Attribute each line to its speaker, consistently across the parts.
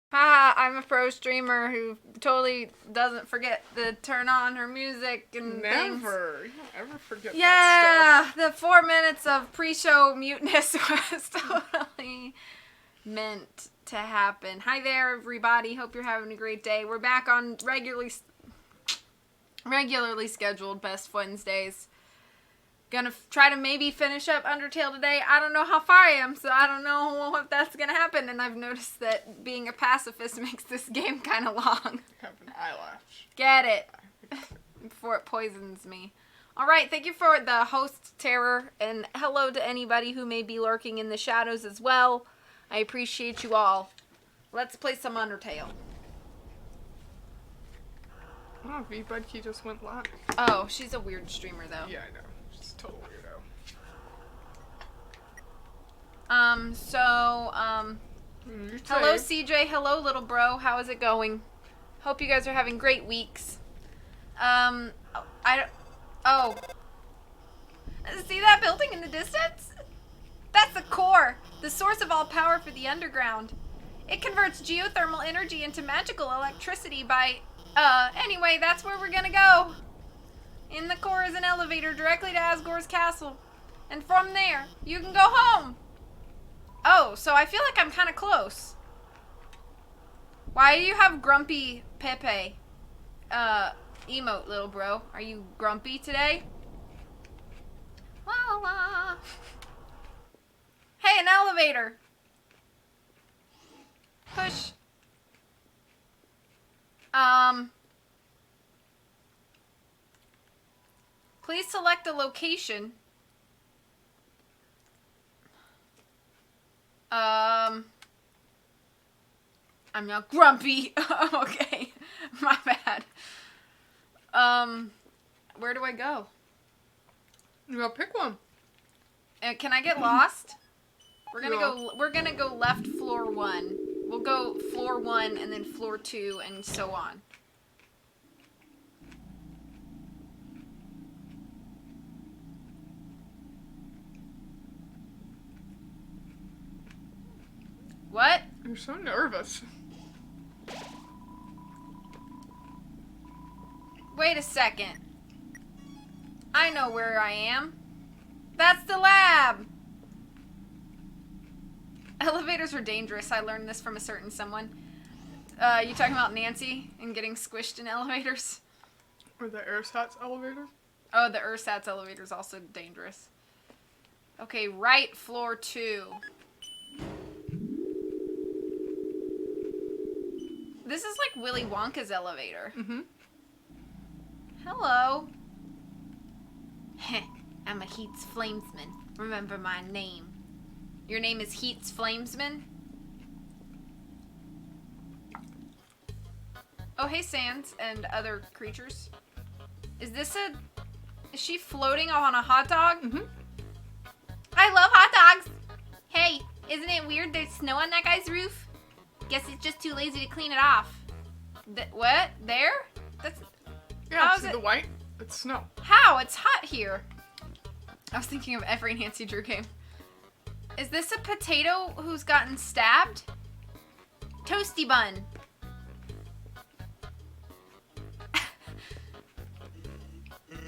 Speaker 1: Haha, I'm a pro streamer who totally doesn't forget to turn on her music and things.
Speaker 2: Never. You don't ever forget that stuff.
Speaker 1: Yeah, the 4 minutes of pre-show muteness was totally meant to happen. Hi there, everybody. Hope you're having a great day. We're back on regularly scheduled Best Wednesdays. Gonna try to maybe finish up Undertale today. I don't know how far I am, so I don't know if that's gonna happen. And I've noticed that being a pacifist makes this game kind of long.
Speaker 2: Have an eyelash.
Speaker 1: Get it. Before it poisons me. Alright, thank you for the host, Terror, and hello to anybody who may be lurking in the shadows as well. I appreciate you all. Let's play some Undertale.
Speaker 2: Oh, V-Budkey just went live.
Speaker 1: Oh, she's a weird streamer, though.
Speaker 2: Yeah, I know. She's a total weirdo.
Speaker 1: Hello, CJ. Hello, little bro. How is it going? Hope you guys are having great weeks. Oh. See that building in the distance? That's the core, the source of all power for the underground. It converts geothermal energy into magical electricity by, anyway, that's where we're gonna go. In the core is an elevator directly to Asgore's castle. And from there, you can go home. Oh, so I feel like I'm kind of close. Why do you have grumpy Pepe emote, little bro? Are you grumpy today? La la la. Hey, an elevator. Push. Please select a location. I'm not grumpy. Okay. My bad. Where do I go?
Speaker 2: You gotta pick one.
Speaker 1: Can I get lost? We're gonna go left floor 1. We'll go floor 1 and then floor 2 and so on. What?
Speaker 2: You're so nervous.
Speaker 1: Wait a second. I know where I am. That's the lab! Elevators are dangerous. I learned this from a certain someone. You talking about Nancy and getting squished in elevators?
Speaker 2: Or the AirSats elevator?
Speaker 1: Oh, the ersatz elevator is also dangerous. Okay, right floor 2. This is like Willy Wonka's elevator.
Speaker 2: Mm-hmm.
Speaker 1: Hello. Heh, I'm a Heats Flamesman. Remember my name. Your name is Heats Flamesman? Oh, hey, Sans and other creatures. Is she floating on a hot dog?
Speaker 2: Mm-hmm.
Speaker 1: I love hot dogs! Hey, isn't it weird there's snow on that guy's roof? Guess it's just too lazy to clean it off. What? There? That's...
Speaker 2: Yeah,
Speaker 1: How's
Speaker 2: see
Speaker 1: it-
Speaker 2: the white? It's snow.
Speaker 1: How? It's hot here. I was thinking of every Nancy Drew game. Is this a potato who's gotten stabbed? Toasty bun.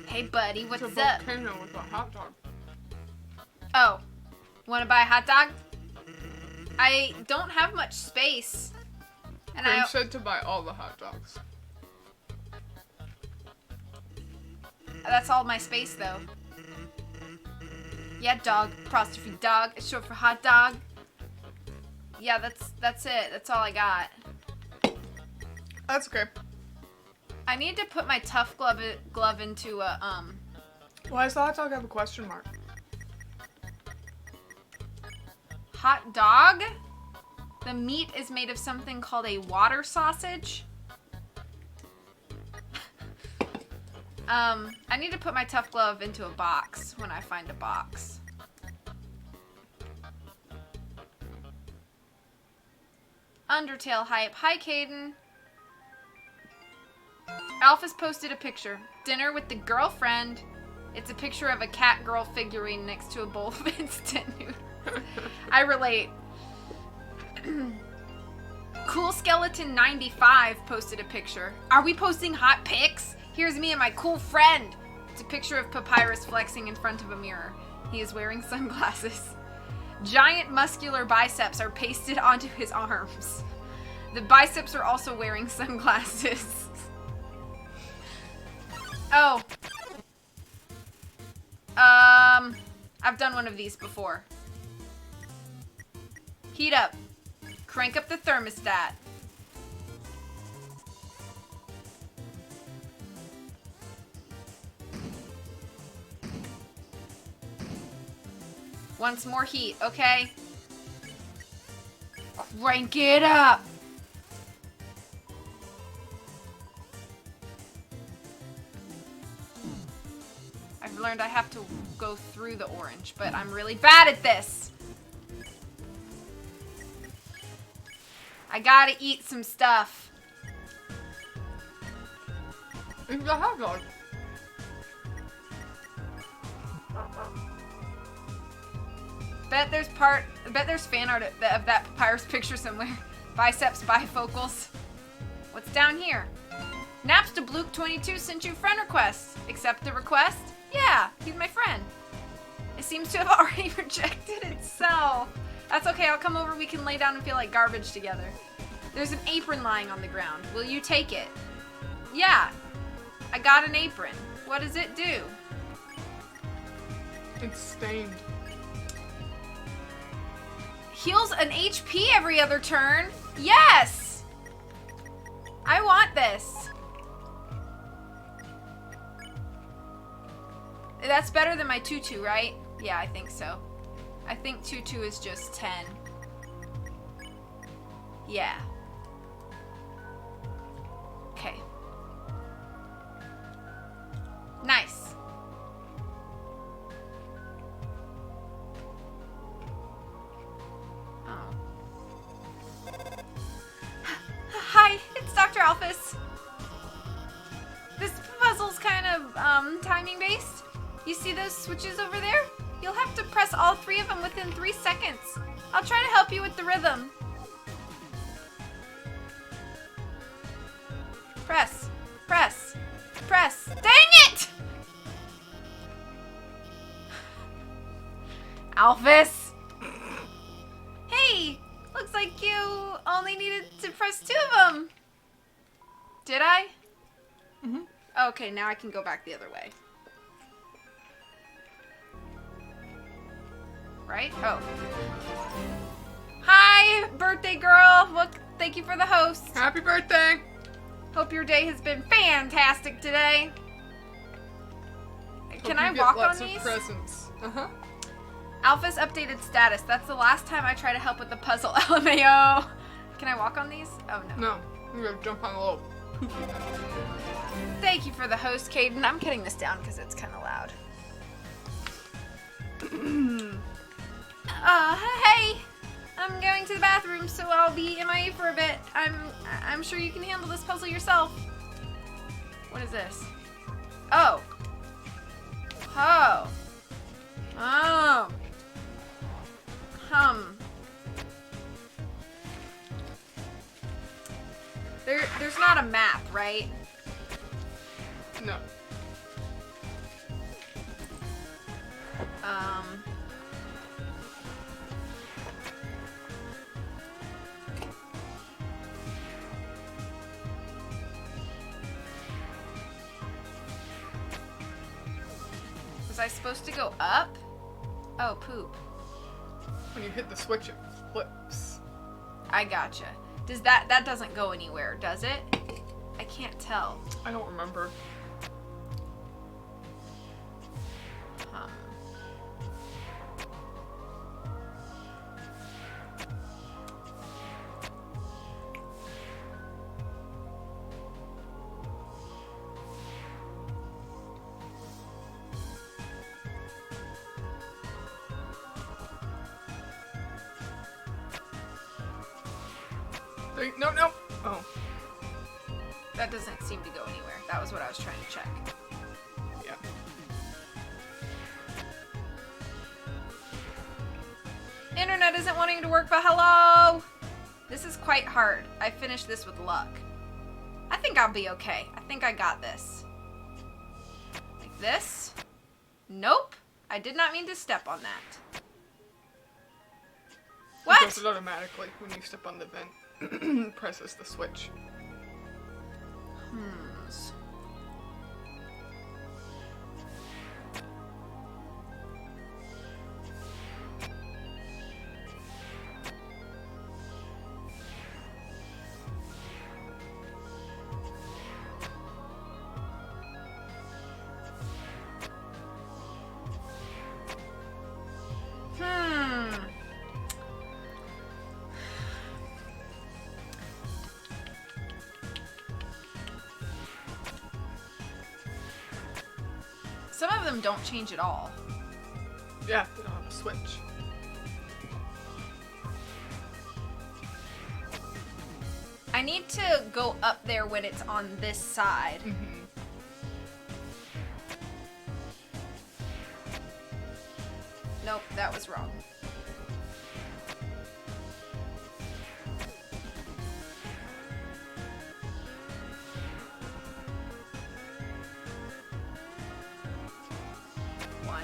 Speaker 1: Hey, buddy, what's
Speaker 2: It's a
Speaker 1: up?
Speaker 2: volcano with a hot dog.
Speaker 1: Oh, want to buy a hot dog? I don't have much space. And
Speaker 2: Graham said to buy all the hot dogs.
Speaker 1: That's all my space, though. Yeah, dog. Apostrophe dog. It's short for hot dog. Yeah, that's it. That's all I got.
Speaker 2: That's okay.
Speaker 1: I need to put my tough glove into a,
Speaker 2: Why does the hot dog have a question mark?
Speaker 1: hot dog? The meat is made of something called a water sausage. I need to put my tough glove into a box when I find a box. Undertale hype. Hi, Caden. Alphys posted a picture. Dinner with the girlfriend. It's a picture of a cat girl figurine next to a bowl of instant noodles. I relate. Cool Skeleton 95 posted a picture. Are we posting hot pics? Here's me and my cool friend. It's a picture of Papyrus flexing in front of a mirror. He is wearing sunglasses. Giant muscular biceps are pasted onto his arms. The biceps are also wearing sunglasses. Oh. I've done one of these before. Heat up. Crank up the thermostat. Once more heat, okay? Crank it up! I've learned I have to go through the orange, but I'm really bad at this. I gotta eat some stuff.
Speaker 2: It's a hot dog.
Speaker 1: Bet there's fan art of that Papyrus picture somewhere. Biceps bifocals. What's down here? Napster Bluke 22 sent you friend request. Accept the request? Yeah, he's my friend. It seems to have already rejected itself. That's okay, I'll come over, we can lay down and feel like garbage together. There's an apron lying on the ground. Will you take it? Yeah, I got an apron. What does it do?
Speaker 2: It's stained.
Speaker 1: Heals an HP every other turn? Yes! I want this. That's better than my tutu, right? Yeah, I think so. I think tutu is just 10. Yeah. Okay. Nice. Oh. Hi, it's Dr. Alphys. This puzzle's kind of, timing based. You see those switches over there? You'll have to press all 3 of them within 3 seconds. I'll try to help you with the rhythm. Press, press, press. Dang it! Alphys! Hey, looks like you only needed to press 2 of them. Did I?
Speaker 2: Mm-hmm.
Speaker 1: Okay, now I can go back the other way. Right? Oh. Hi, birthday girl. Look, thank you for the host.
Speaker 2: Happy birthday!
Speaker 1: Hope your day has been fantastic today.
Speaker 2: Hope
Speaker 1: Can
Speaker 2: you
Speaker 1: I
Speaker 2: get
Speaker 1: walk
Speaker 2: lots
Speaker 1: on
Speaker 2: of
Speaker 1: these?
Speaker 2: presents. Uh-huh.
Speaker 1: Alphys updated status. That's the last time I try to help with the puzzle. LMAO. Can I walk on these? Oh, no.
Speaker 2: No, you gotta jump on the little
Speaker 1: Thank you for the host, Caden. I'm cutting this down because it's kind of loud. Hey! I'm going to the bathroom, so I'll be MIA for a bit. I'm sure you can handle this puzzle yourself. What is this? Oh. Oh. Oh. There's not a map, right?
Speaker 2: No.
Speaker 1: Was I supposed to go up? Oh, poop.
Speaker 2: When you hit the switch, it flips.
Speaker 1: I gotcha. Does that doesn't go anywhere, does it? I can't tell.
Speaker 2: I don't remember. No, no. Oh.
Speaker 1: That doesn't seem to go anywhere. That was what I was trying to check.
Speaker 2: Yeah.
Speaker 1: Internet isn't wanting to work, but hello! This is quite hard. I finished this with luck. I think I'll be okay. I think I got this. Like this? Nope. I did not mean to step on that. What?
Speaker 2: It does it automatically when you step on the vent. Presses the switch.
Speaker 1: Some of them don't change at all.
Speaker 2: Yeah, they don't have a switch.
Speaker 1: I need to go up there when it's on this side.
Speaker 2: Mm-hmm.
Speaker 1: Nope, that was wrong. One.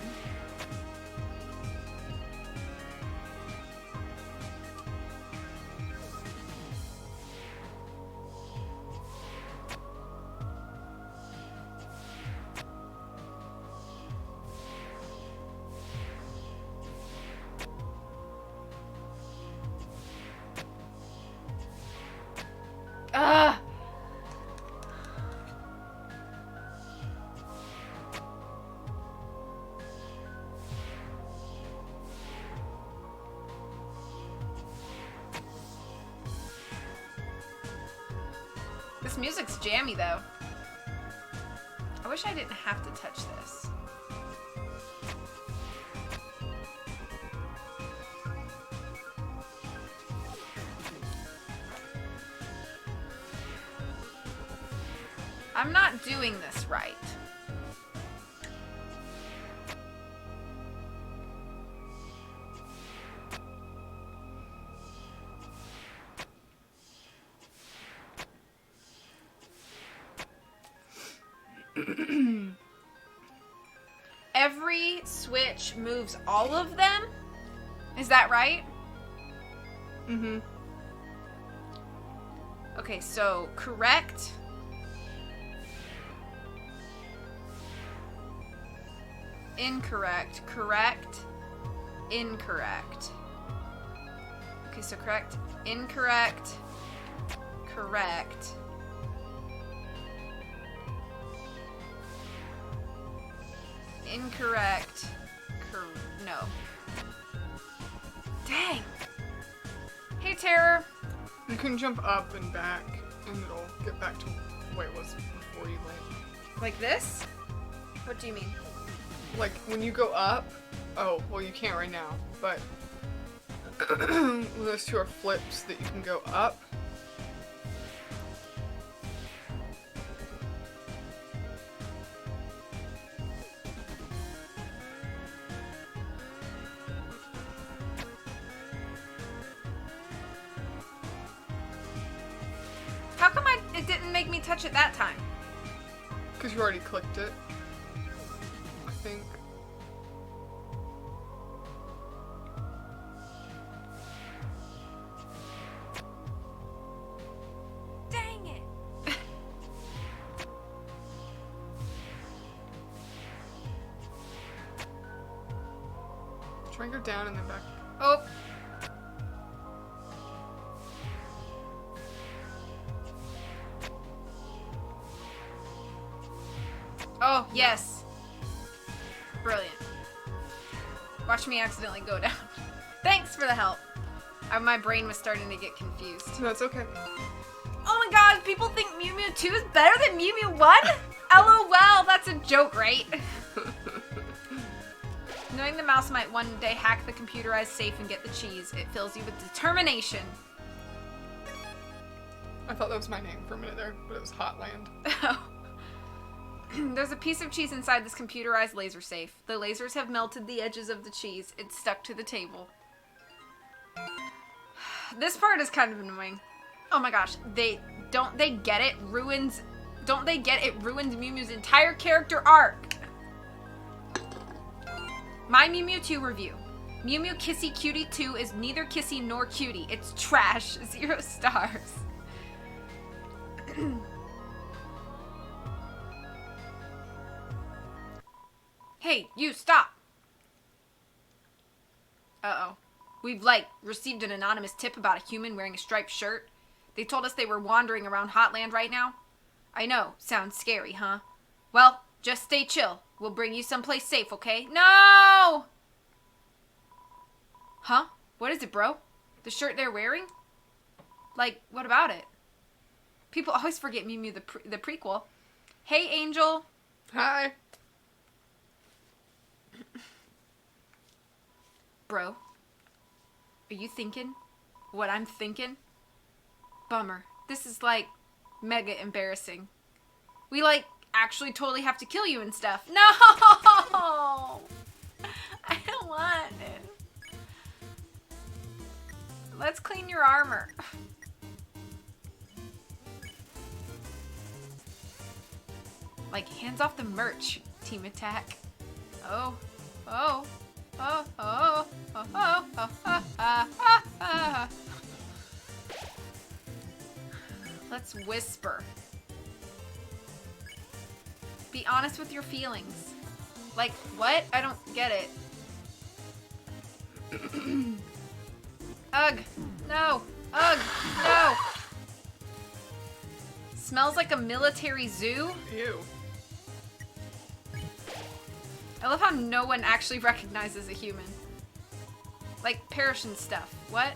Speaker 1: Ugh! This music's jammy, though. I wish I didn't have to touch this. I'm not doing this right. Every switch moves all of them? Is that right?
Speaker 2: Mm-hmm.
Speaker 1: Okay, so correct. Incorrect. Correct. Incorrect. Okay, so correct. Incorrect. Correct. Incorrect. No. Dang. Hey, Terror.
Speaker 2: You can jump up and back, and it'll get back to the way it was before you land.
Speaker 1: Like this? What do you mean?
Speaker 2: Like, when you go up, oh, well, you can't right now, but those two are flips that you can go up.
Speaker 1: How come it didn't make me touch it that time?
Speaker 2: Because you already clicked it, I think.
Speaker 1: Dang it!
Speaker 2: Try and go down and then back.
Speaker 1: Oh. Oh, yes. Brilliant. Watch me accidentally go down. Thanks for the help. My brain was starting to get confused.
Speaker 2: That's okay.
Speaker 1: Oh my god, people think Mew Mew 2 is better than Mew Mew 1? LOL, that's a joke, right? Knowing the mouse might one day hack the computerized safe and get the cheese, it fills you with determination.
Speaker 2: I thought that was my name for a minute there, but it was Hotland.
Speaker 1: Oh. There's a piece of cheese inside this computerized laser safe. The lasers have melted the edges of the cheese. It's stuck to the table. This part is kind of annoying. Oh my gosh, don't they get it? Don't they get it ruins Mew Mew's entire character arc. My Mew Mew 2 review. Mew Mew Kissy Cutie 2 is neither kissy nor cutie. It's trash. 0 stars. Hey, you, stop! Uh-oh. We've, received an anonymous tip about a human wearing a striped shirt. They told us they were wandering around Hotland right now. I know, sounds scary, huh? Well, just stay chill. We'll bring you someplace safe, okay? No! Huh? What is it, bro? The shirt they're wearing? What about it? People always forget Mew Mew the prequel. Hey, Angel.
Speaker 2: Hi.
Speaker 1: Bro, are you thinking what I'm thinking? Bummer. This is, mega embarrassing. We, actually totally have to kill you and stuff. No! I don't want it. Let's clean your armor. Hands off the merch, Team Attack. Oh. Oh. Oh, oh, oh, oh, oh, oh, oh, oh. Let's whisper. Be honest with your feelings. What? I don't get it. Ugh. No. Ugh. No. Smells like a military zoo.
Speaker 2: Ew.
Speaker 1: I love how no one actually recognizes a human. Perish and stuff. What?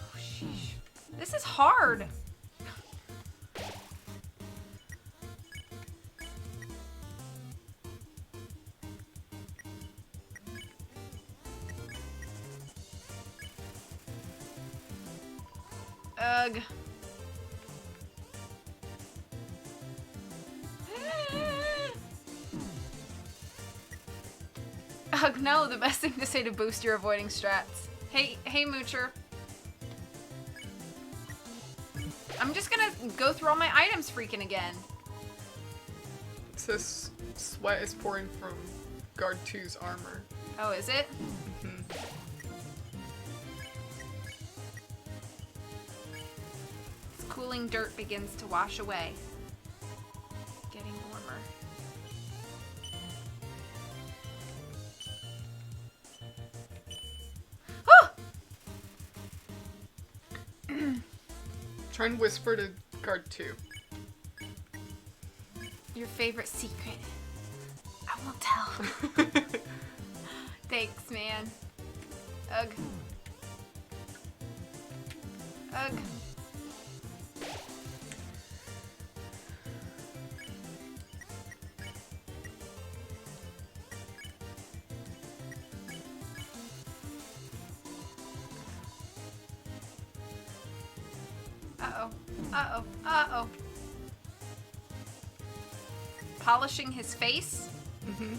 Speaker 1: Oh, sheesh. This is hard. Ugh. Ugh, no, the best thing to say to boost your avoiding strats. Hey, Moocher. I'm just gonna go through all my items freaking again.
Speaker 2: It says sweat is pouring from Guard 2's armor.
Speaker 1: Oh, is it?
Speaker 2: Mm-hmm.
Speaker 1: As cooling dirt begins to wash away. Getting warmer.
Speaker 2: Try and whisper to Guard 2.
Speaker 1: Your favorite secret. I won't tell. Thanks, man. Ugh. Ugh. Uh-oh. Uh-oh. Uh-oh. Polishing his face?
Speaker 2: Mm-hmm.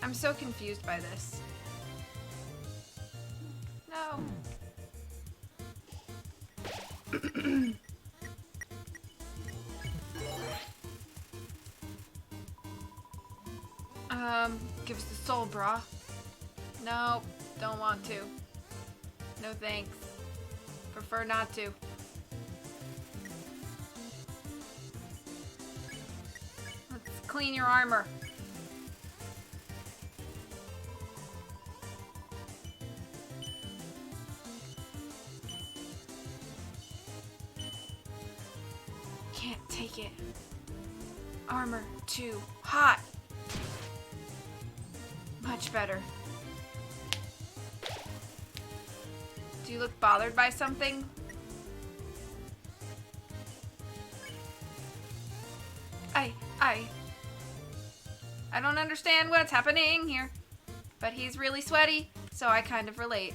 Speaker 1: I'm so confused by this. No. Give us the soul, brah. No, don't want to. No thanks. Prefer not to. Let's clean your armor. Can't take it. Armor too hot. Much better. Do you look bothered by something? I don't understand what's happening here. But he's really sweaty, so I kind of relate.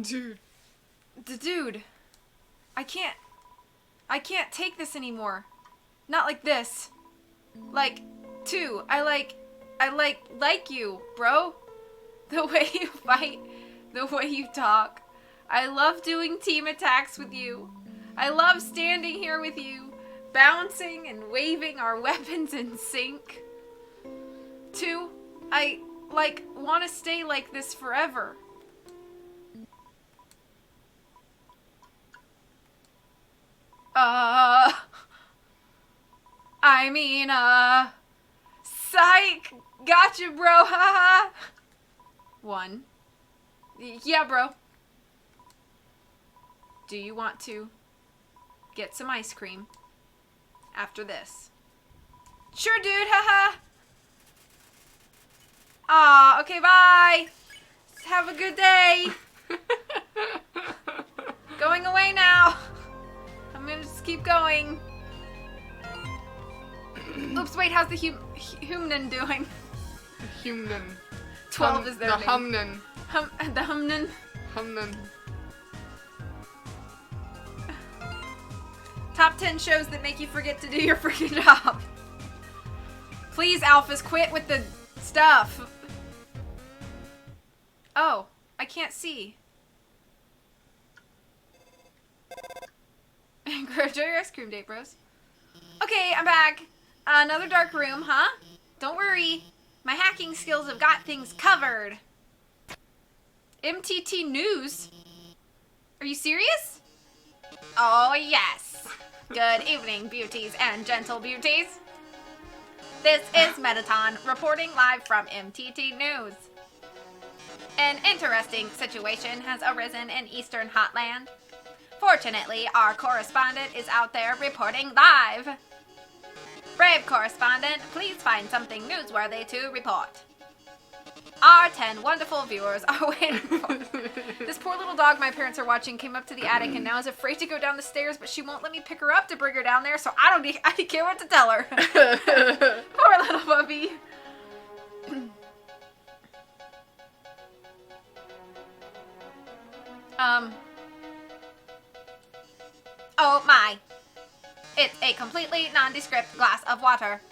Speaker 2: Dude.
Speaker 1: Dude. I can't take this anymore. Not like this. Like I like you, bro. The way you fight, the way you talk. I love doing team attacks with you. I love standing here with you, bouncing and waving our weapons in sync. 2, I want to stay like this forever. Psych! Gotcha, bro, haha! 1. Yeah, bro. Do you want to get some ice cream after this? Sure, dude, haha! Aw, okay, bye! Have a good day! Going away now! I'm gonna just keep going. Oops, wait, how's the Humnan doing?
Speaker 2: Humnan.
Speaker 1: 12 is their
Speaker 2: the
Speaker 1: name.
Speaker 2: Humnan.
Speaker 1: The Humnan.
Speaker 2: Humnan.
Speaker 1: Top 10 shows that make you forget to do your freaking job. Please, Alphas, quit with the stuff. Oh, I can't see. Enjoy your ice cream date, bros. Okay, I'm back. Another dark room, huh? Don't worry. My hacking skills have got things covered. MTT News? Are you serious? Oh, yes. Good evening, beauties and gentle beauties. This is Metaton, reporting live from MTT News. An interesting situation has arisen in Eastern Hotland. Fortunately, our correspondent is out there reporting live. Brave correspondent, please find something newsworthy to report. Our 10 wonderful viewers are waiting for... This poor little dog my parents are watching came up to the attic and now is afraid to go down the stairs, but she won't let me pick her up to bring her down there, so I don't care what to tell her. Poor little puppy. Oh my. It's a completely nondescript glass of water.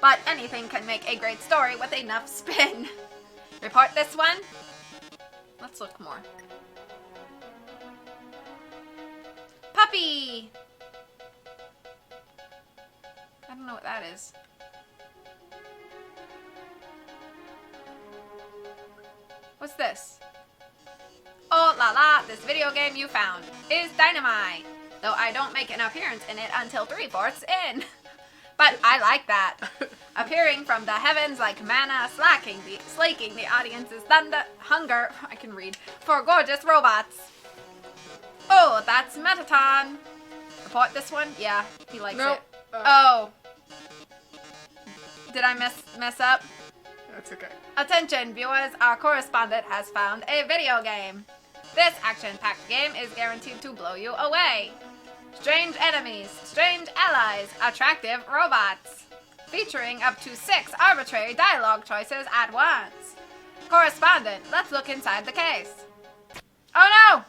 Speaker 1: But anything can make a great story with enough spin. Report this one? Let's look more. Puppy! I don't know what that is. What's this? Oh la la, this video game you found is dynamite. Though I don't make an appearance in it until 3/4 in. But I like that. Appearing from the heavens like manna, slaking the audience's hunger, I can read, for gorgeous robots. Oh, that's Metaton. Report this one? Yeah, he likes
Speaker 2: Nope.
Speaker 1: it. Oh. Did I mess up?
Speaker 2: That's okay.
Speaker 1: Attention, viewers, our correspondent has found a video game. This action-packed game is guaranteed to blow you away. Strange enemies, strange allies, attractive robots. featuring up to 6 arbitrary dialogue choices at once. Correspondent, let's look inside the case. Oh no!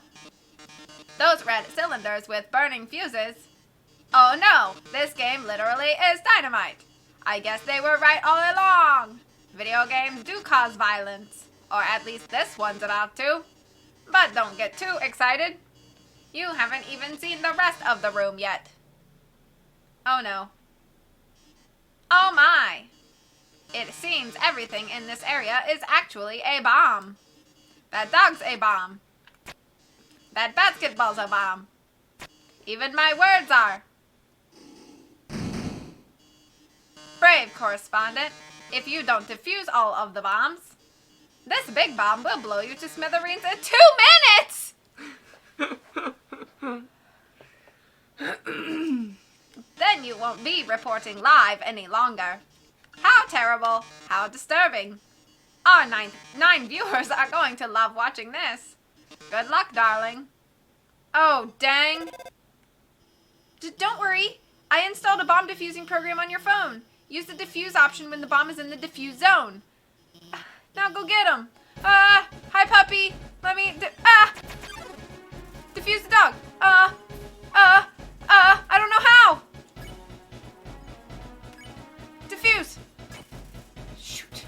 Speaker 1: Those red cylinders with burning fuses. Oh no, this game literally is dynamite. I guess they were right all along. Video games do cause violence. Or at least this one's about to. But don't get too excited. You haven't even seen the rest of the room yet. Oh no. Oh my. It seems everything in this area is actually a bomb. That dog's a bomb. That basketball's a bomb. Even my words are. Brave correspondent, if you don't defuse all of the bombs, this big bomb will blow you to smithereens in 2 minutes! Then you won't be reporting live any longer. How terrible. How disturbing. Our 9 viewers are going to love watching this. Good luck, darling. Oh, dang. Don't worry. I installed a bomb defusing program on your phone. Use the defuse option when the bomb is in the defuse zone. Now go get him. Hi, puppy. Let me... Defuse the dog. I don't know how. Defuse. Shoot.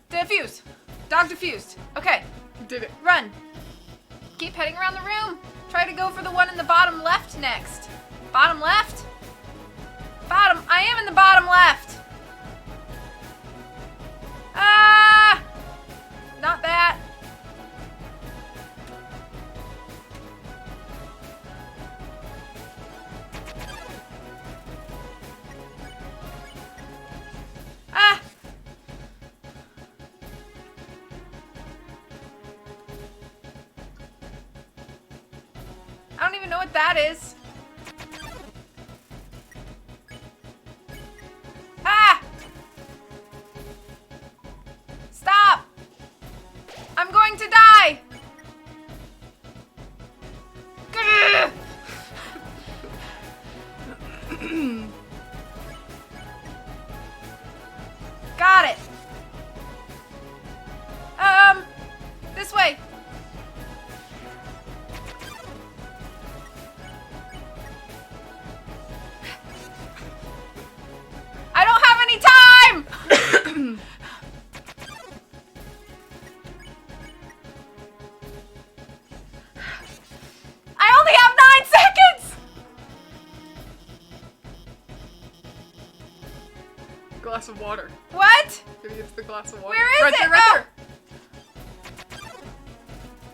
Speaker 1: Defuse. Dog defused. Okay.
Speaker 2: Did it.
Speaker 1: Run. Keep heading around the room. Try to go for the one in the bottom left next. Bottom left? Bottom. I am in the bottom left. Not that. I don't even know what that is. Stop! I'm going to die! Got it. This way. I don't have any time! I only have 9 seconds!
Speaker 2: Glass of water.
Speaker 1: What?
Speaker 2: Maybe it's the glass of water.
Speaker 1: Where is
Speaker 2: right
Speaker 1: it?
Speaker 2: There, right there.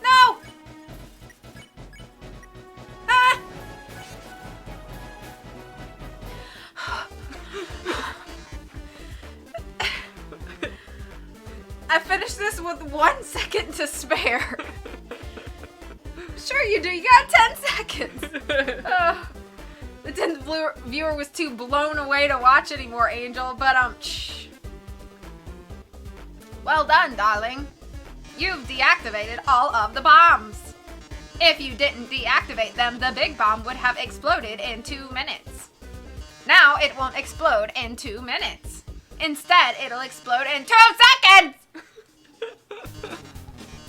Speaker 1: No! I finished this with 1 second to spare. Sure you do. You got 10 seconds. The 10th viewer was too blown away to watch anymore, Angel, but shh. Well done, darling. You've deactivated all of the bombs. If you didn't deactivate them, the big bomb would have exploded in 2 minutes. Now it won't explode in 2 minutes. Instead, it'll explode in 2 seconds!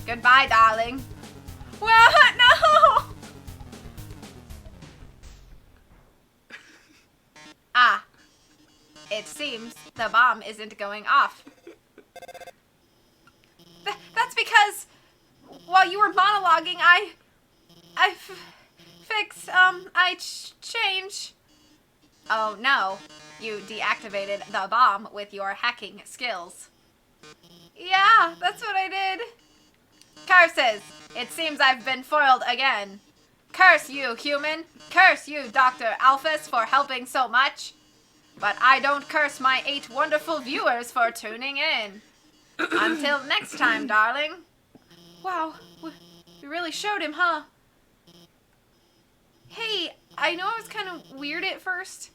Speaker 1: Goodbye, darling. Well, no! It seems the bomb isn't going off. That's because while you were monologuing, I change. Oh no, you deactivated the bomb with your hacking skills. Yeah, that's what I did. Curses! It seems I've been foiled again. Curse you, human. Curse you, Dr. Alphys, for helping so much. But I don't curse my 8 wonderful viewers for tuning in. Until next time, darling. Wow, we really showed him, huh? Hey, I know it was kind of weird at first,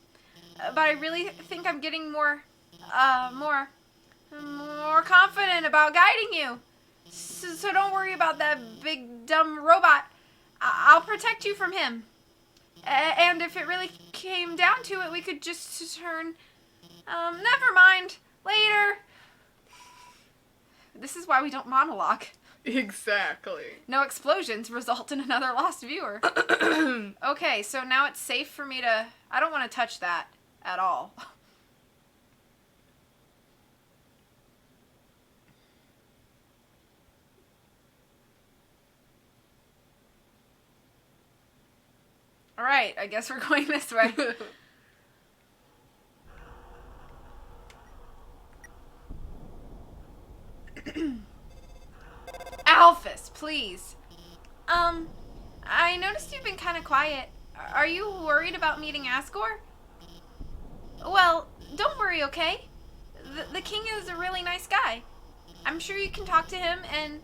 Speaker 1: but I really think I'm getting more confident about guiding you. So don't worry about that big dumb robot. I'll protect you from him. And if it really came down to it, we could just turn... never mind. Later. This is why we don't monologue.
Speaker 2: Exactly.
Speaker 1: No explosions result in another lost viewer. Okay, so now it's safe for me to... I don't want to touch that at all. Alright, I guess we're going this way. Alphys, please. I noticed you've been kind of quiet. Are you worried about meeting Asgore? Well, don't worry, okay? The king is a really nice guy. I'm sure you can talk to him, and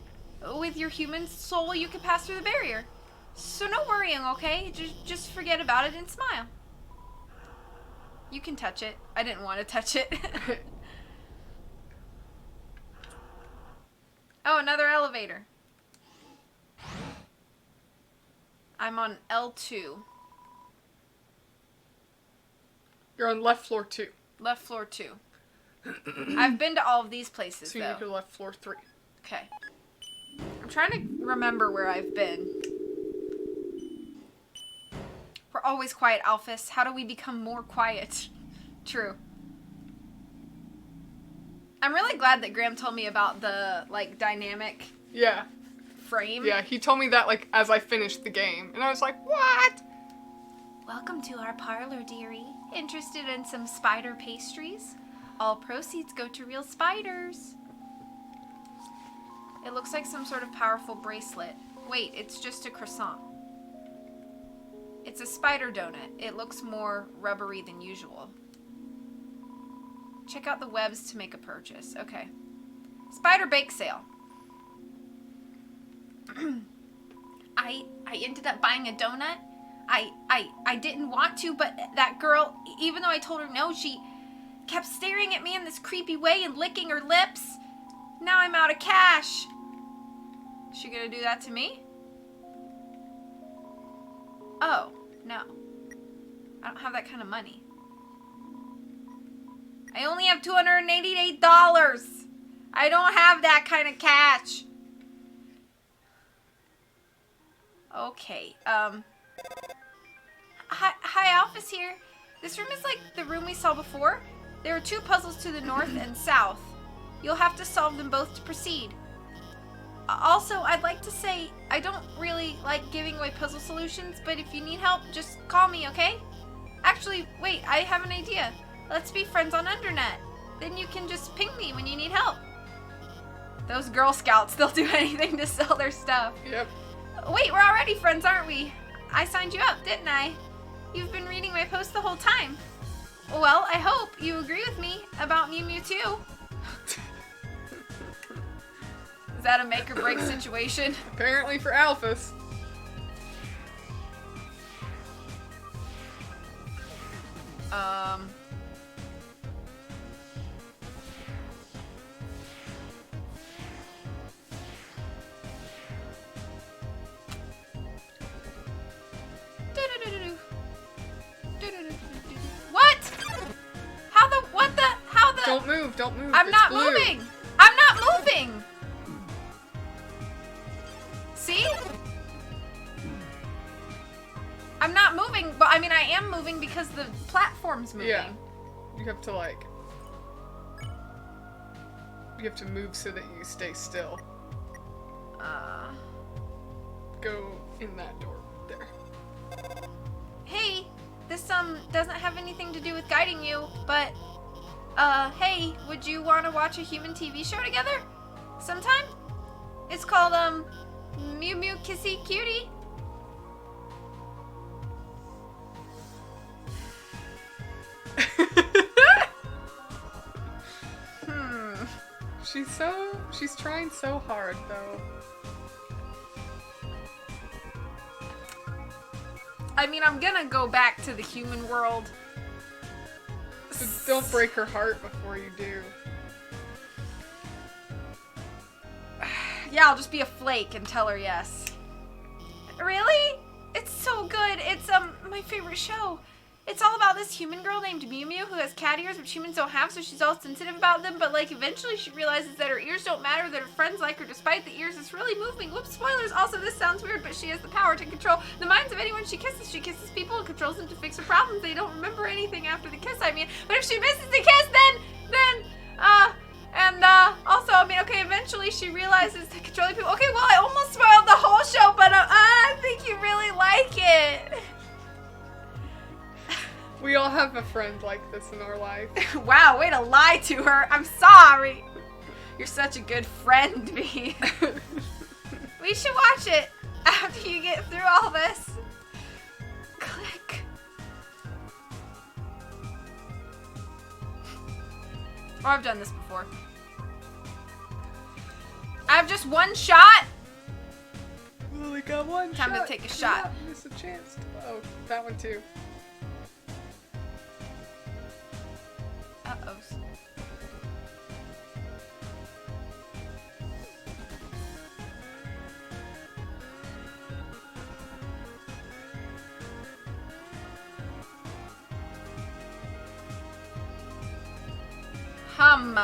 Speaker 1: with your human soul, you can pass through the barrier. So no worrying, okay? Just forget about it and smile. You can touch it. I didn't want to touch it. Oh, another elevator. I'm on L2.
Speaker 2: You're on left floor 2.
Speaker 1: Left floor 2. I've been to all of these places,
Speaker 2: So you
Speaker 1: though.
Speaker 2: need to go left floor 3.
Speaker 1: Okay. I'm trying to remember where I've been. We're always quiet, Alphys. How do we become more quiet? True. I'm really glad that Graham told me about the, like, dynamic
Speaker 2: Yeah.
Speaker 1: frame.
Speaker 2: Yeah, he told me that, like, as I finished the game. And I was like, what?
Speaker 1: Welcome to our parlor, dearie. Interested in some spider pastries? All proceeds go to real spiders. It looks like some sort of powerful bracelet. Wait, it's just a croissant. It's a spider donut. It looks more rubbery than usual. Check out the webs to make a purchase. Okay. Spider bake sale. I ended up buying a donut. I didn't want to, but that girl, even though I told her no, she kept staring at me in this creepy way and licking her lips. Now I'm out of cash. Is she gonna do that to me? Oh, no. I don't have that kind of money. I only have $288. I don't have that kind of cash. Okay, Hi, Alphys here. This room is like the room we saw before. There are 2 puzzles to the north and south. You'll have to solve them both to proceed. Also, I'd like to say, I don't really like giving away puzzle solutions, but if you need help, just call me, okay? Actually, wait, I have an idea. Let's be friends on Undernet. Then you can just ping me when you need help. Those Girl Scouts, they'll do anything to sell their stuff.
Speaker 2: Yep.
Speaker 1: Wait, we're already friends, aren't we? I signed you up, didn't I? You've been reading my post the whole time. Well, I hope you agree with me about Mew Mew too. Is that a make or break situation?
Speaker 2: Apparently for Alphys.
Speaker 1: What? How the?
Speaker 2: Don't move.
Speaker 1: I'm
Speaker 2: It's
Speaker 1: not
Speaker 2: blue.
Speaker 1: moving. I'm not moving. See? I'm not moving, but I mean I am moving because the platform's moving.
Speaker 2: Yeah. You have to, like... You have to move so that you stay still. Go in that door there.
Speaker 1: Hey, this doesn't have anything to do with guiding you, but hey, would you want to watch a human TV show together sometime? It's called Mew Mew Kissy Cutie.
Speaker 2: She's trying so hard though.
Speaker 1: I mean, I'm gonna go back to the human world.
Speaker 2: So don't break her heart before you do.
Speaker 1: Yeah, I'll just be a flake and tell her yes. Really? It's so good. It's my favorite show. It's all about this human girl named Mew Mew who has cat ears, which humans don't have, so she's all sensitive about them. But, like, eventually she realizes that her ears don't matter, that her friends like her despite the ears. It's really moving. Whoops, spoilers. Also, this sounds weird, but she has the power to control the minds of anyone she kisses. She kisses people and controls them to fix her problems. They don't remember anything after the kiss, I mean. But if she misses the kiss, also, I mean, okay, eventually she realizes that controlling people. Okay, well, I almost spoiled the whole show, but I think you really like it.
Speaker 2: We all have a friend like this in our life.
Speaker 1: Wow, way to lie to her. I'm sorry. You're such a good friend, V. We should watch it after you get through all this. Click. Oh, I've done this before. I have just one shot.
Speaker 2: We only got one
Speaker 1: Time
Speaker 2: shot.
Speaker 1: to take a shot.
Speaker 2: Not miss a chance. Oh, that one too.
Speaker 1: Uh-oh. Hum.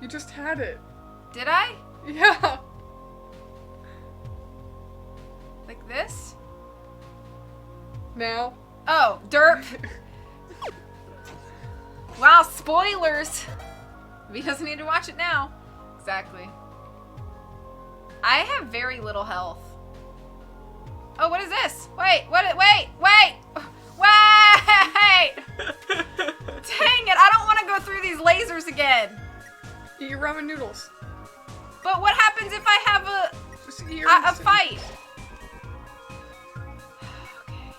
Speaker 2: You just had it.
Speaker 1: Did I?
Speaker 2: Yeah.
Speaker 1: Like this?
Speaker 2: Now.
Speaker 1: Oh, derp. Wow, spoilers. V doesn't need to watch it now. Exactly. I have very little health. Oh, what is this? Wait, wait! Dang it, I don't want to go through these lasers again.
Speaker 2: Eat your ramen noodles.
Speaker 1: But what happens if I have
Speaker 2: Just eat your
Speaker 1: a fight? Okay.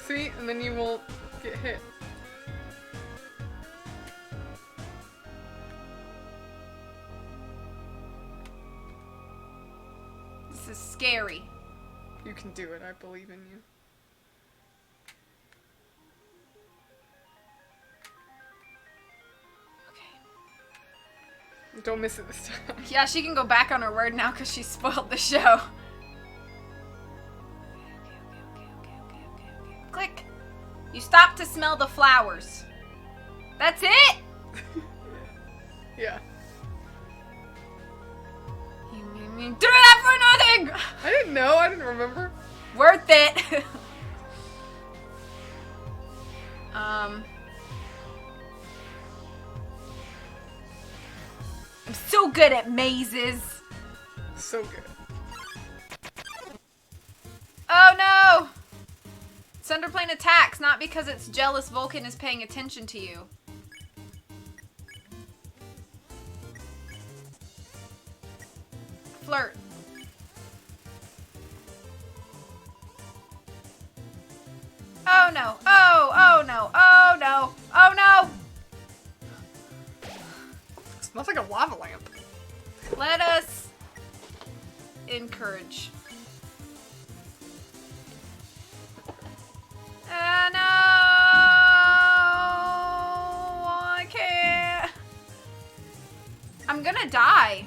Speaker 2: See? And then you won't get hit.
Speaker 1: This is scary.
Speaker 2: You can do it. I believe in you. Don't miss it this time.
Speaker 1: Yeah, she can go back on her word now because she spoiled the show. Okay. Click. You stop to smell the flowers. That's it?
Speaker 2: Yeah.
Speaker 1: You do that for nothing!
Speaker 2: I didn't know. I didn't remember.
Speaker 1: Worth it. I'm so good at mazes.
Speaker 2: So good.
Speaker 1: Oh no! Sunderplane attacks, not because it's jealous Vulcan is paying attention to you. Flirt. Oh no! Oh no! Oh no! Oh no!
Speaker 2: It's not like a lava lamp.
Speaker 1: Let us encourage. No! I can't. I'm gonna die.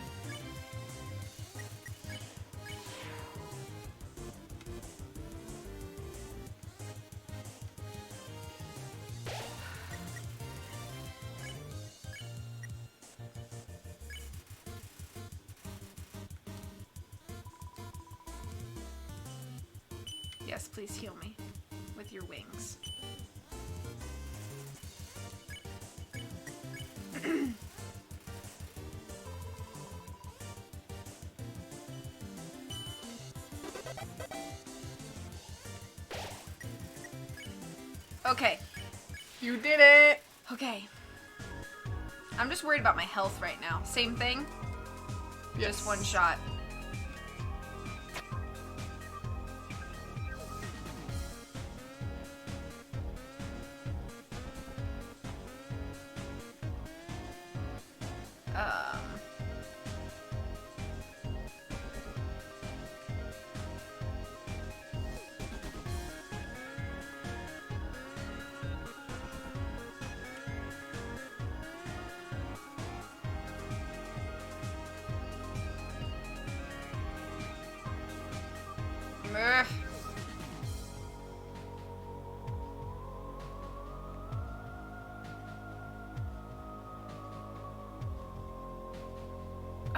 Speaker 1: Yes, please heal me with your wings. Okay.
Speaker 2: You did it.
Speaker 1: Okay. I'm just worried about my health right now. Same thing?
Speaker 2: Yes.
Speaker 1: Just one shot. Ugh.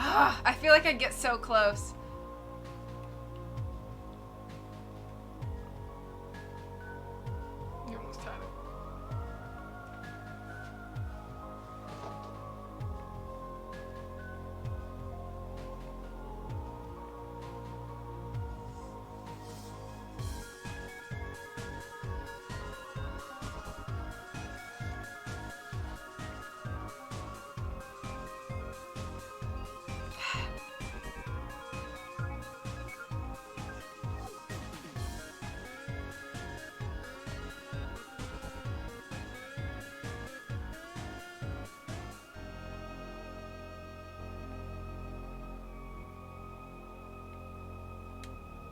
Speaker 1: Ugh, I feel like I'd get so close.
Speaker 2: You almost had it.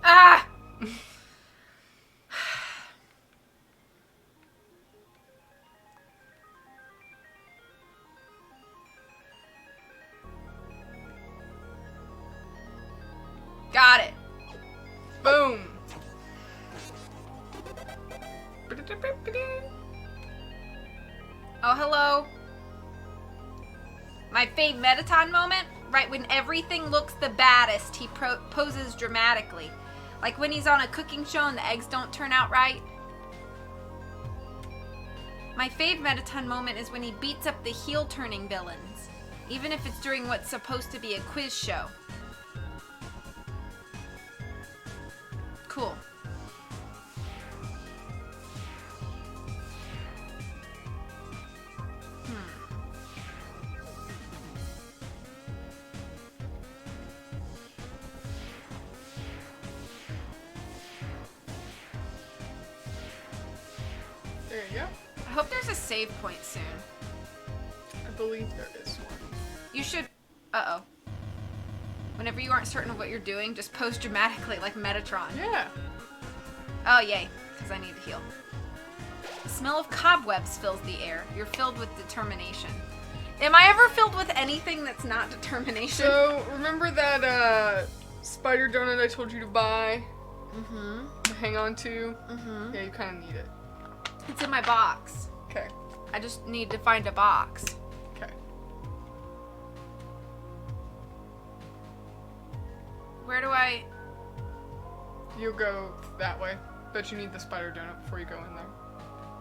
Speaker 1: Ah! Got it.
Speaker 2: Boom!
Speaker 1: Oh, hello. My fave Mettaton moment? Right when everything looks the baddest, he poses dramatically. Like when he's on a cooking show and the eggs don't turn out right. My fave Mettaton moment is when he beats up the heel-turning villains, even if it's during what's supposed to be a quiz show. Cool.
Speaker 2: There you go.
Speaker 1: I hope there's a save point soon.
Speaker 2: I believe there is one.
Speaker 1: You should... Uh-oh. Whenever you aren't certain of what you're doing, just pose dramatically like Metatron.
Speaker 2: Yeah.
Speaker 1: Oh, yay. Because I need to heal. The smell of cobwebs fills the air. You're filled with determination. Am I ever filled with anything that's not determination?
Speaker 2: So, remember that spider donut I told you to buy?
Speaker 1: Mm-hmm.
Speaker 2: To hang on to?
Speaker 1: Mm-hmm.
Speaker 2: Yeah, you kind of need it.
Speaker 1: It's in my box.
Speaker 2: Okay.
Speaker 1: I just need to find a box.
Speaker 2: Okay.
Speaker 1: Where do I...
Speaker 2: You'll go that way. But you need the spider donut before you go in there.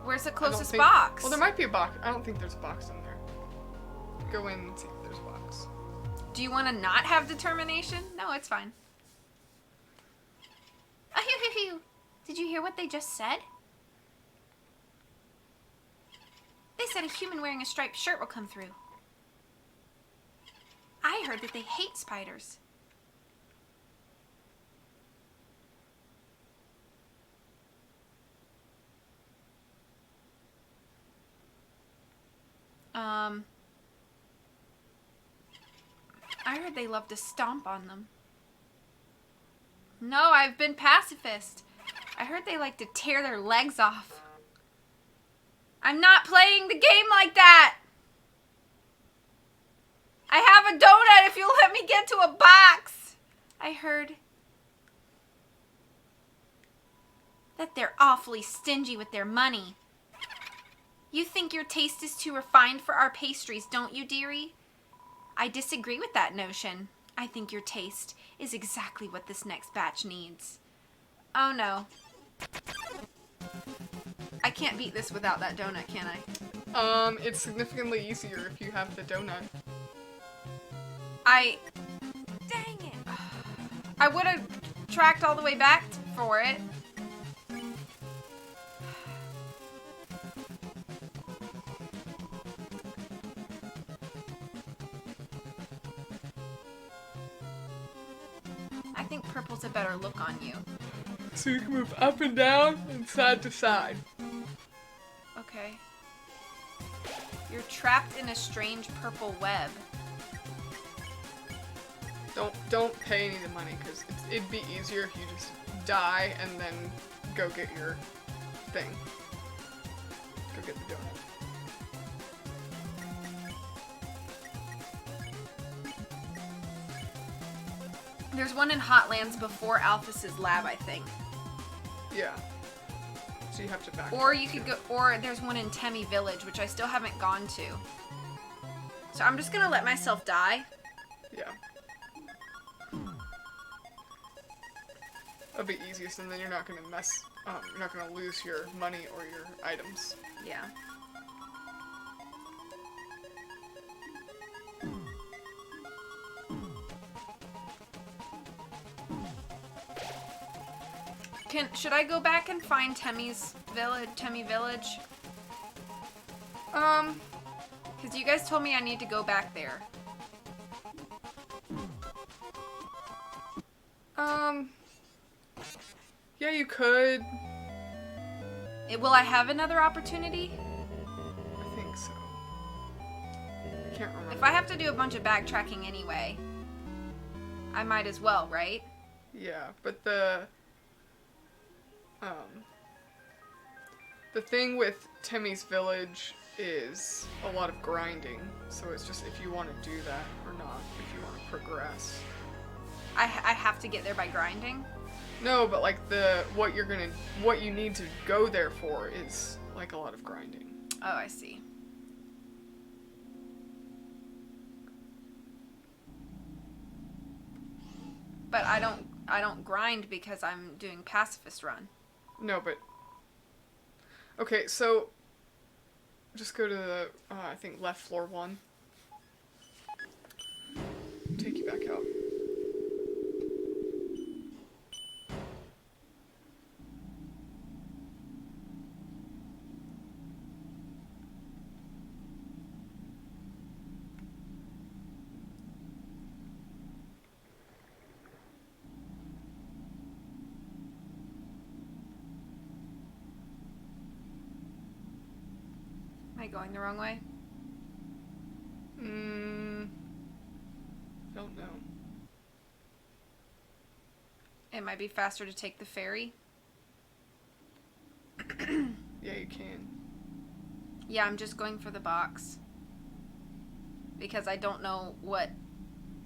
Speaker 1: Where's the
Speaker 2: I don't
Speaker 1: closest
Speaker 2: think-
Speaker 1: box?
Speaker 2: Well, there might be a box. I don't think there's a box in there. Go in and see if there's a box.
Speaker 1: Do you want to not have determination? No, it's fine. Did you hear what they just said? They said a human wearing a striped shirt will come through. I heard that they hate spiders. I heard they love to stomp on them. No, I've been pacifist. I heard they like to tear their legs off. I'm not playing the game like that. I have a donut if you'll let me get to a box. I heard that they're awfully stingy with their money. You think your taste is too refined for our pastries, don't you, dearie? I disagree with that notion. I think your taste is exactly what this next batch needs. Oh no. I can't beat this without that donut, can I?
Speaker 2: It's significantly easier if you have the donut.
Speaker 1: Dang it. I would have tracked all the way back for it. I think purple's a better look on you.
Speaker 2: So you can move up and down and side to side.
Speaker 1: Okay. You're trapped in a strange purple web.
Speaker 2: Don't pay any of the money, because it'd be easier if you just die and then go get your thing. Go get the donut.
Speaker 1: There's one in Hotlands before Alphys's lab, I think.
Speaker 2: Yeah. So you have to back.
Speaker 1: Or you could go, or there's one in Temmie Village, which I still haven't gone to. So I'm just gonna let myself die.
Speaker 2: Yeah. That'll be easiest, and then you're not gonna you're not gonna lose your money or your items.
Speaker 1: Yeah. Should I go back and find Temmie Village? Because you guys told me I need to go back there.
Speaker 2: Yeah, you could.
Speaker 1: Will I have another opportunity?
Speaker 2: I think so. I can't remember.
Speaker 1: If I have to do a bunch of backtracking anyway, I might as well, right?
Speaker 2: Yeah, but the thing with Temmie's Village is a lot of grinding, so it's just if you want to do that or not, if you want to progress.
Speaker 1: I have to get there by grinding?
Speaker 2: No, but like what you need to go there for is like a lot of grinding.
Speaker 1: Oh, I see. But I don't grind because I'm doing pacifist run.
Speaker 2: No, but okay, so just go to the I think left floor 1. Take you back out.
Speaker 1: Am I going the wrong way?
Speaker 2: Don't know.
Speaker 1: It might be faster to take the ferry.
Speaker 2: Yeah, you can.
Speaker 1: Yeah, I'm just going for the box. Because I don't know what...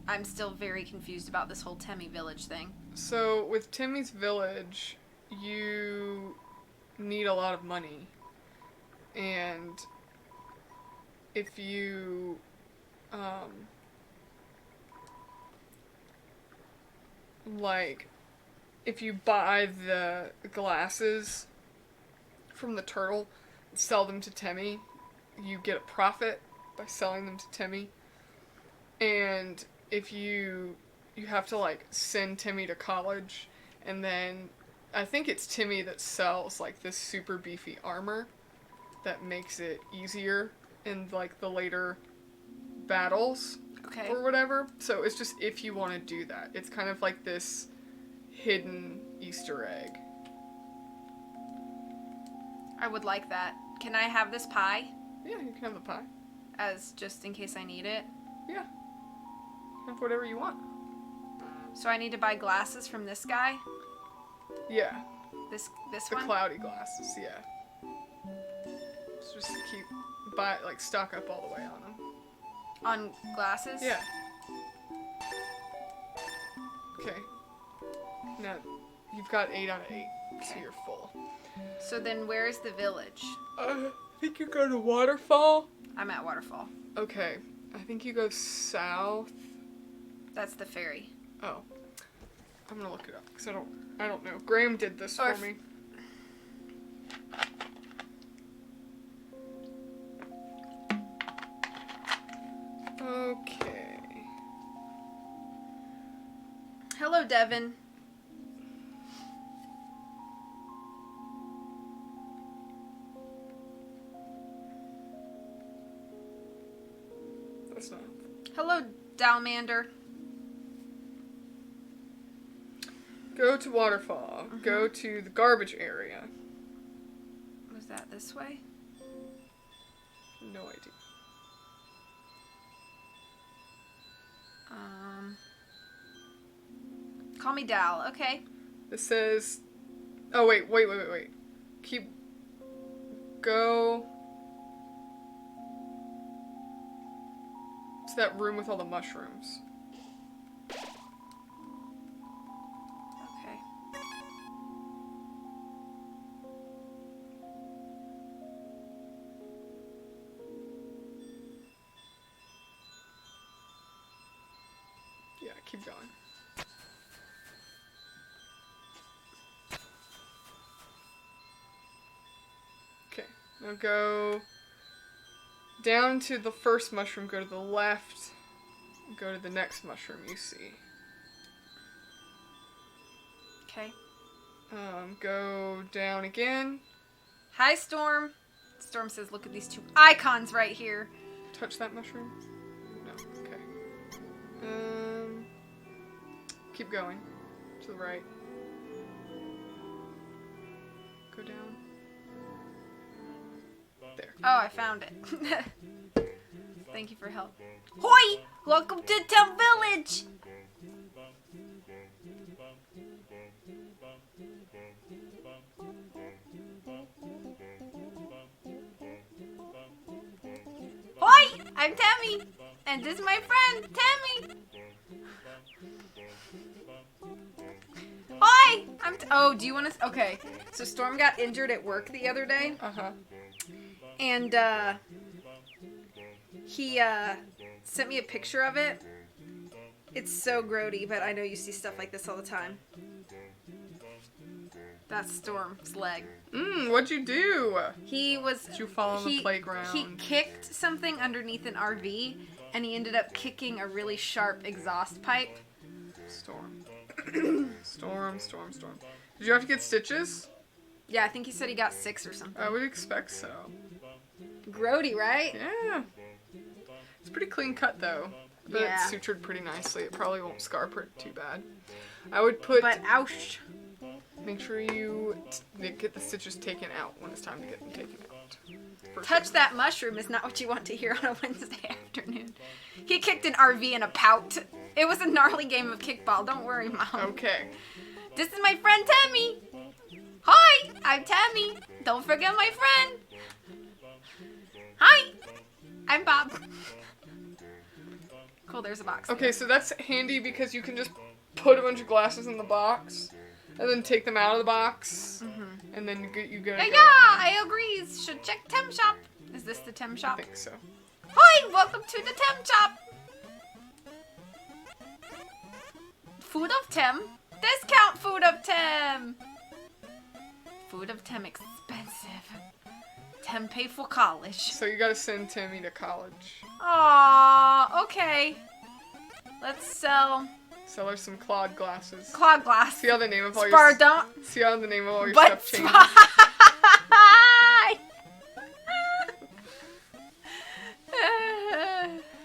Speaker 1: I'm still very confused about this whole Temmie Village thing.
Speaker 2: So, with Temmie's Village, you need a lot of money. And if you, if you buy the glasses from the turtle and sell them to Temmie, you get a profit by selling them to Temmie. And if you have to, like, send Temmie to college, and then I think it's Temmie that sells, like, this super beefy armor that makes it easier in, like, the later battles.
Speaker 1: Okay.
Speaker 2: Or whatever. So it's just if you want to do that. It's kind of like this hidden Easter egg.
Speaker 1: I would like that. Can I have this pie?
Speaker 2: Yeah, you can have the pie.
Speaker 1: As just in case I need it?
Speaker 2: Yeah. Have whatever you want.
Speaker 1: So I need to buy glasses from this guy?
Speaker 2: Yeah.
Speaker 1: This
Speaker 2: The
Speaker 1: one?
Speaker 2: cloudy glasses, yeah. So just stock up all the way on them.
Speaker 1: On glasses?
Speaker 2: Yeah. Okay. Now, you've got 8 out of 8, so
Speaker 1: Okay.
Speaker 2: you're full.
Speaker 1: So then where's the village?
Speaker 2: I think you go to Waterfall.
Speaker 1: I'm at Waterfall.
Speaker 2: Okay. I think you go south.
Speaker 1: That's the ferry.
Speaker 2: Oh. I'm gonna look it up, because I don't know. Graham did this for me. Okay.
Speaker 1: Hello, Devin.
Speaker 2: That's not.
Speaker 1: Hello, Dalmander.
Speaker 2: Go to Waterfall. Go to the garbage area.
Speaker 1: Was that this way?
Speaker 2: No idea.
Speaker 1: Call me Dal. Okay.
Speaker 2: This says... Oh, wait. Go... to that room with all the mushrooms. Keep going. Okay, now go down to the first mushroom, go to the left, go to the next mushroom you see.
Speaker 1: Okay.
Speaker 2: Go down again.
Speaker 1: Hi, Storm. Storm says, look at these two icons right here.
Speaker 2: Touch that mushroom? No, okay. Keep going. To the right. Go down. There.
Speaker 1: Oh, I found it. Thank you for help. Hoi! Welcome to Town Village! Hoi! I'm Tammy! And this is my friend, Tammy! Hoi! Oh, do you want to... Okay, so Storm got injured at work the other day.
Speaker 2: Uh-huh.
Speaker 1: And, he, sent me a picture of it. It's so grody, but I know you see stuff like this all the time. That's Storm's leg.
Speaker 2: What'd you do?
Speaker 1: Did
Speaker 2: you fall on the playground?
Speaker 1: He kicked something underneath an RV, and he ended up kicking a really sharp exhaust pipe.
Speaker 2: Storm. Storm. Did you have to get stitches?
Speaker 1: Yeah, I think he said he got 6 or something.
Speaker 2: I would expect so.
Speaker 1: Grody, right?
Speaker 2: Yeah. It's pretty clean cut, though. But
Speaker 1: Yeah.
Speaker 2: it's sutured pretty nicely. It probably won't scar too bad. I would put...
Speaker 1: But ouch.
Speaker 2: Make sure you get the stitches taken out when it's time to get them taken out. For
Speaker 1: Touch
Speaker 2: sure.
Speaker 1: that mushroom is not what you want to hear on a Wednesday afternoon. He kicked an RV in a pout. It was a gnarly game of kickball. Don't worry, Mom.
Speaker 2: Okay.
Speaker 1: This is my friend Tammy. Hi, I'm Tammy. Don't forget my friend. Hi, I'm Bob. Cool, there's a box.
Speaker 2: Okay, so that's handy because you can just put a bunch of glasses in the box and then take them out of the box. And then you go.
Speaker 1: Yeah, I agree. Should check Tem Shop. Is this the Tem
Speaker 2: I
Speaker 1: Shop?
Speaker 2: think so.
Speaker 1: Hi, welcome to the Tem Shop. Food of Tem. Discount Food of Tem. Food of Tem expensive. Tem pay for college.
Speaker 2: So you gotta send Timmy to college.
Speaker 1: Aww, okay. Let's sell
Speaker 2: Sell her some Claude glasses.
Speaker 1: Claude glass.
Speaker 2: See how the name of all
Speaker 1: Spardon.
Speaker 2: See how the name of all your
Speaker 1: But
Speaker 2: stuff changes.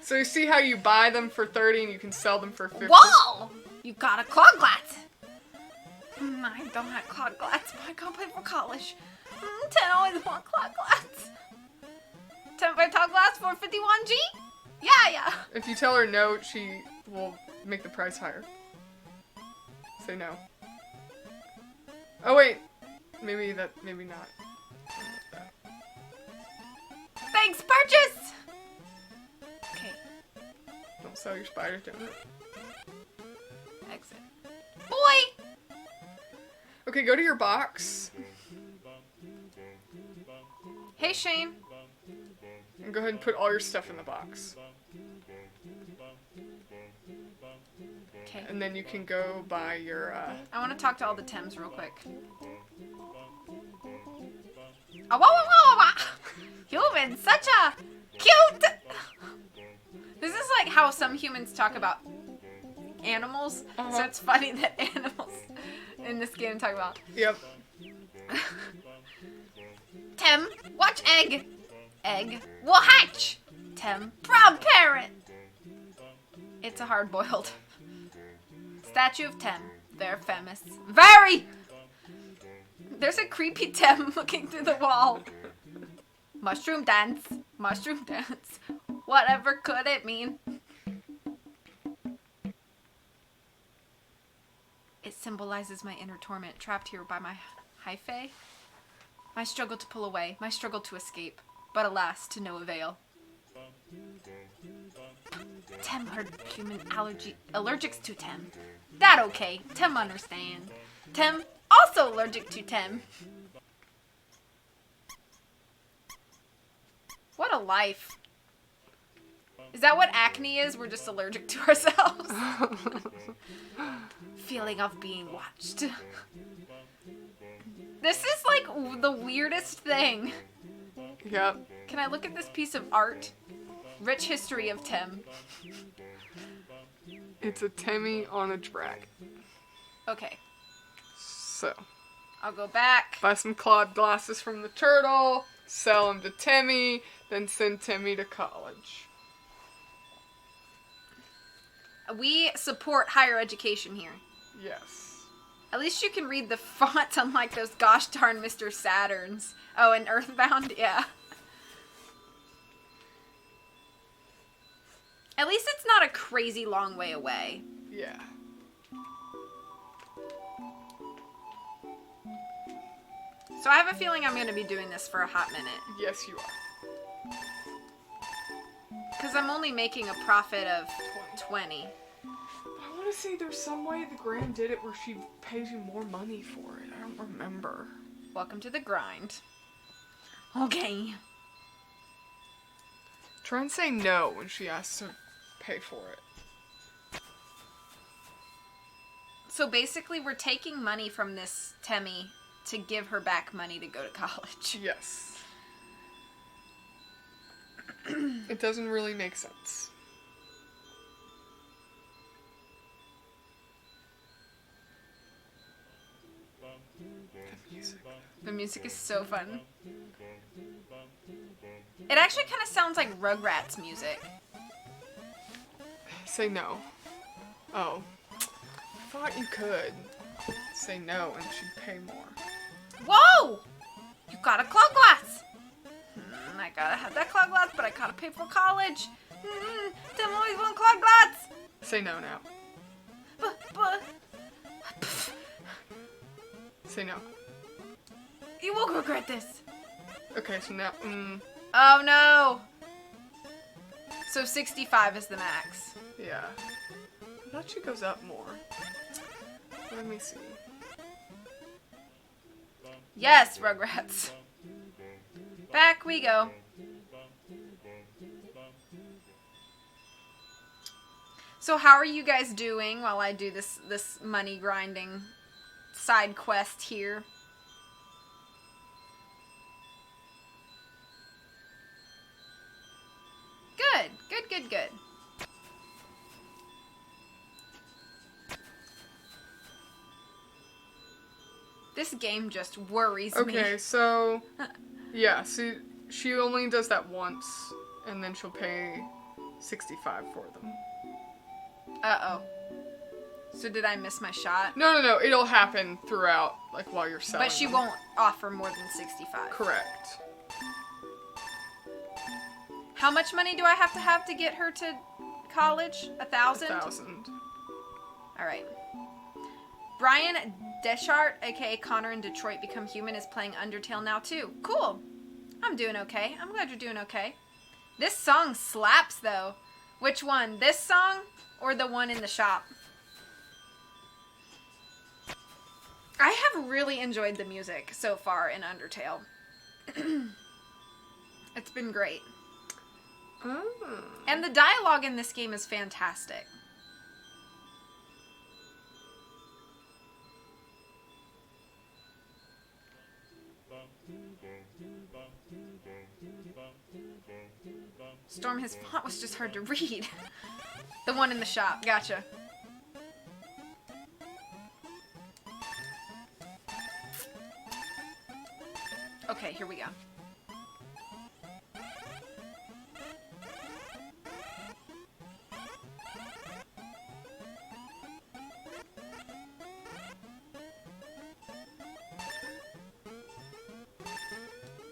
Speaker 2: So you see how you buy them for 30 and you can sell them for 50.
Speaker 1: Whoa! You got a Claude glass. I don't have Claude glass, but I can't pay for college. 10 always want Claude glass. 10 by Claude glass for 51G? Yeah.
Speaker 2: If you tell her no, she will make the price higher. Say no. Oh wait, maybe not.
Speaker 1: Thanks, purchase! Okay,
Speaker 2: Don't sell your spider donut.
Speaker 1: exit. Boy!
Speaker 2: Okay, go to your box
Speaker 1: Hey, Shane.
Speaker 2: and go ahead and put all your stuff in the box.
Speaker 1: Okay.
Speaker 2: And then you can go buy your,
Speaker 1: I want to talk to all the Tems real quick. Oh, whoa. Human, such a cute... This is like how some humans talk about animals. So it's funny that animals in this game talk about...
Speaker 2: Yep.
Speaker 1: Tem, watch egg. Egg will hatch. Tem, proud parent. It's a hard-boiled. Statue of Tem. They're famous. Very! There's a creepy Tem looking through the wall. Mushroom dance. Mushroom dance. Whatever could it mean? It symbolizes my inner torment, trapped here by my hyphae. My struggle to pull away, my struggle to escape, but alas, to no avail. Tem heard human allergics to Tem. That okay, Tem understand. Tem also allergic to Tem. What a life. Is that what acne is? We're just allergic to ourselves. Feeling of being watched. This is like the weirdest thing.
Speaker 2: Yep.
Speaker 1: Can I look at this piece of art? Rich history of Tim.
Speaker 2: It's a Temmie on a dragon.
Speaker 1: Okay,
Speaker 2: So,
Speaker 1: I'll go back.
Speaker 2: buy some clawed glasses from the turtle, sell them to Temmie, then send Temmie to college.
Speaker 1: We support higher education here.
Speaker 2: Yes.
Speaker 1: At least you can read the font, unlike those gosh darn Mr. Saturns. Oh, and Earthbound? Yeah. At least it's not a crazy long way away.
Speaker 2: Yeah.
Speaker 1: So I have a feeling I'm going to be doing this for a hot minute.
Speaker 2: Yes, you are.
Speaker 1: Because I'm only making a profit of 20.
Speaker 2: I want to say there's some way the Gram did it where she pays you more money for it. I don't remember.
Speaker 1: Welcome to the grind. Okay.
Speaker 2: Try and say no when she asks to pay for it.
Speaker 1: So basically we're taking money from this Temmie to give her back money to go to college.
Speaker 2: Yes. It doesn't really make sense. The music.
Speaker 1: The music is so fun. It actually kind of sounds like Rugrats music.
Speaker 2: Say no. Oh. I thought you could say no and she'd pay more.
Speaker 1: Whoa! You got a cloud glass! I gotta have that cloud glass, but I gotta pay for college. Tim always want cloud glass!
Speaker 2: Say no now.
Speaker 1: But,
Speaker 2: Say no.
Speaker 1: you won't regret this.
Speaker 2: Okay, so now,
Speaker 1: Oh no! So 65 is the max.
Speaker 2: yeah. I thought she goes up more. Let me see.
Speaker 1: Yes, Rugrats. Back we go. So how are you guys doing while I do this money grinding side quest here? Good, good, good, good. This game just worries me.
Speaker 2: Okay, so, yeah, see, she only does that once, and then she'll pay 65 for them.
Speaker 1: Uh-oh. So did I miss my shot?
Speaker 2: No, it'll happen throughout, like, while you're selling
Speaker 1: But she
Speaker 2: them.
Speaker 1: won't offer more than 65.
Speaker 2: Correct.
Speaker 1: How much money do I have to get her to college? 1,000?
Speaker 2: 1,000.
Speaker 1: All right. Brian Deschart, aka Connor in Detroit Become Human, is playing Undertale now too. Cool. I'm doing okay. I'm glad you're doing okay. This song slaps though. Which one? This song or the one in the shop? I have really enjoyed the music so far in Undertale. It's been great.
Speaker 2: Oh.
Speaker 1: And the dialogue in this game is fantastic. Storm, his font was just hard to read. The one in the shop. Gotcha. Okay, here we go.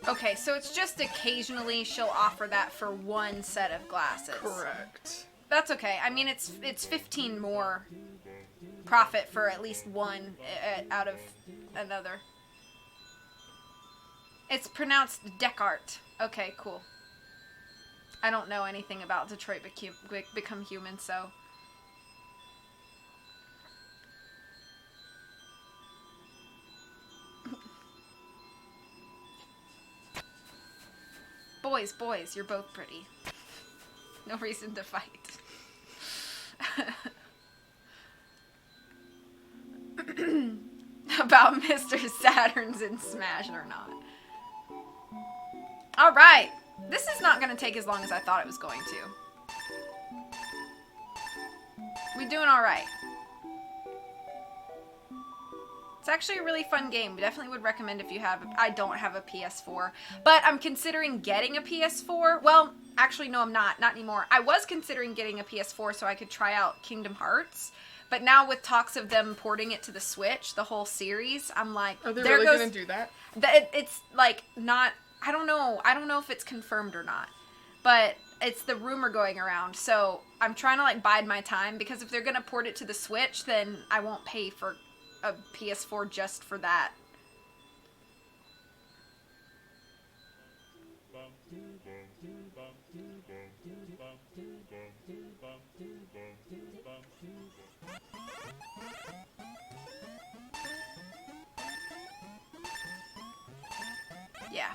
Speaker 1: Okay, so it's just occasionally she'll offer that for one set of glasses.
Speaker 2: Correct.
Speaker 1: That's okay. I mean, it's 15 more profit for at least one out of another. It's pronounced Descartes. Okay, cool. I don't know anything about Detroit Become Human, so... Boys, you're both pretty. No reason to fight. About Mr. Saturn's in Smash or not. Alright. This is not going to take as long as I thought it was going to. We're doing alright. It's actually a really fun game. Definitely would recommend if you have... I don't have a PS4. But I'm considering getting a PS4. Well, actually, no, I'm not. Not anymore. I was considering getting a PS4 so I could try out Kingdom Hearts. But now with talks of them porting it to the Switch, the whole series, I'm like...
Speaker 2: Are they really going to do that?
Speaker 1: It's, like, not... I don't know. I don't know if it's confirmed or not. But it's the rumor going around. So I'm trying to, like, bide my time. Because if they're going to port it to the Switch, then I won't pay for a PS4 just for that. Yeah.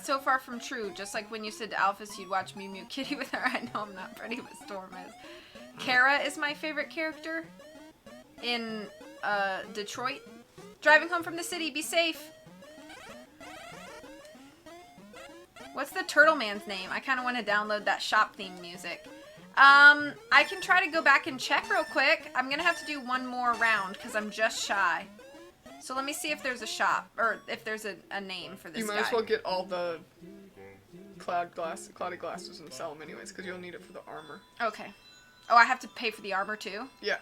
Speaker 1: So far from true. Just like when you said to Alphys you'd watch Mew Mew Kitty with her. I know I'm not pretty, but Storm is. Kara is my favorite character in Detroit. Driving home from the city. Be safe. What's the Turtle Man's name? I kind of want to download that shop theme music. I can try to go back and check real quick. I'm going to have to do one more round because I'm just shy. So let me see if there's a shop, or if there's a name for this guy.
Speaker 2: You might as well get all the cloudy glasses and sell them anyways, because you'll need it for the armor.
Speaker 1: Okay. Oh, I have to pay for the armor too?
Speaker 2: Yeah.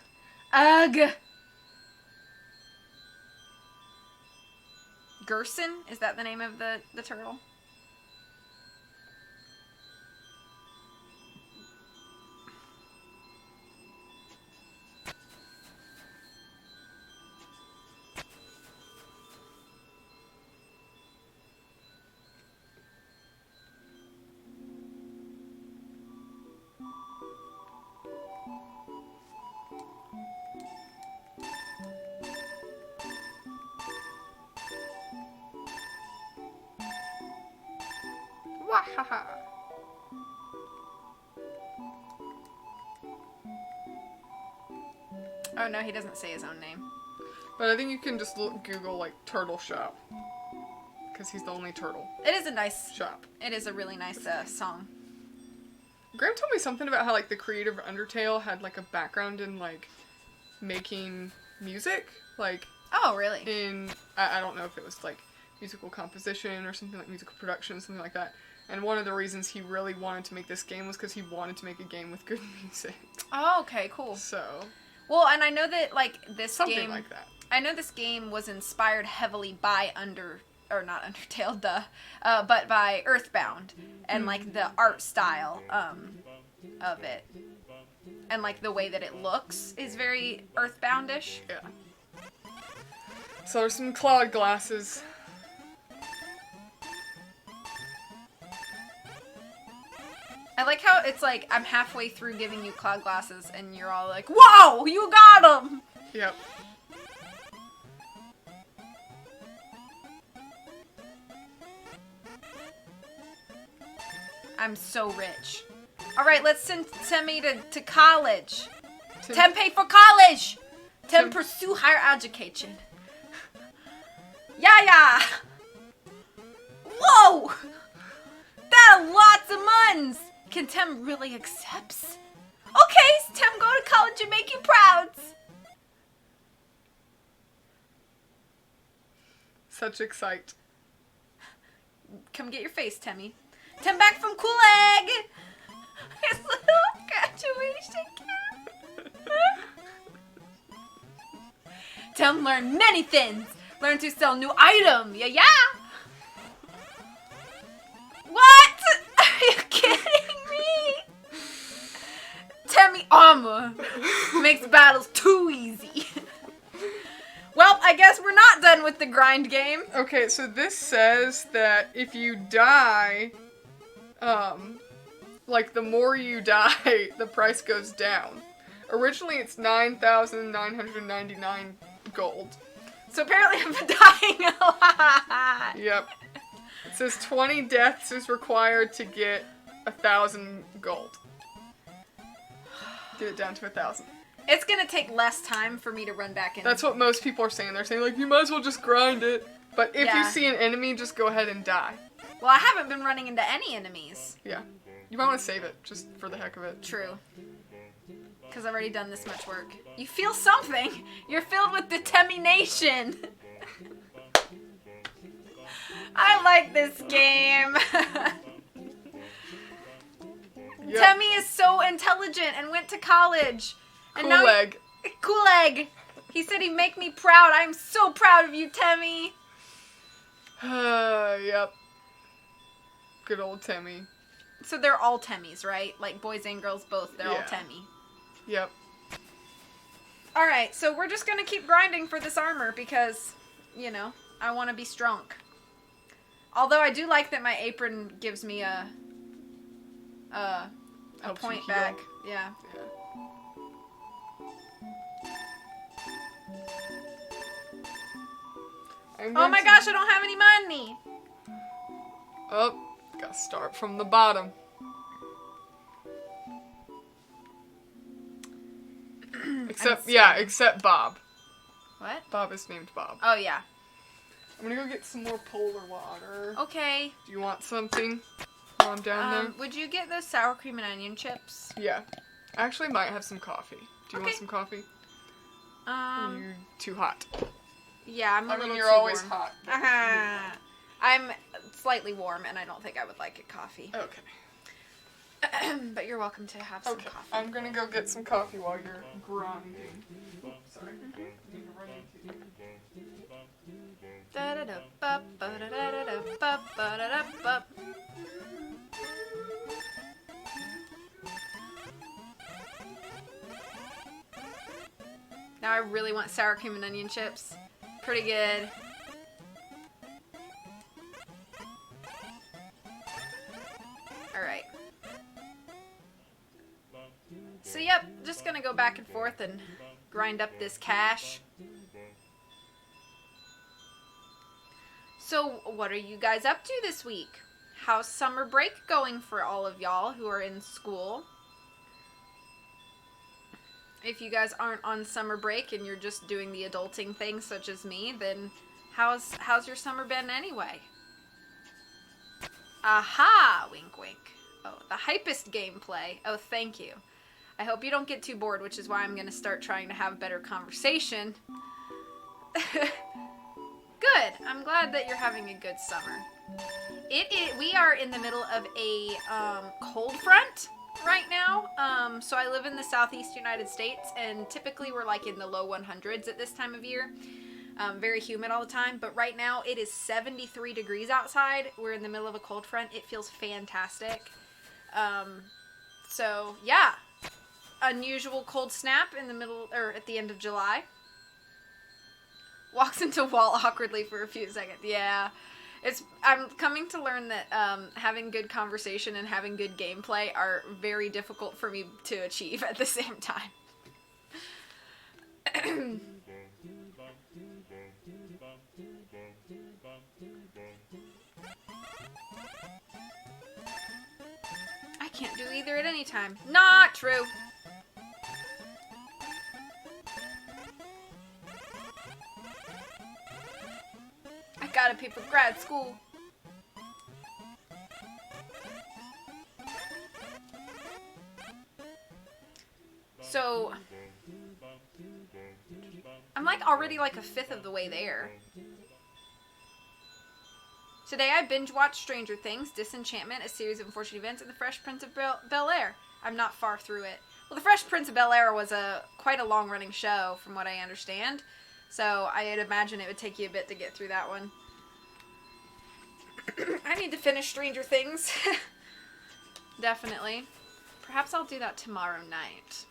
Speaker 1: Ugh! Gerson? Is that the name of the turtle? Wahaha. Oh no, he doesn't say his own name.
Speaker 2: But I think you can just Google, like, turtle shop. Because he's the only turtle.
Speaker 1: It is a nice
Speaker 2: shop.
Speaker 1: It is a really nice song.
Speaker 2: Graham told me something about how, like, the creator of Undertale had, like, a background in, like, making music. Like...
Speaker 1: Oh, really?
Speaker 2: I don't know if it was, like, musical composition or something like musical production, something like that. And one of the reasons he really wanted to make this game was because he wanted to make a game with good music.
Speaker 1: Oh, okay, cool.
Speaker 2: So...
Speaker 1: Well, and I know that, like, this
Speaker 2: something
Speaker 1: game...
Speaker 2: like that.
Speaker 1: I know this game was inspired heavily by not Undertale, but by Earthbound. And, like, the art style, of it. And, like, the way that it looks is very Earthbound-ish.
Speaker 2: Yeah. So there's some cloud glasses.
Speaker 1: I like how it's like, I'm halfway through giving you cloud glasses, and you're all like, "Whoa, you got them!"
Speaker 2: Yep.
Speaker 1: I'm so rich. Alright, let's send Temmie to college. Tem pay for college! Tem pursue higher education. Yeah! Whoa! That lots of muns! Can Tem really accepts? Okay, Tem, go to college and make you proud.
Speaker 2: Such excite.
Speaker 1: Come get your face, Temmie. Tem back from Cool Egg! His little graduation cap. Tem learn many things. Learn to sell new item. Yeah. What? Are you kidding me? Temmie armor makes battles too easy. Well, I guess we're not done with the grind game.
Speaker 2: Okay, so this says that if you die, like, the more you die, the price goes down. Originally, it's 9,999 gold.
Speaker 1: So apparently I've been dying a lot.
Speaker 2: Yep. It says 20 deaths is required to get 1,000 gold. Get it down to 1,000.
Speaker 1: It's gonna take less time for me to run back in.
Speaker 2: That's what most people are saying. They're saying, like, you might as well just grind it. But if you see an enemy, just go ahead and die.
Speaker 1: Well, I haven't been running into any enemies.
Speaker 2: Yeah. You might want to save it, just for the heck of it.
Speaker 1: True. Because I've already done this much work. You feel something! You're filled with determination! I like this game!
Speaker 2: Yep.
Speaker 1: Temmie is so intelligent and went to college. And
Speaker 2: Cool egg.
Speaker 1: Cool egg! He said he'd make me proud. I'm so proud of you, Temmie!
Speaker 2: Yep. Good old Temmie.
Speaker 1: So they're all Temmies, right? Like boys and girls both, they're all Temmie.
Speaker 2: Yep.
Speaker 1: Alright, so we're just gonna keep grinding for this armor because, you know, I want to be strong. Although I do like that my apron gives me a point back. Yeah. Oh my gosh, I don't have any money!
Speaker 2: Oh, gotta start from the bottom. Except Bob.
Speaker 1: What?
Speaker 2: Bob is named Bob.
Speaker 1: Oh, yeah.
Speaker 2: I'm gonna go get some more polar water.
Speaker 1: Okay.
Speaker 2: Do you want something while I'm down there?
Speaker 1: Would you get those sour cream and onion chips?
Speaker 2: Yeah. I actually might have some coffee. Do you want some coffee? Or you're too hot?
Speaker 1: Yeah, I'm a little
Speaker 2: you're
Speaker 1: too
Speaker 2: always
Speaker 1: warm.
Speaker 2: hot.
Speaker 1: I'm slightly warm, and I don't think I would like a coffee.
Speaker 2: Okay.
Speaker 1: But you're welcome to have some coffee.
Speaker 2: I'm gonna go get some coffee while you're grinding. Oh, sorry.
Speaker 1: Now I really want sour cream and onion chips. Pretty good. Alright. So yep, just gonna go back and forth and grind up this cash. So what are you guys up to this week? How's summer break going for all of y'all who are in school? If you guys aren't on summer break and you're just doing the adulting thing such as me, then how's your summer been anyway? Aha! Wink wink. Oh, the hypest gameplay. Oh, thank you. I hope you don't get too bored, which is why I'm going to start trying to have better conversation. Good. I'm glad that you're having a good summer. We are in the middle of a cold front right now. So I live in the southeast United States, and typically we're like in the low 100s at this time of year. Very humid all the time, but right now it is 73 degrees outside. We're in the middle of a cold front. It feels fantastic. So yeah, unusual cold snap in the middle or at the end of July. Walks into wall awkwardly for a few seconds. Yeah, I'm coming to learn that having good conversation and having good gameplay are very difficult for me to achieve at the same time. I can't do either at any time. Not true. I gotta pay for grad school. So, I'm like already like a fifth of the way there. Today I binge watched Stranger Things, Disenchantment, A Series of Unfortunate Events, and The Fresh Prince of Bel-Air. I'm not far through it. Well, The Fresh Prince of Bel-Air was quite a long-running show, from what I understand. So I'd imagine it would take you a bit to get through that one. I need to finish Stranger Things. Definitely. Perhaps I'll do that tomorrow night.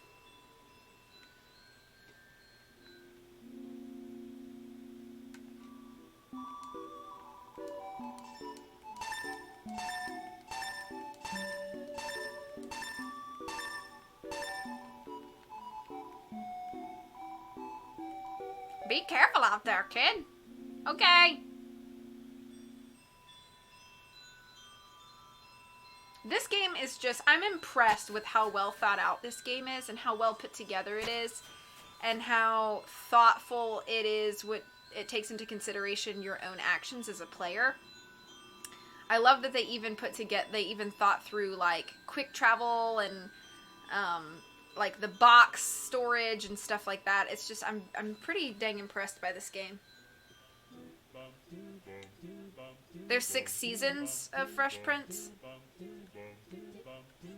Speaker 1: Be careful out there, kid. Okay. This game is just, I'm impressed with how well thought out this game is and how well put together it is and how thoughtful it is, what it takes into consideration your own actions as a player. I love that they even thought through like quick travel and like the box storage and stuff like that. It's just, I'm pretty dang impressed by this game. There's 6 seasons of Fresh Prince.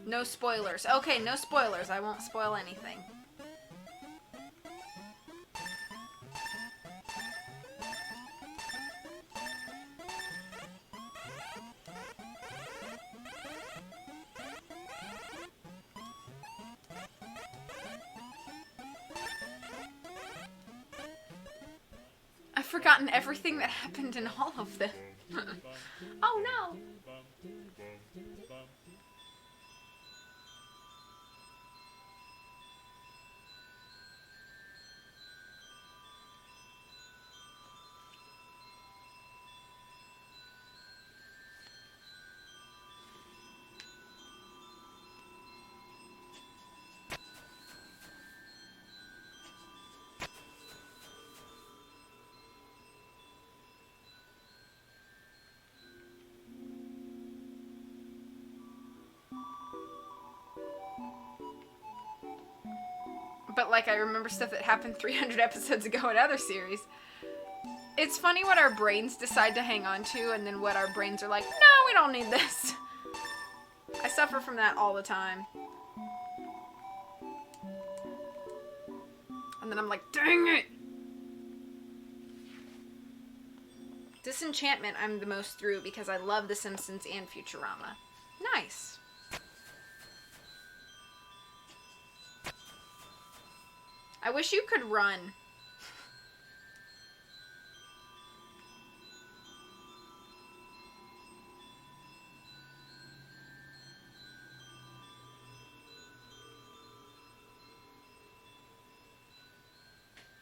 Speaker 1: No spoilers. Okay, no spoilers. I won't spoil anything. I've forgotten everything that happened in all of them. Oh no! But like I remember stuff that happened 300 episodes ago in other series. It's funny what our brains decide to hang on to and then what our brains are like, no, we don't need this. I suffer from that all the time. And then I'm like, dang it! Disenchantment I'm the most through because I love The Simpsons and Futurama. Nice. I wish you could run.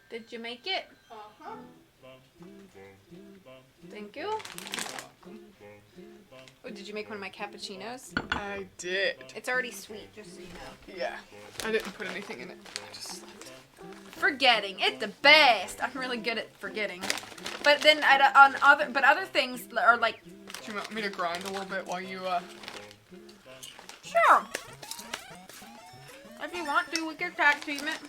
Speaker 1: Did you make it?
Speaker 2: Uh-huh.
Speaker 1: Thank you. Oh, did you make one of my cappuccinos?
Speaker 2: I did.
Speaker 1: It's already sweet, just so you know.
Speaker 2: Yeah. I didn't put anything in it. I just...
Speaker 1: Forgetting. It's the best. I'm really good at forgetting. But then other things are like...
Speaker 2: Do you want me to grind a little bit while you,
Speaker 1: Sure. If you want to, we can tag team it.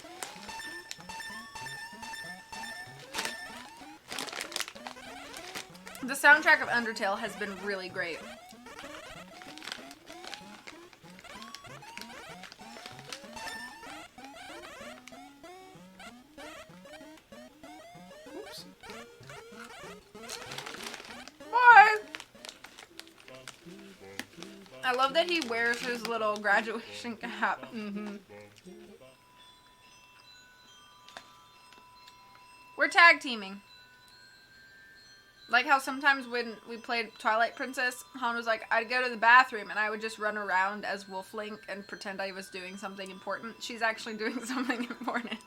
Speaker 1: The soundtrack of Undertale has been really great.
Speaker 2: Oops.
Speaker 1: Bye! I love that he wears his little graduation cap.
Speaker 2: Mm-hmm.
Speaker 1: We're tag teaming. Like how sometimes when we played Twilight Princess, Han was like, I'd go to the bathroom and I would just run around as Wolflink and pretend I was doing something important. She's actually doing something important.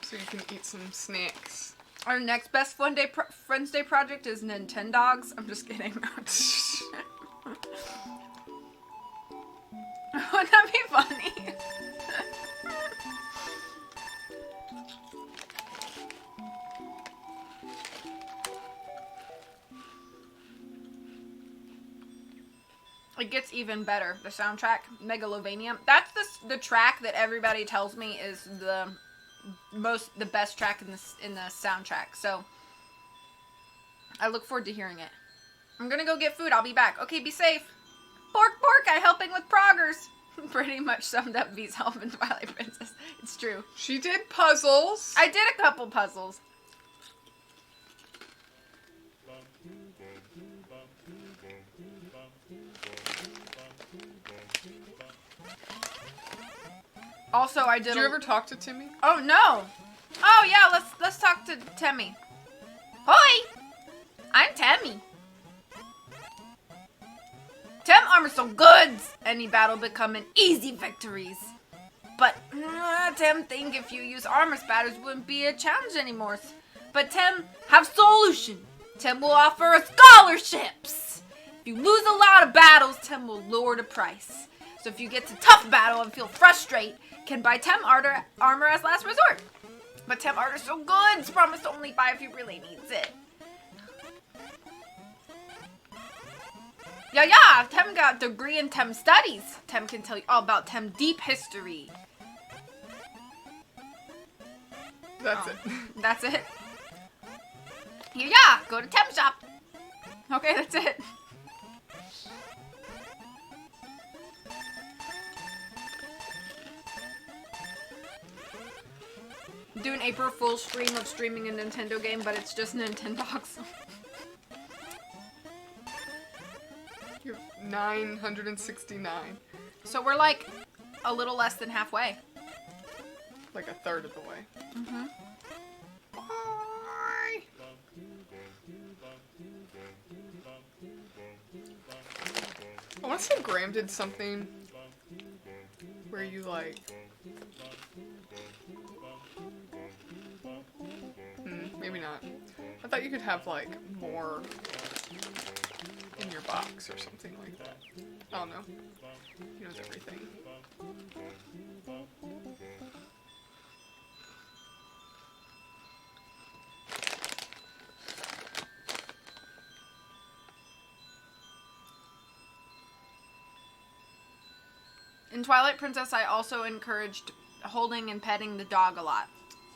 Speaker 2: So you can eat some snacks.
Speaker 1: Our next best Friends Day project is Nintendogs. I'm just kidding. Wouldn't that be funny? It gets even better. The soundtrack, Megalovania. That's the track that everybody tells me is the best track in the soundtrack. So I look forward to hearing it. I'm gonna go get food. I'll be back. Okay, be safe. Bork bork, I helping with proggers. Pretty much summed up V's help in Twilight Princess. It's true.
Speaker 2: She did puzzles.
Speaker 1: I did a couple puzzles. Also, I did.
Speaker 2: Did you ever talk to Timmy?
Speaker 1: Oh no! Oh yeah, let's talk to Temmie. Hoi! I'm Temmie. Tem armor so good! Any battle become an easy victories. But Tem think if you use armor spatters wouldn't be a challenge anymore. But Tem have solution. Tem will offer us scholarships. If you lose a lot of battles, Tem will lower the price. So if you get to tough battle and feel frustrated, can buy Tem armor as last resort. But Tem armor so good, it's promised to only buy if you really needs it. Yeah, Tem got a degree in Tem studies. Tem can tell you all about Tem deep history.
Speaker 2: That's it.
Speaker 1: That's it? Yeah, go to Tem shop. Okay, that's it. Do an April Fool's stream of streaming a Nintendo game, but it's just Nintendox.
Speaker 2: You have 969.
Speaker 1: So we're like a little less than halfway.
Speaker 2: Like a third of the way.
Speaker 1: Mm-hmm.
Speaker 2: Bye. I want to say Graham did something where you like... maybe not. I thought you could have like more in your box or something like that. I don't know. He knows everything.
Speaker 1: In Twilight Princess, I also encouraged holding and petting the dog a lot.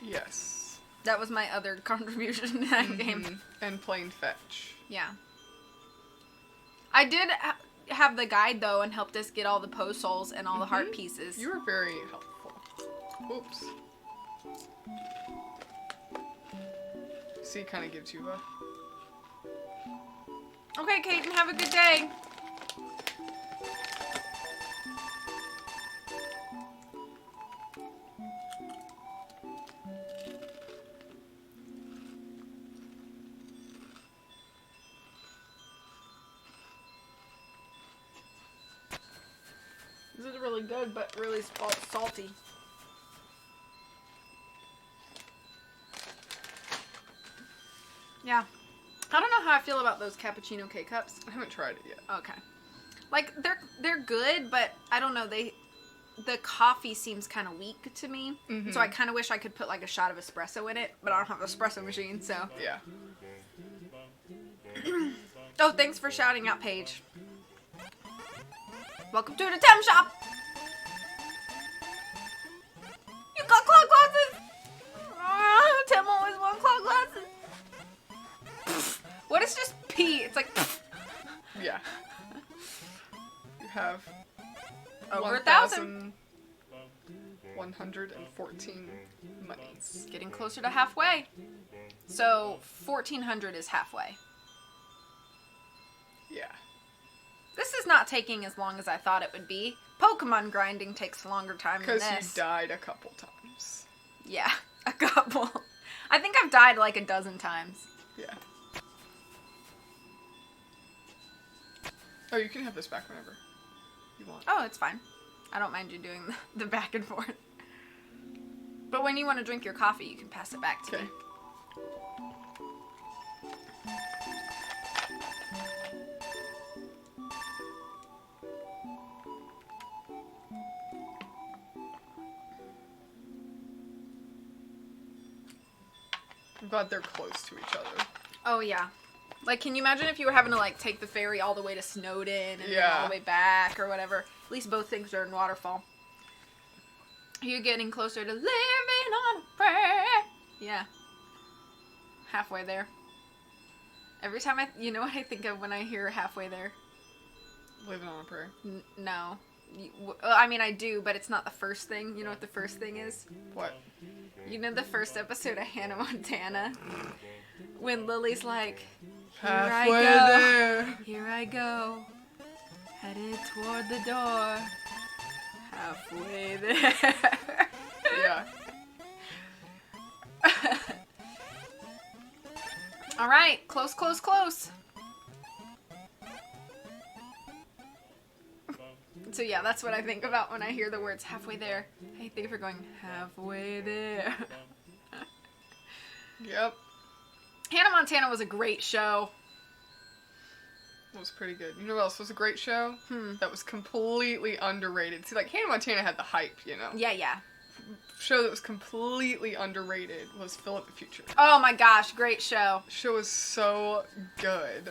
Speaker 2: Yes.
Speaker 1: That was my other contribution to that game.
Speaker 2: And playing fetch.
Speaker 1: Yeah. I did have the guide, though, and helped us get all the Poe souls and all the heart pieces.
Speaker 2: You were very helpful. Oops. C kind of gives you a...
Speaker 1: Okay, Kaden, have a good day. This is really good, but really salty. Yeah. I don't know how I feel about those cappuccino K-cups.
Speaker 2: I haven't tried it yet.
Speaker 1: Okay. Like, they're good, but I don't know, the coffee seems kind of weak to me.
Speaker 2: Mm-hmm.
Speaker 1: So I kind of wish I could put, like, a shot of espresso in it, but I don't have an espresso machine, so.
Speaker 2: Yeah.
Speaker 1: Oh, thanks for shouting out, Paige. Welcome to the Tem shop! You got cloud glasses! Tem always wants cloud glasses. What is just pee? It's like...
Speaker 2: Yeah. You have...
Speaker 1: Over 1,000.
Speaker 2: 1,114 monies.
Speaker 1: Getting closer to halfway. So, 1,400 is halfway.
Speaker 2: Yeah.
Speaker 1: This is not taking as long as I thought it would be. Pokemon grinding takes a longer time than this.
Speaker 2: Because you died a couple times.
Speaker 1: Yeah, a couple. I think I've died like a dozen times.
Speaker 2: Yeah. Oh, you can have this back whenever you want.
Speaker 1: Oh, it's fine. I don't mind you doing the back and forth. But when you want to drink your coffee, you can pass it back to me.
Speaker 2: I'm glad they're close to each other.
Speaker 1: Oh, yeah. Like, can you imagine if you were having to, like, take the ferry all the way to Snowdon and then all the way back or whatever? At least both things are in Waterfall. You're getting closer to living on a prayer. Yeah. Halfway there. Every time you know what I think of when I hear halfway there?
Speaker 2: Living on a prayer.
Speaker 1: No. I mean, I do, but it's not the first thing. You know what the first thing is?
Speaker 2: What?
Speaker 1: You know the first episode of Hannah Montana? When Lily's like, here
Speaker 2: Halfway
Speaker 1: I go.
Speaker 2: there.
Speaker 1: Here I go. Headed toward the door. Halfway there.
Speaker 2: Yeah.
Speaker 1: Alright, close, close, close. So yeah, that's what I think about when I hear the words halfway there. I think we're going halfway there.
Speaker 2: Yep.
Speaker 1: Hannah Montana was a great show.
Speaker 2: It was pretty good. You know what else was a great show? That was completely underrated. See, like, Hannah Montana had the hype, you know?
Speaker 1: Yeah.
Speaker 2: Show that was completely underrated was Phil of the Future.
Speaker 1: Oh my gosh, great show.
Speaker 2: The show was so good.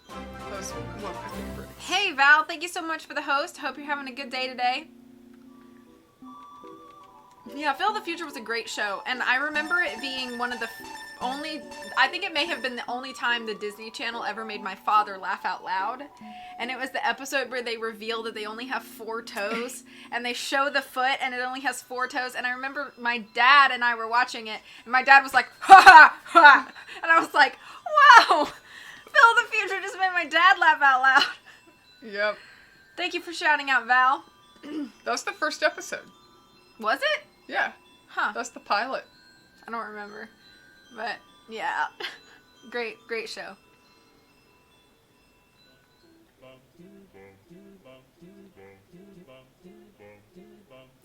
Speaker 2: That was one of my favorites.
Speaker 1: Hey Val, thank you so much for the host. Hope you're having a good day today. Yeah, Phil of the Future was a great show, and I remember it being one of the I think it may have been the only time the Disney Channel ever made my father laugh out loud. And it was the episode where they reveal that they only have 4 toes, and they show the foot, and it only has 4 toes. And I remember my dad and I were watching it, and my dad was like, ha ha ha, and I was like, wow, Phil of the Future just made my dad laugh out loud.
Speaker 2: Yep.
Speaker 1: Thank you for shouting out, Val.
Speaker 2: That was the first episode.
Speaker 1: Was it?
Speaker 2: Yeah.
Speaker 1: Huh.
Speaker 2: That's the pilot.
Speaker 1: I don't remember. But, yeah. Great show.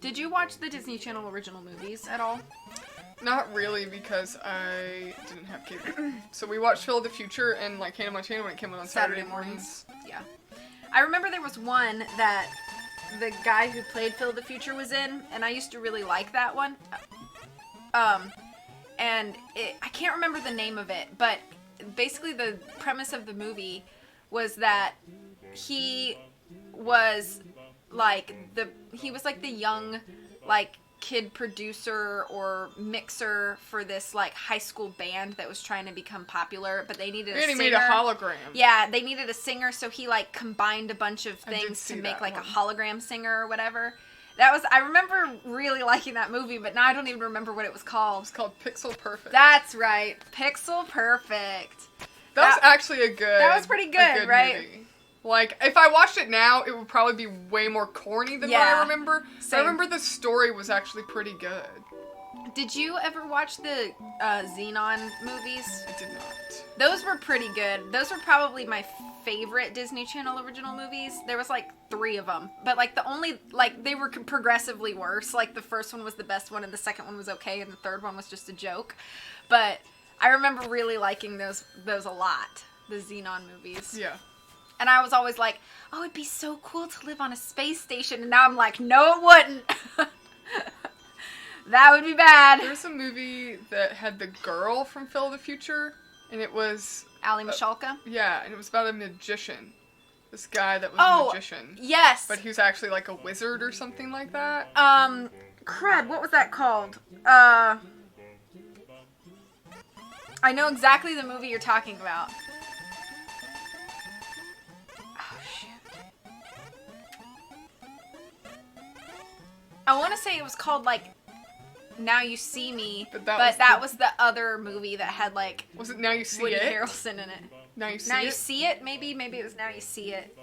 Speaker 1: Did you watch the Disney Channel original movies at all?
Speaker 2: Not really, because I didn't have cable. So we watched Phil of the Future and, like, Hannah Montana when it came on Saturday mornings.
Speaker 1: Yeah. I remember there was one that the guy who played Phil of the Future was in, and I used to really like that one. And I can't remember the name of it, but basically the premise of the movie was that he was like the young, like, kid producer or mixer for this, like, high school band that was trying to become popular, but they needed a singer.
Speaker 2: And he made a hologram.
Speaker 1: Yeah, they needed a singer, so he, like, combined a bunch of things to make, like,
Speaker 2: one.
Speaker 1: a hologram singer or whatever. I remember really liking that movie, but now I don't even remember what it was called.
Speaker 2: It's called Pixel Perfect.
Speaker 1: That's right. Pixel Perfect.
Speaker 2: That was actually a good...
Speaker 1: That was pretty good, right?
Speaker 2: Movie. Like, if I watched it now, it would probably be way more corny than what I remember.
Speaker 1: Same.
Speaker 2: I remember the story was actually pretty good.
Speaker 1: Did you ever watch the Xenon movies?
Speaker 2: I did not.
Speaker 1: Those were pretty good. Those were probably my favorite Disney Channel original movies. There was, like, 3 of them. But, like, they were progressively worse. Like, the first one was the best one, and the second one was okay, and the third one was just a joke. But I remember really liking those a lot. The Xenon movies.
Speaker 2: Yeah.
Speaker 1: And I was always like, oh, it'd be so cool to live on a space station. And now I'm like, no, it wouldn't. That would be bad.
Speaker 2: There's a movie that had the girl from Phil of the Future, and it was...
Speaker 1: Ali Michalka?
Speaker 2: Yeah, and it was about a magician. This guy that was a magician.
Speaker 1: Yes.
Speaker 2: But he was actually like a wizard or something like that.
Speaker 1: Crud, what was that called? I know exactly the movie you're talking about. Oh, shoot. I want to say it was called, like, Now You See Me, but that was the other movie that had, like...
Speaker 2: Was it Now You See
Speaker 1: Woody
Speaker 2: It?
Speaker 1: Harrelson in it.
Speaker 2: Now You See
Speaker 1: Now
Speaker 2: It?
Speaker 1: You See It? Maybe it was Now You See It.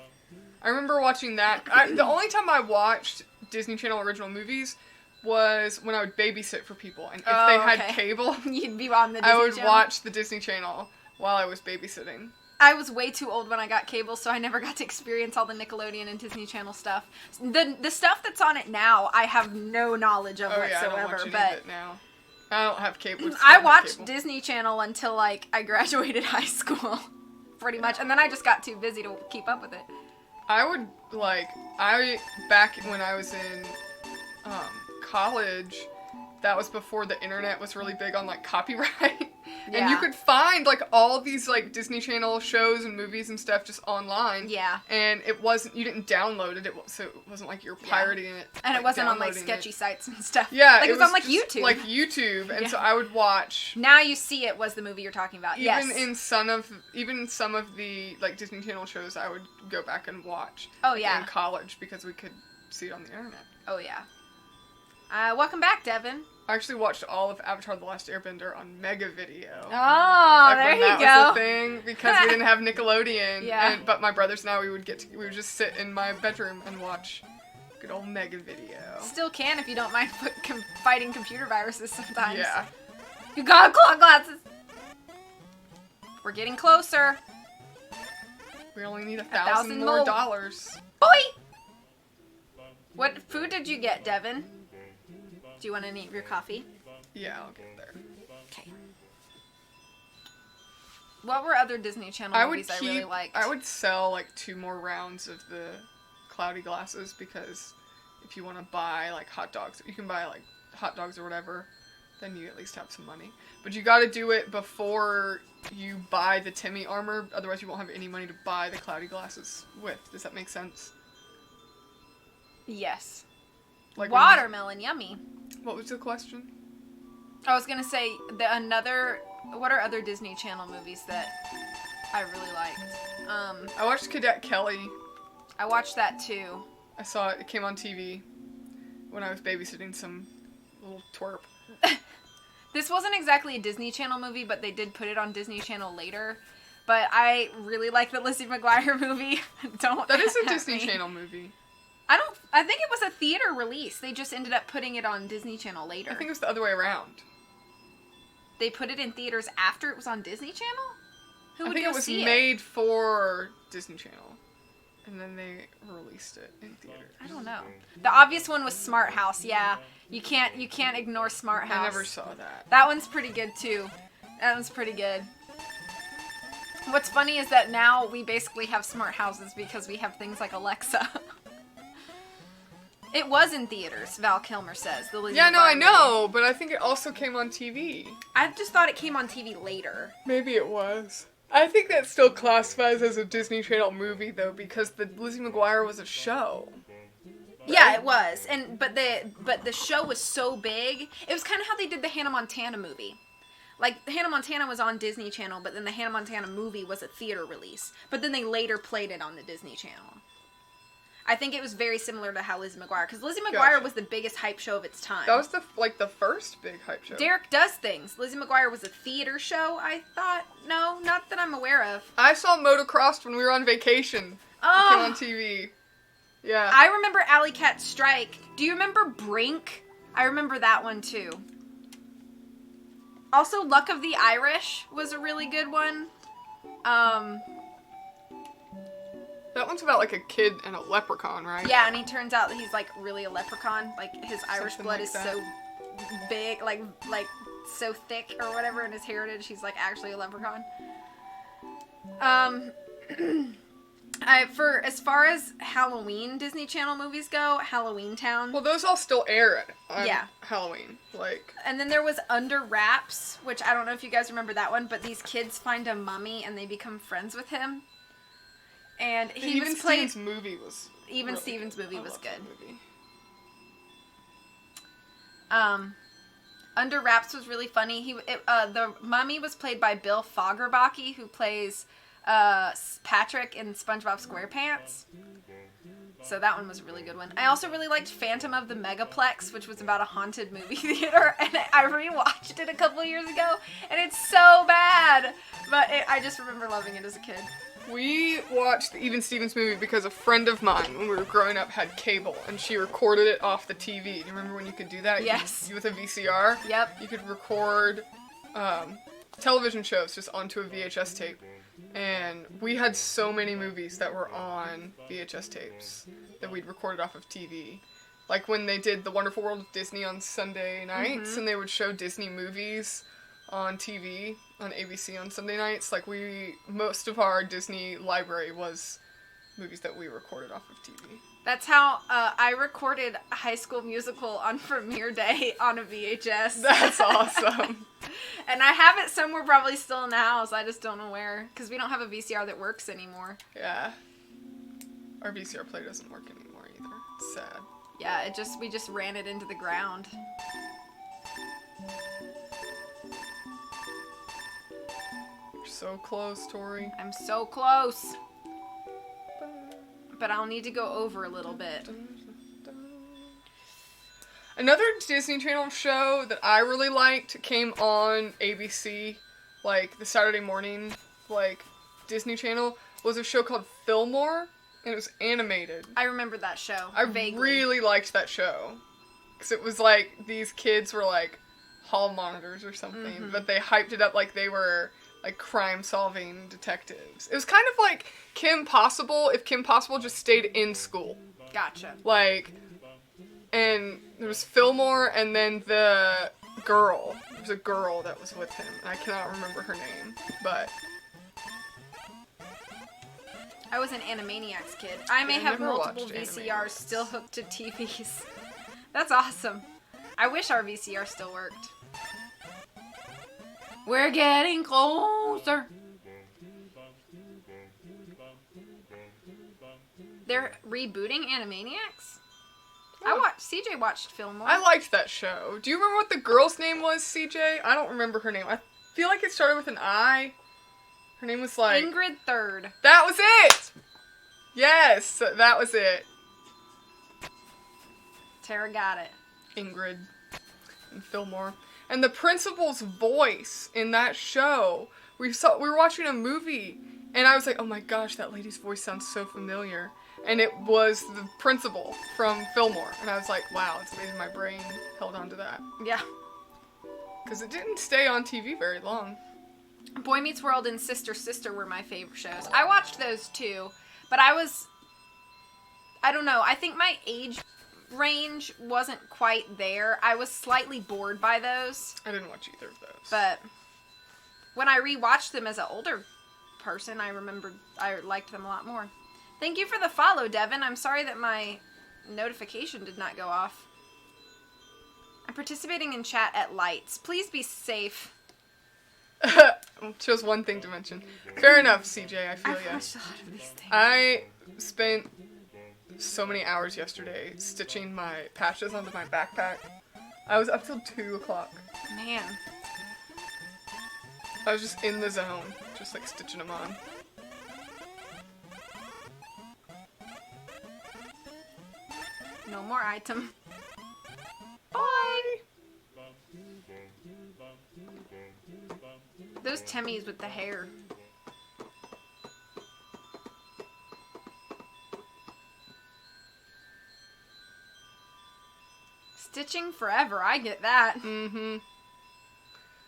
Speaker 2: I remember watching that. The only time I watched Disney Channel original movies was when I would babysit for people. And if they had cable,
Speaker 1: you'd be on the Disney
Speaker 2: I would
Speaker 1: Channel?
Speaker 2: watch the Disney Channel while I was babysitting.
Speaker 1: I was way too old when I got cable, so I never got to experience all the Nickelodeon and Disney Channel stuff. The stuff that's on it now, I have no knowledge of whatsoever.
Speaker 2: I don't watch any of it now. I don't have cable.
Speaker 1: I watched Disney Channel until, like, I graduated high school, pretty much, and then I just got too busy to keep up with it.
Speaker 2: Back when I was in college, that was before the internet was really big on, like, copyright.
Speaker 1: Yeah.
Speaker 2: And you could find, like, all these, like, Disney Channel shows and movies and stuff just online.
Speaker 1: Yeah.
Speaker 2: And you didn't download it, so it wasn't like you're pirating it.
Speaker 1: And it wasn't on, like, sketchy sites and stuff.
Speaker 2: Yeah.
Speaker 1: Like, it was on, like,
Speaker 2: just,
Speaker 1: YouTube.
Speaker 2: Like, YouTube, and so I would watch...
Speaker 1: Now You See It was the movie you're talking about,
Speaker 2: Even in some of the, like, Disney Channel shows, I would go back and watch.
Speaker 1: Oh, yeah.
Speaker 2: In college, because we could see it on the internet.
Speaker 1: Oh, yeah. Welcome back, Devin.
Speaker 2: I actually watched all of Avatar The Last Airbender on Mega Video.
Speaker 1: Oh, there you go.
Speaker 2: That was a thing, because we didn't have Nickelodeon.
Speaker 1: Yeah.
Speaker 2: But my brothers and I, we would just sit in my bedroom and watch good old Mega Video.
Speaker 1: Still can if you don't mind fighting computer viruses sometimes.
Speaker 2: Yeah.
Speaker 1: You got claw glasses. We're getting closer.
Speaker 2: We only need
Speaker 1: 1,000
Speaker 2: more
Speaker 1: more.
Speaker 2: dollars.
Speaker 1: Boy! What food did you get, Devin? Do you want any of your coffee?
Speaker 2: Yeah, I'll get there.
Speaker 1: Okay. What were other Disney Channel movies I really liked?
Speaker 2: I would sell like 2 more rounds of the cloudy glasses because if you want to buy like hot dogs, you can buy like hot dogs or whatever, then you at least have some money. But you gotta do it before you buy the Timmy armor, otherwise you won't have any money to buy the cloudy glasses with. Does that make sense?
Speaker 1: Yes.
Speaker 2: Like
Speaker 1: Watermelon, yummy.
Speaker 2: What was the question?
Speaker 1: I was gonna say what are other Disney Channel movies that I really liked?
Speaker 2: I watched Cadet Kelly.
Speaker 1: I watched that too.
Speaker 2: I saw it. It came on TV when I was babysitting some little twerp.
Speaker 1: This wasn't exactly a Disney Channel movie, but they did put it on Disney Channel later. But I really like the Lizzie McGuire movie.
Speaker 2: That is a Disney Channel movie.
Speaker 1: I think it was a theater release. They just ended up putting it on Disney Channel later.
Speaker 2: I think it was the other way around.
Speaker 1: They put it in theaters after it was on Disney Channel? Who would
Speaker 2: I think
Speaker 1: go
Speaker 2: it was
Speaker 1: see
Speaker 2: made for Disney Channel. And then they released it in theaters.
Speaker 1: I don't know. The obvious one was Smart House. Yeah, you can't ignore Smart House.
Speaker 2: I never saw that.
Speaker 1: That one's pretty good too. That one's pretty good. What's funny is that now we basically have smart houses because we have things like Alexa. It was in theaters, Val Kilmer says. The Lizzie
Speaker 2: Yeah, no, I
Speaker 1: McGuire
Speaker 2: know, but I think it also came on TV.
Speaker 1: I just thought it came on TV later.
Speaker 2: Maybe it was. I think that still classifies as a Disney Channel movie, though, because the Lizzie McGuire was a show.
Speaker 1: Yeah, it was. But the show was so big. It was kind of how they did the Hannah Montana movie. Like, Hannah Montana was on Disney Channel, but then the Hannah Montana movie was a theater release. But then they later played it on the Disney Channel. I think it was very similar to how Lizzie McGuire, because Lizzie McGuire was the biggest hype show of its time.
Speaker 2: That was the first big hype show.
Speaker 1: Derek Does Things. Lizzie McGuire was a theater show, I thought. No, not that I'm aware of.
Speaker 2: I saw Motocross when we were on vacation.
Speaker 1: Oh.
Speaker 2: It came on TV. Yeah.
Speaker 1: I remember Alley Cat Strike. Do you remember Brink? I remember that one too. Also, Luck of the Irish was a really good one.
Speaker 2: That one's about like a kid and a leprechaun, right?
Speaker 1: Yeah, and he turns out that he's like really a leprechaun. Like his Irish
Speaker 2: Something
Speaker 1: blood
Speaker 2: like
Speaker 1: is
Speaker 2: that.
Speaker 1: so big, like so thick or whatever in his heritage. He's like actually a leprechaun. For as far as Halloween Disney Channel movies go, Halloween Town.
Speaker 2: Well, those all still air on
Speaker 1: Yeah.
Speaker 2: Halloween. Like.
Speaker 1: And then there was Under Wraps, which I don't know if you guys remember that one, but these kids find a mummy and they become friends with him. And he was playing.
Speaker 2: Stevens movie was.
Speaker 1: Even
Speaker 2: really
Speaker 1: Stevens
Speaker 2: good.
Speaker 1: movie
Speaker 2: I
Speaker 1: was
Speaker 2: love
Speaker 1: good.
Speaker 2: that movie.
Speaker 1: Under Wraps was really funny. The mummy was played by Bill Fagerbaki, who plays Patrick in SpongeBob SquarePants. So that one was a really good one. I also really liked Phantom of the Megaplex, which was about a haunted movie theater, and I rewatched it a couple years ago, and it's so bad, but I just remember loving it as a kid.
Speaker 2: We watched the Even Stevens movie because a friend of mine, when we were growing up, had cable, and she recorded it off the TV. Do you remember when you could do that?
Speaker 1: Yes.
Speaker 2: With a VCR?
Speaker 1: Yep.
Speaker 2: You could record television shows just onto a VHS tape. And we had so many movies that were on VHS tapes that we'd recorded off of TV. Like when they did The Wonderful World of Disney on Sunday nights, and they would show Disney movies on TV, on ABC on Sunday nights. Like most of our Disney library was movies that we recorded off of TV.
Speaker 1: That's how I recorded High School Musical on premiere day on a VHS.
Speaker 2: That's awesome.
Speaker 1: And I have it somewhere probably still in the house. I just don't know where. Because we don't have a VCR that works anymore.
Speaker 2: Yeah. Our VCR player doesn't work anymore either. It's sad.
Speaker 1: Yeah, we just ran it into the ground.
Speaker 2: You're so close, Tori.
Speaker 1: I'm so close. But I'll need to go over a little bit.
Speaker 2: Another Disney Channel show that I really liked came on ABC, like the Saturday morning, like Disney Channel, was a show called Fillmore, and it was animated.
Speaker 1: I remember that show.
Speaker 2: I
Speaker 1: vaguely.
Speaker 2: really liked that show, because it was like these kids were like hall monitors or something, but they hyped it up like they were like crime-solving detectives. It was kind of like Kim Possible if Kim Possible just stayed in school.
Speaker 1: Gotcha.
Speaker 2: Like, and there was Fillmore, and then the girl. There was a girl that was with him. I cannot remember her name, but
Speaker 1: I was an Animaniacs kid. I may
Speaker 2: I
Speaker 1: have
Speaker 2: never
Speaker 1: multiple
Speaker 2: watched
Speaker 1: VCRs
Speaker 2: Animaniacs.
Speaker 1: still hooked to TVs. That's awesome. I wish our VCR still worked. We're getting closer. They're rebooting Animaniacs? CJ watched Fillmore.
Speaker 2: I liked that show. Do you remember what the girl's name was, CJ? I don't remember her name. I feel like it started with an I. Her name was like...
Speaker 1: Ingrid Third.
Speaker 2: That was it! Yes, that was it.
Speaker 1: Tara got it.
Speaker 2: Ingrid and Fillmore. And the principal's voice in that show, we were watching a movie, and I was like, oh my gosh, that lady's voice sounds so familiar. And it was the principal from Fillmore. And I was like, wow, it's amazing my brain held on to that.
Speaker 1: Yeah.
Speaker 2: Because it didn't stay on TV very long.
Speaker 1: Boy Meets World and Sister Sister were my favorite shows. I watched those too, but I don't know, I think my age range wasn't quite there. I was slightly bored by those.
Speaker 2: I didn't watch either of those.
Speaker 1: But when I rewatched them as an older person, I remembered I liked them a lot more. Thank you for the follow, Devin. I'm sorry that my notification did not go off. I'm participating in chat at Lights. Please be safe.
Speaker 2: Chose one thing to mention. Fair enough, CJ, I feel
Speaker 1: I've
Speaker 2: ya.
Speaker 1: watched a lot of these things.
Speaker 2: I spent so many hours yesterday stitching my patches onto my backpack. I was up till 2 o'clock.
Speaker 1: Man.
Speaker 2: I was just in the zone, just like stitching them on.
Speaker 1: No more item.
Speaker 2: Bye!
Speaker 1: Those Temmies with the hair. Stitching forever, I get that.
Speaker 2: Mm-hmm.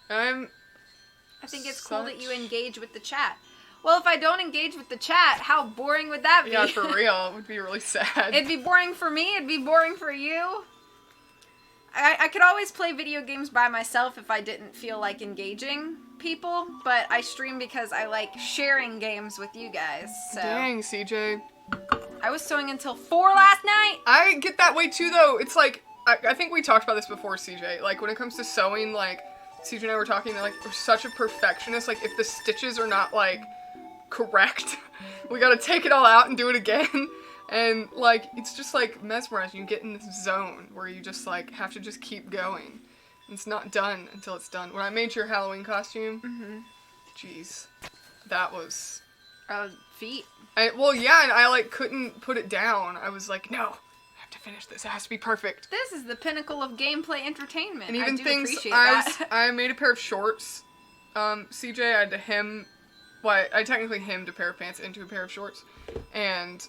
Speaker 1: I think it's cool that you engage with the chat. Well, if I don't engage with the chat, how boring would that be?
Speaker 2: Yeah, for real. It would be really sad.
Speaker 1: It'd be boring for me, it'd be boring for you. I could always play video games by myself if I didn't feel like engaging people, but I stream because I like sharing games with you guys, so.
Speaker 2: Dang, CJ.
Speaker 1: I was sewing until 4 last night!
Speaker 2: I get that way too, though. It's like, I think we talked about this before, CJ. Like, when it comes to sewing, like, CJ and I were talking, like, we're such a perfectionist. Like, if the stitches are not, like, correct, we gotta take it all out and do it again. And, like, it's just, like, mesmerizing. You get in this zone where you just, like, have to just keep going. And it's not done until it's done. When I made your Halloween costume, jeez, that was...
Speaker 1: Feet.
Speaker 2: Well, yeah, and I, like, couldn't put it down. I was like, no, I have to finish this. It has to be perfect.
Speaker 1: This is the pinnacle of gameplay entertainment.
Speaker 2: And even
Speaker 1: I do
Speaker 2: things,
Speaker 1: appreciate that.
Speaker 2: I made a pair of shorts. CJ, I had to hem... Well, I technically hemmed a pair of pants into a pair of shorts. And...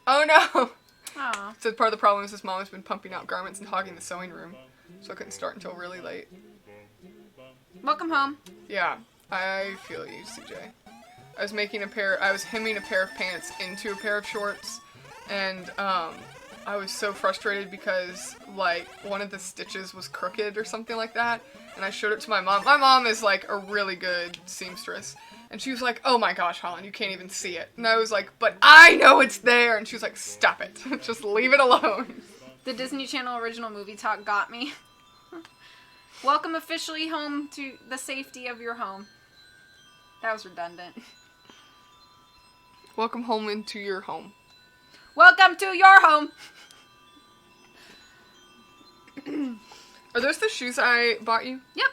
Speaker 2: Oh no!
Speaker 1: Aw.
Speaker 2: So part of the problem is his mom has been pumping out garments and hogging the sewing room. So I couldn't start until really late.
Speaker 1: Welcome home.
Speaker 2: Yeah, I feel you, CJ. I was hemming a pair of pants into a pair of shorts. And, I was so frustrated because, like, one of the stitches was crooked or something like that. And I showed it to my mom. My mom is, like, a really good seamstress. And she was like, oh my gosh, Holland, you can't even see it. And I was like, but I know it's there! And she was like, stop it. Just leave it alone.
Speaker 1: The Disney Channel original movie talk got me. Welcome officially home to the safety of your home. That was redundant.
Speaker 2: Welcome home into your home.
Speaker 1: Welcome to your home!
Speaker 2: Are those the shoes I bought you?
Speaker 1: Yep.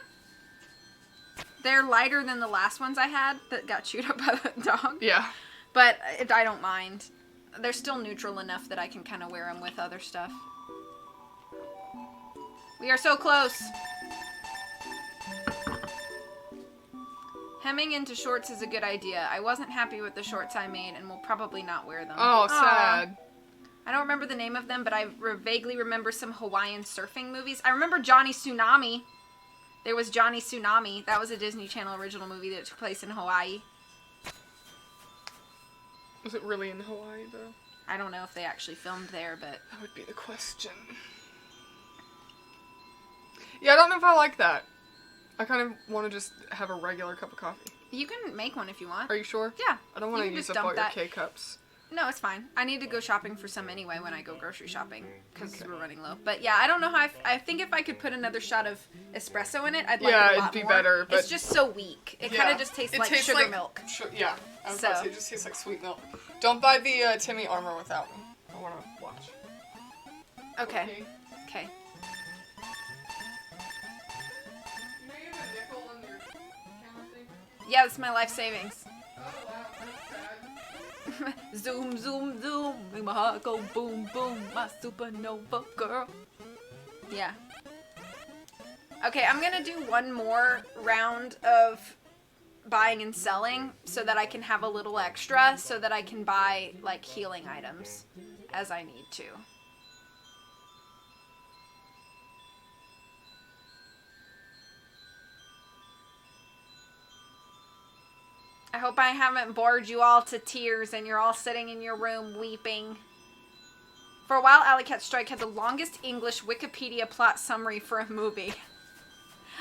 Speaker 1: They're lighter than the last ones I had that got chewed up by the dog.
Speaker 2: Yeah.
Speaker 1: But I don't mind. They're still neutral enough that I can kind of wear them with other stuff. We are so close. Hemming into shorts is a good idea. I wasn't happy with the shorts I made and will probably not wear them.
Speaker 2: Oh, sad.
Speaker 1: I don't remember the name of them, but I vaguely remember some Hawaiian surfing movies. I remember Johnny Tsunami. There was Johnny Tsunami. That was a Disney Channel original movie that took place in Hawaii.
Speaker 2: Was it really in Hawaii, though?
Speaker 1: I don't know if they actually filmed there, but...
Speaker 2: That would be the question. Yeah, I don't know if I like that. I kind of want to just have a regular cup of coffee.
Speaker 1: You can make one if you want.
Speaker 2: Are you sure?
Speaker 1: Yeah.
Speaker 2: I don't want to use up all your K-cups.
Speaker 1: No, it's fine. I need to go shopping for some anyway when I go grocery shopping, because we're running low. But yeah, I don't know how I think if I could put another shot of espresso in it, I'd like it a lot more.
Speaker 2: Yeah, it'd be better. But
Speaker 1: it's just so weak. It kind of just tastes like sugar milk.
Speaker 2: Yeah, I was about to say, it just tastes like sweet milk. Don't buy the Timmy armor without me. I want to watch.
Speaker 1: Okay. Okay. Yeah, that's my life savings.
Speaker 2: Oh wow, that's sad.
Speaker 1: Zoom, zoom, zoom. Make my heart go boom, boom. My supernova girl. Yeah. Okay, I'm gonna do one more round of buying and selling so that I can have a little extra so that I can buy, like, healing items as I need to. I hope I haven't bored you all to tears and you're all sitting in your room weeping. For a while, Alley Cat Strike had the longest English Wikipedia plot summary for a movie.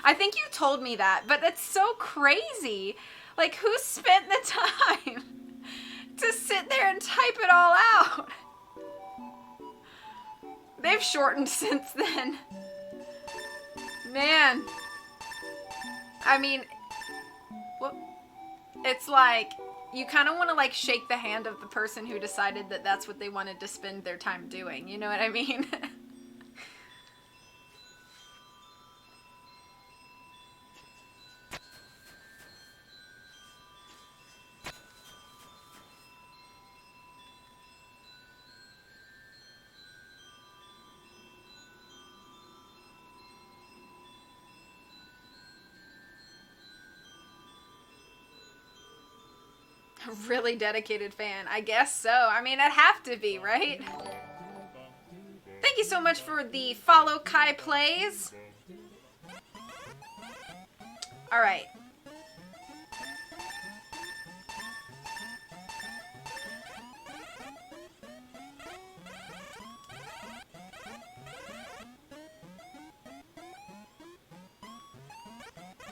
Speaker 1: I think you told me that, but it's so crazy. Like, who spent the time to sit there and type it all out? They've shortened since then. Man. I mean, what? It's like, you kind of want to, like, shake the hand of the person who decided that that's what they wanted to spend their time doing. You know what I mean? A really dedicated fan. I guess so. I mean, I'd have to be, right? Thank you so much for the follow Kai Plays. Alright.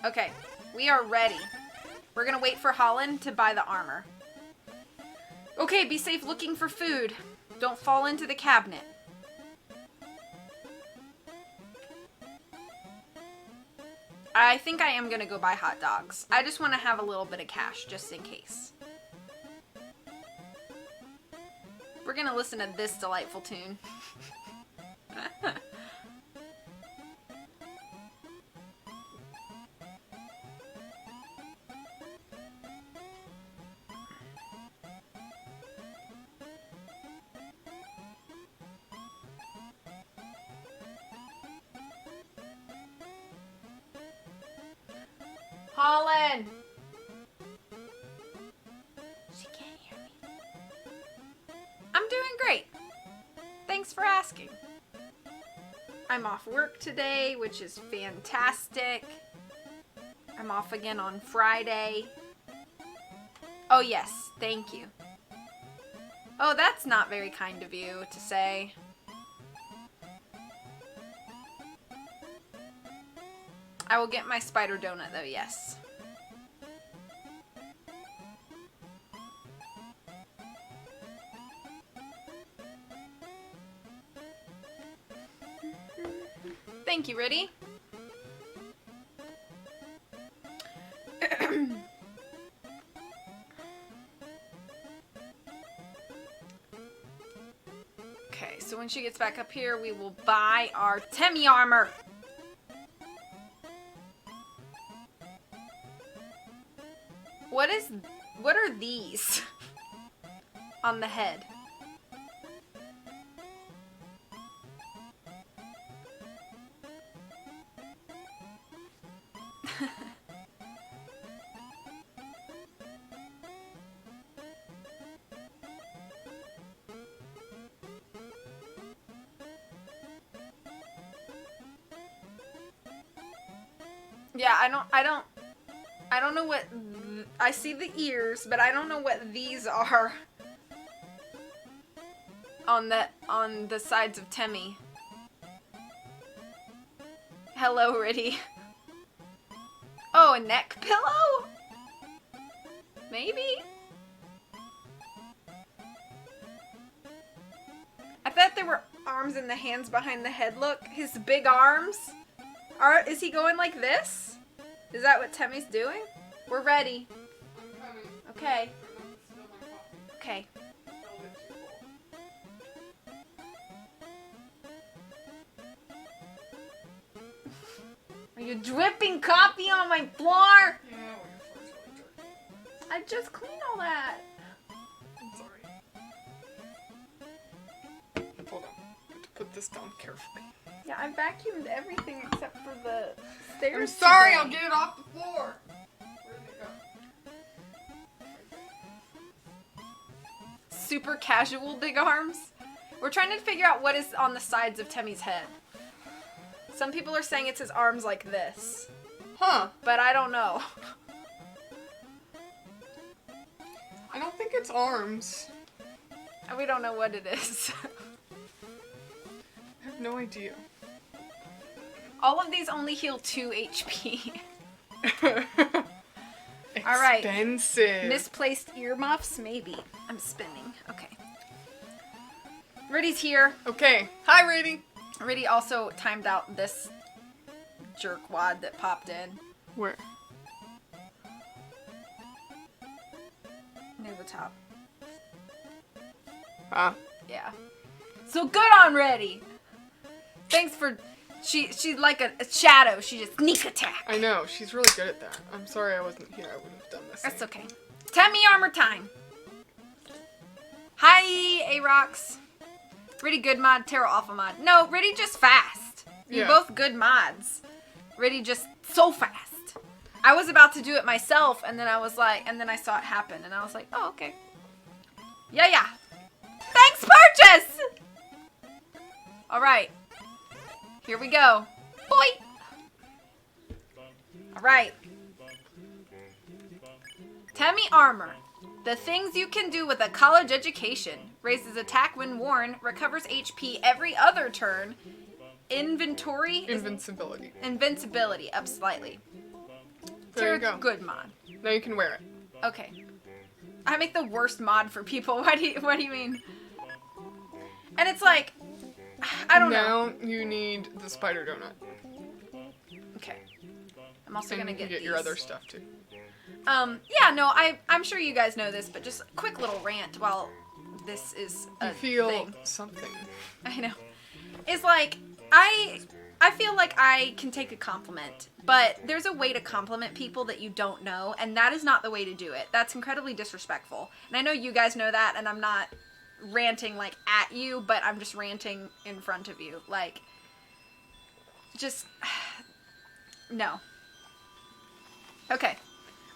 Speaker 1: Okay, we are ready. We're gonna wait for Holland to buy the armor. Okay, be safe looking for food. Don't fall into the cabinet. I think I am gonna go buy hot dogs. I just want to have a little bit of cash, just in case. We're gonna listen to this delightful tune. Holland! She can't hear me. I'm doing great. Thanks for asking. I'm off work today, which is fantastic. I'm off again on Friday. Oh yes, thank you. Oh, that's not very kind of you to say. I will get my spider donut though, yes. Thank you, Riddy. Okay, so when she gets back up here, we will buy our Temmie armor. What are these on the head? Yeah, I don't know what, I see the ears, but I don't know what these are on the sides of Temmie. Hello, Riddy. Oh, a neck pillow? Maybe? I thought there were arms and the hands behind the head. Look, his big arms. Is he going like this? Is that what Temmie's doing? We're ready.
Speaker 2: I'm coming.
Speaker 1: Okay.
Speaker 2: Spill my coffee.
Speaker 1: Okay.
Speaker 2: Spilled it too full.
Speaker 1: Are you dripping coffee on my floor?
Speaker 2: Yeah, well, your floor's really dirty.
Speaker 1: I just cleaned all that.
Speaker 2: I'm sorry. Hold on. I have to put this down carefully.
Speaker 1: Yeah, I vacuumed everything except for the stairs.
Speaker 2: I'm sorry,
Speaker 1: today.
Speaker 2: I'll get it off the floor. Where did it go?
Speaker 1: Super casual big arms. We're trying to figure out what is on the sides of Temmie's head. Some people are saying it's his arms like this,
Speaker 2: Huh.
Speaker 1: but I don't know.
Speaker 2: I don't think it's arms.
Speaker 1: And we don't know what it is.
Speaker 2: I have no idea.
Speaker 1: All of these only heal 2 HP. All right.
Speaker 2: Expensive.
Speaker 1: Misplaced earmuffs? Maybe. I'm spinning. Okay. Riddy's here.
Speaker 2: Okay. Hi, Riddy.
Speaker 1: Riddy also timed out this jerkwad that popped in.
Speaker 2: Where?
Speaker 1: Near the top.
Speaker 2: Ah.
Speaker 1: Yeah. So good on Riddy. Thanks for... She's like a shadow. She just sneak attack.
Speaker 2: I know. She's really good at that. I'm sorry I wasn't here. I would have done this.
Speaker 1: That's okay. Temmie armor time. Hi, A-Rocks. Riddy good mod, Taro awful mod. No, Riddy just fast. You're
Speaker 2: Yeah.
Speaker 1: both good mods. Riddy just so fast. I was about to do it myself, and then I was like, and then I saw it happen, and I was like, oh, okay. Yeah. Thanks, purchase! All right. Here we go. Boy! All right. Temmie armor. The things you can do with a college education. Raises attack when worn. Recovers HP every other turn.
Speaker 2: Invincibility.
Speaker 1: Invincibility up slightly.
Speaker 2: There you go.
Speaker 1: Good mod.
Speaker 2: Now you can wear it.
Speaker 1: Okay. I make the worst mod for people. What do you mean? And it's like, I don't know.
Speaker 2: Now you need the spider donut.
Speaker 1: Okay. I'm also
Speaker 2: And
Speaker 1: gonna
Speaker 2: you can
Speaker 1: get
Speaker 2: get your
Speaker 1: these.
Speaker 2: other stuff too.
Speaker 1: Yeah, no, I'm sure you guys know this, but just a quick little rant while this is a
Speaker 2: You feel
Speaker 1: thing.
Speaker 2: something.
Speaker 1: I know. It's like, I feel like I can take a compliment, but there's a way to compliment people that you don't know, and that is not the way to do it. That's incredibly disrespectful. And I know you guys know that, and I'm not ranting, like, at you, but I'm just ranting in front of you. Like, just, no. Okay.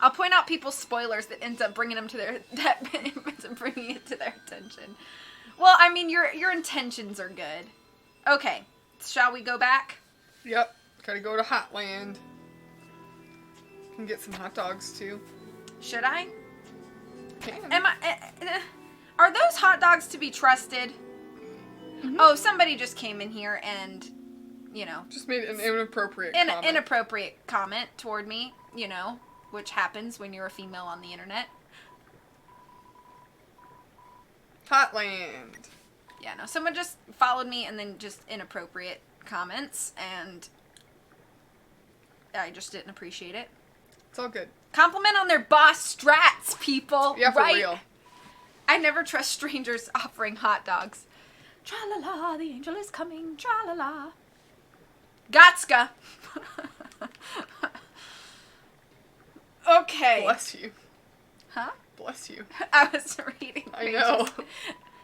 Speaker 1: I'll point out people's spoilers that ends up bringing them to their, that ends up bringing it to their attention. Well, I mean, your intentions are good. Okay. Shall we go back?
Speaker 2: Yep. Gotta go to Hotland. Can get some hot dogs too.
Speaker 1: Should I?
Speaker 2: Can.
Speaker 1: Am I? Are those hot dogs to be trusted?
Speaker 2: Mhm.
Speaker 1: Oh, somebody just came in here and, you know,
Speaker 2: Just made an inappropriate
Speaker 1: an
Speaker 2: comment.
Speaker 1: inappropriate comment toward me, you know, which happens when you're a female on the internet.
Speaker 2: Hotland.
Speaker 1: Yeah, no, someone just followed me and then just inappropriate comments, and I just didn't appreciate it.
Speaker 2: It's all good.
Speaker 1: Compliment on their boss strats, people.
Speaker 2: Yeah, for
Speaker 1: right?
Speaker 2: real.
Speaker 1: I never trust strangers offering hot dogs. Tra-la-la, the angel is coming. Tra-la-la. Gotska. Okay.
Speaker 2: Bless you.
Speaker 1: Huh?
Speaker 2: Bless you.
Speaker 1: I was reading.
Speaker 2: I know.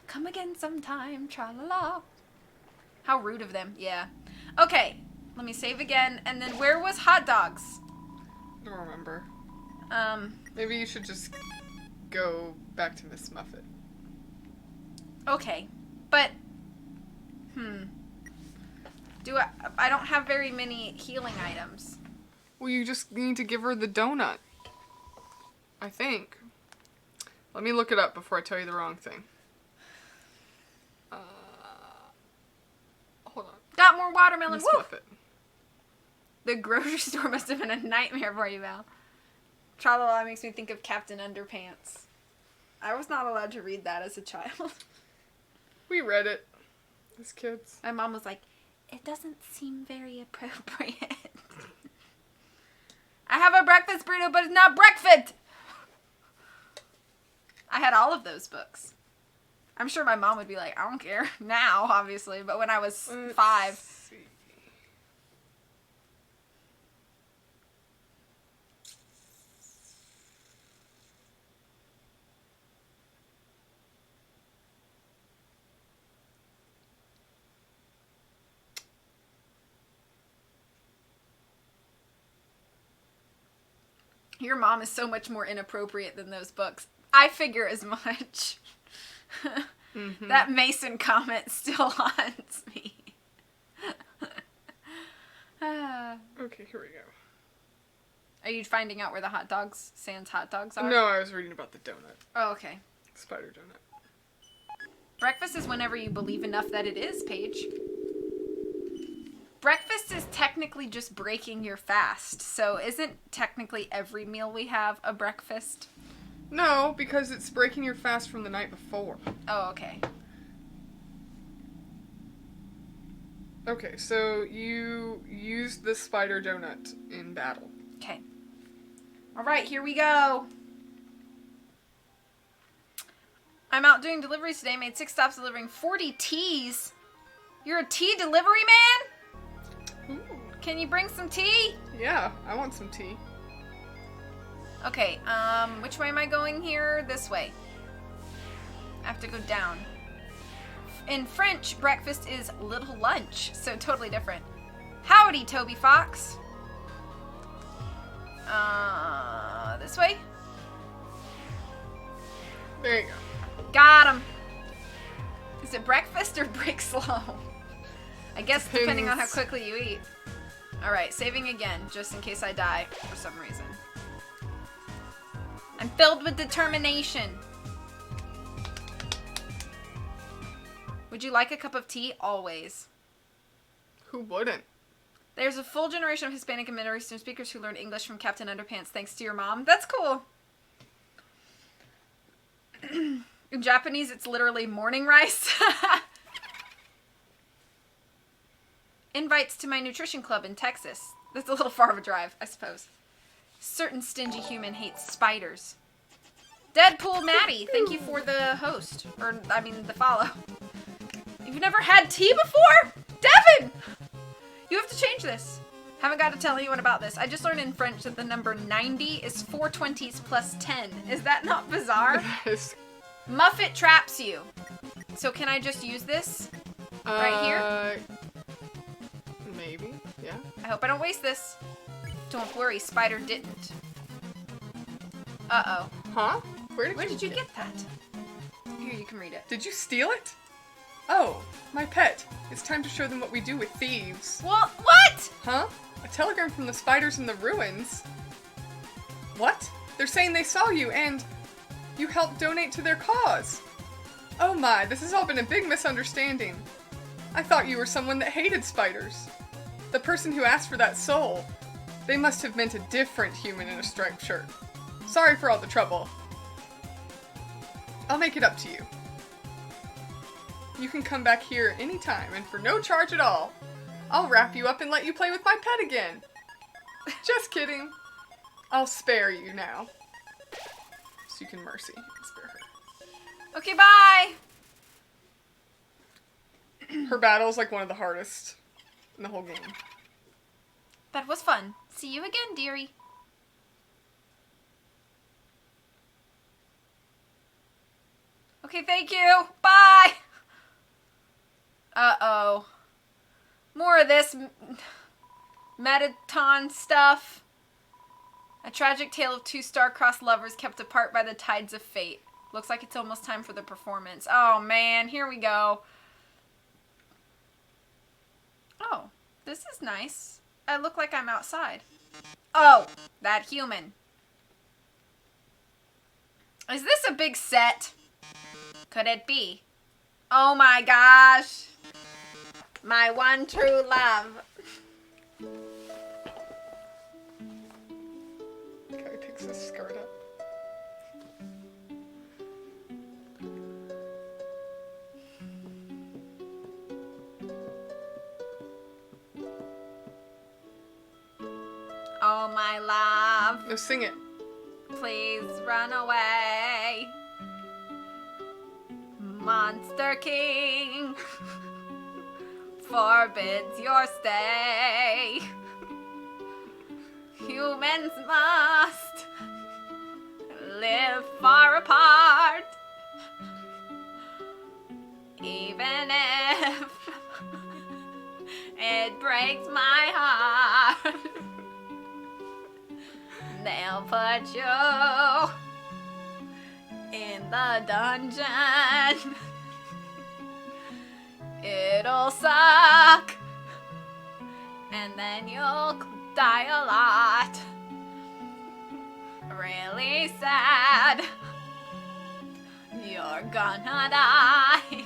Speaker 1: Come again sometime. Tra-la-la. How rude of them. Yeah. Okay. Let me save again. And then where was hot dogs?
Speaker 2: I don't remember.
Speaker 1: Um.
Speaker 2: Maybe you should just go back to Miss Muffet.
Speaker 1: Okay. But. Do I don't have very many healing items.
Speaker 2: Well, you just need to give her the donut. I think. Let me look it up before I tell you the wrong thing. Hold on.
Speaker 1: Got more watermelon.
Speaker 2: Let's
Speaker 1: Woo!
Speaker 2: flip it.
Speaker 1: The grocery store must have been a nightmare for you, Val. Tra-la-la makes me think of Captain Underpants. I was not allowed to read that as a child.
Speaker 2: We read it as kids.
Speaker 1: My mom was like, it doesn't seem very appropriate. I have a breakfast burrito, but it's not breakfast! I had all of those books. I'm sure my mom would be like, I don't care. Now, obviously, but when I was 5.
Speaker 2: Let's see.
Speaker 1: Your mom is so much more inappropriate than those books. I figure as much.
Speaker 2: Mm-hmm.
Speaker 1: That Mason comment still haunts me.
Speaker 2: Okay, here we go.
Speaker 1: Are you finding out where the hot dogs, Sans hot dogs are?
Speaker 2: No, I was reading about the donut.
Speaker 1: Oh, okay.
Speaker 2: Spider donut.
Speaker 1: Breakfast is whenever you believe enough that it is, Paige. Breakfast is technically just breaking your fast, so isn't technically every meal we have a breakfast?
Speaker 2: No, because it's breaking your fast from the night before.
Speaker 1: Oh, okay.
Speaker 2: Okay, so you use the spider donut in battle.
Speaker 1: Okay. Alright, here we go. I'm out doing deliveries today. Made 6 stops delivering 40 teas. You're a tea delivery man?
Speaker 2: Ooh.
Speaker 1: Can you bring some tea?
Speaker 2: Yeah, I want some tea.
Speaker 1: Okay, which way am I going here? This way. I have to go down. In French, breakfast is little lunch, so totally different. Howdy, Toby Fox. This way?
Speaker 2: There you go.
Speaker 1: Got him. Is it breakfast or break slow? I guess depending on how
Speaker 2: Depends.
Speaker 1: quickly you eat. Alright, saving again, just in case I die for some reason. I'm filled with determination. Would you like a cup of tea? Always.
Speaker 2: Who wouldn't?
Speaker 1: There's a full generation of Hispanic and Middle Eastern speakers who learned English from Captain Underpants thanks to your mom. That's cool. In Japanese, it's literally morning rice. Invites to my nutrition club in Texas. That's a little far of a drive, I suppose. Certain stingy human hates spiders. Deadpool Maddie, thank you for the host. Or, I mean, the follow. You've never had tea before? Devin! You have to change this. Haven't got to tell anyone about this. I just learned in French that the number 90 is 4 20s plus 10. Is that not bizarre?
Speaker 2: Yes.
Speaker 1: Muffet traps you. So can I just use this? Right here?
Speaker 2: Maybe, yeah.
Speaker 1: I hope I don't waste this. Don't worry, Spider didn't. Uh-oh.
Speaker 2: Huh? Where
Speaker 1: did you get that? Here, you can read it.
Speaker 2: Did you steal it? Oh, my pet. It's time to show them what we do with thieves.
Speaker 1: Well, what?
Speaker 2: Huh? A telegram from the spiders in the ruins? What? They're saying they saw you and you helped donate to their cause. Oh my, this has all been a big misunderstanding. I thought you were someone that hated spiders. The person who asked for that soul. They must have meant a different human in a striped shirt. Sorry for all the trouble. I'll make it up to you. You can come back here anytime and for no charge at all. I'll wrap you up and let you play with my pet again. Just kidding. I'll spare you now. So you can mercy and spare her.
Speaker 1: Okay, bye.
Speaker 2: Her battle's like one of the hardest in the whole game.
Speaker 1: That was fun. See you again, dearie. Okay, thank you. Bye. Uh-oh. More of this Metaton stuff. A tragic tale of 2 star-crossed lovers kept apart by the tides of fate. Looks like it's almost time for the performance. Oh, man. Here we go. Oh, this is nice. I look like I'm outside. Oh, that human. Is this a big set? Could it be? Oh my gosh. My one true love.
Speaker 2: Guy picks his skirt up.
Speaker 1: Oh my love.
Speaker 2: No, sing it.
Speaker 1: Please run away. Monster King forbids your stay. Humans must live far apart. Even if it breaks my heart. They'll put you in the dungeon. It'll suck. And then you'll die a lot. Really sad. You're gonna die.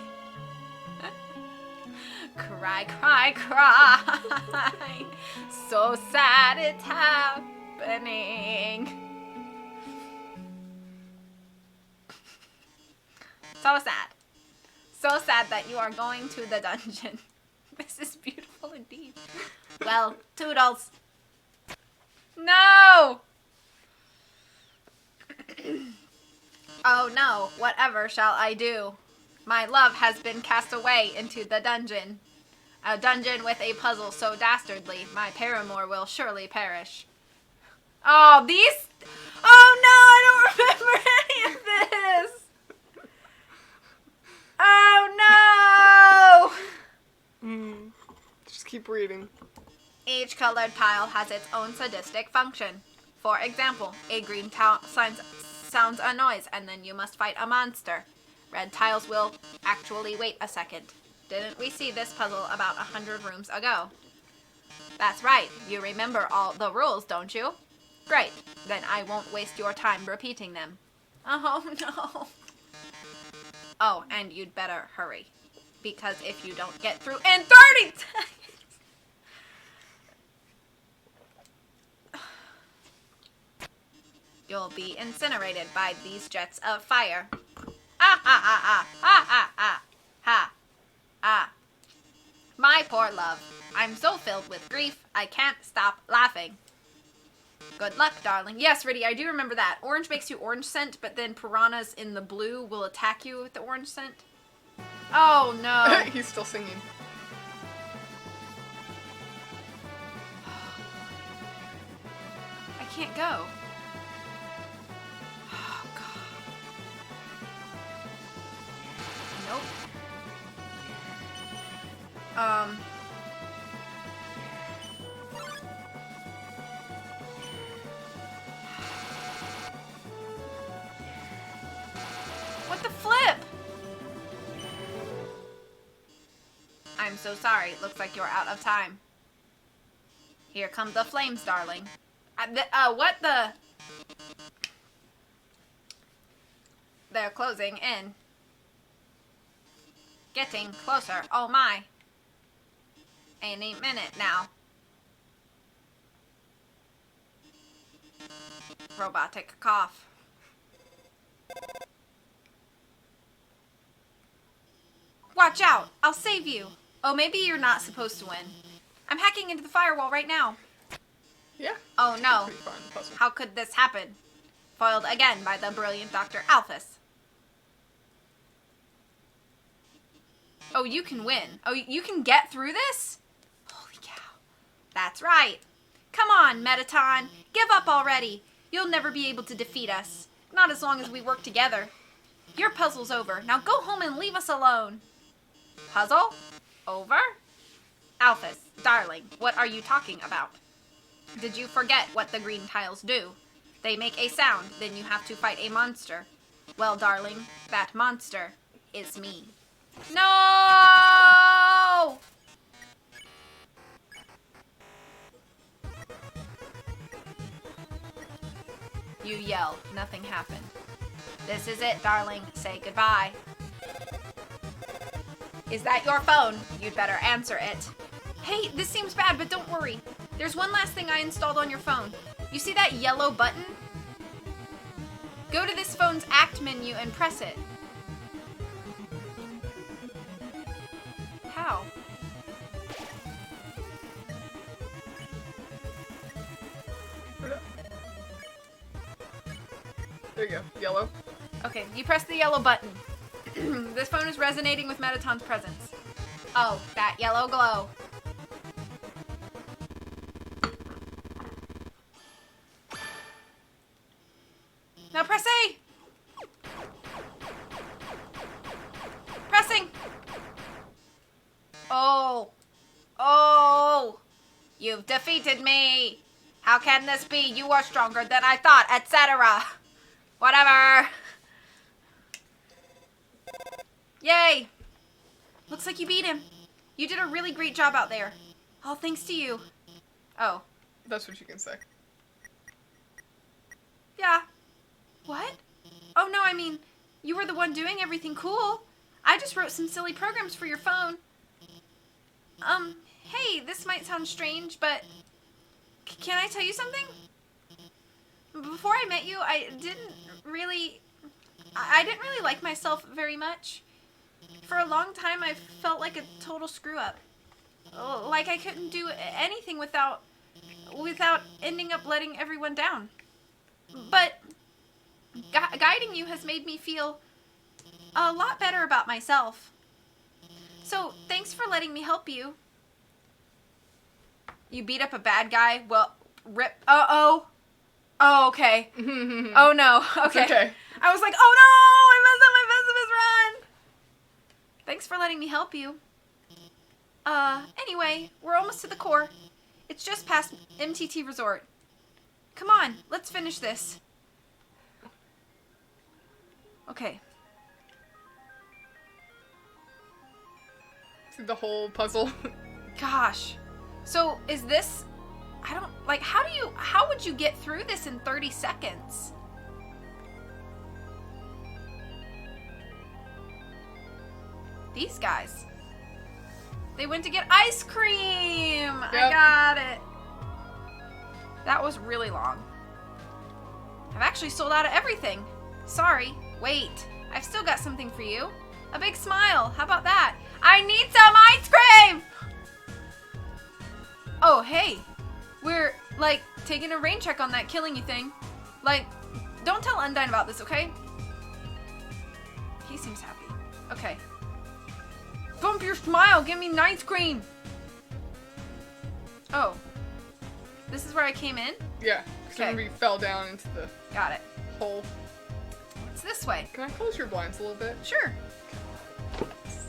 Speaker 1: Cry, cry, cry. So sad it's happening. So sad. So sad that you are going to the dungeon. This is beautiful indeed. Well, toodles. No! Oh no, whatever shall I do? My love has been cast away into the dungeon. A dungeon with a puzzle so dastardly, my paramour will surely perish. Oh, these... Oh no, I don't remember any of this! Oh no!
Speaker 2: Just keep reading.
Speaker 1: Each colored tile has its own sadistic function. For example, a green tile sounds a noise and then you must fight a monster. Red tiles will actually wait a second. Didn't we see this puzzle about 100 rooms ago? That's right, you remember all the rules, don't you? Great, then I won't waste your time repeating them. Oh no. Oh, and you'd better hurry. Because if you don't get through in 30 seconds... You'll be incinerated by these jets of fire. Ah, ah, ah, ah, ah, ah, ah, ha, ah. My poor love. I'm so filled with grief, I can't stop laughing. Good luck, darling. Yes, Riddy, I do remember that. Orange makes you orange scent, but then piranhas in the blue will attack you with the orange scent. Oh, no.
Speaker 2: He's still singing.
Speaker 1: I can't go. Oh, God. Nope. What the flip? I'm so sorry. Looks like you're out of time. Here come the flames, darling. What the? They're closing in. Getting closer. Oh my. Any minute now. Robotic cough. Watch out! I'll save you! Oh, maybe you're not supposed to win. I'm hacking into the firewall right now.
Speaker 2: Yeah.
Speaker 1: Oh no.
Speaker 2: Pretty far in the puzzle.
Speaker 1: How could this happen? Foiled again by the brilliant Dr. Alphys. Oh, you can win. Oh, you can get through this? Holy cow. That's right. Come on, Metaton. Give up already. You'll never be able to defeat us. Not as long as we work together. Your puzzle's over. Now go home and leave us alone. Puzzle? Over? Alphys, darling, what are you talking about? Did you forget what the green tiles do? They make a sound, then you have to fight a monster. Well, darling, that monster is me. No! You yell. Nothing happened. This is it, darling. Say goodbye. Is that your phone? You'd better answer it. Hey, this seems bad, but don't worry. There's one last thing I installed on your phone. You see that yellow button? Go to this phone's act menu and press it. How?
Speaker 2: There you go. Yellow.
Speaker 1: Okay, you press the yellow button. This phone is resonating with Mettaton's presence. Oh, that yellow glow. Now press A! Pressing! Oh. Oh! You've defeated me! How can this be? You are stronger than I thought, etc. Whatever. Yay! Looks like you beat him. You did a really great job out there. All thanks to you. Oh.
Speaker 2: That's what you can say.
Speaker 1: Yeah. What? Oh no, I mean, you were the one doing everything cool. I just wrote some silly programs for your phone. Hey, this might sound strange, but can I tell you something? Before I met you, I didn't really like myself very much. For a long time, I felt like a total screw-up. Like I couldn't do anything without ending up letting everyone down. But guiding you has made me feel a lot better about myself. So, thanks for letting me help you. You beat up a bad guy? Well, rip. Uh-oh. Oh, okay. Oh, no. Okay.
Speaker 2: Okay.
Speaker 1: I was like, oh, no! I messed up my Pessimist run! Thanks for letting me help you. Anyway, we're almost to the core. It's just past MTT Resort. Come on, let's finish this. Okay.
Speaker 2: See the whole puzzle.
Speaker 1: Gosh. So, is this... how would you get through this in 30 seconds? These guys. They went to get ice cream! Yep. I got it. That was really long. I've actually sold out of everything. Sorry. Wait. I've still got something for you. A big smile. How about that? I need some ice cream! Oh, hey. We're, taking a rain check on that killing you thing. Don't tell Undyne about this, okay? He seems happy. Okay. Bump your smile! Give me ice cream! Oh. This is where I came in?
Speaker 2: Yeah, because we fell down into the
Speaker 1: Got it.
Speaker 2: hole.
Speaker 1: It's this way.
Speaker 2: Can I close your blinds a little bit?
Speaker 1: Sure.
Speaker 2: It's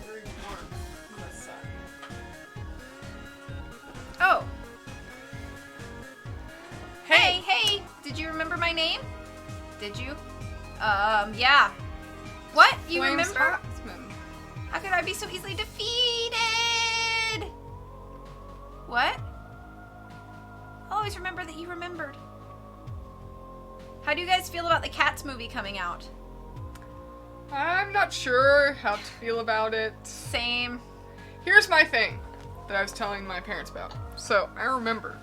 Speaker 2: very warm on this side.
Speaker 1: Oh. Hey! Did you remember my name? Did you? Yeah. What? You
Speaker 2: Flame
Speaker 1: remember?
Speaker 2: Scotsman.
Speaker 1: How could I be so easily defeated? What? I'll always remember that you remembered. How do you guys feel about the Cats movie coming out?
Speaker 2: I'm not sure how to feel about it.
Speaker 1: Same.
Speaker 2: Here's my thing that I was telling my parents about. So, I remember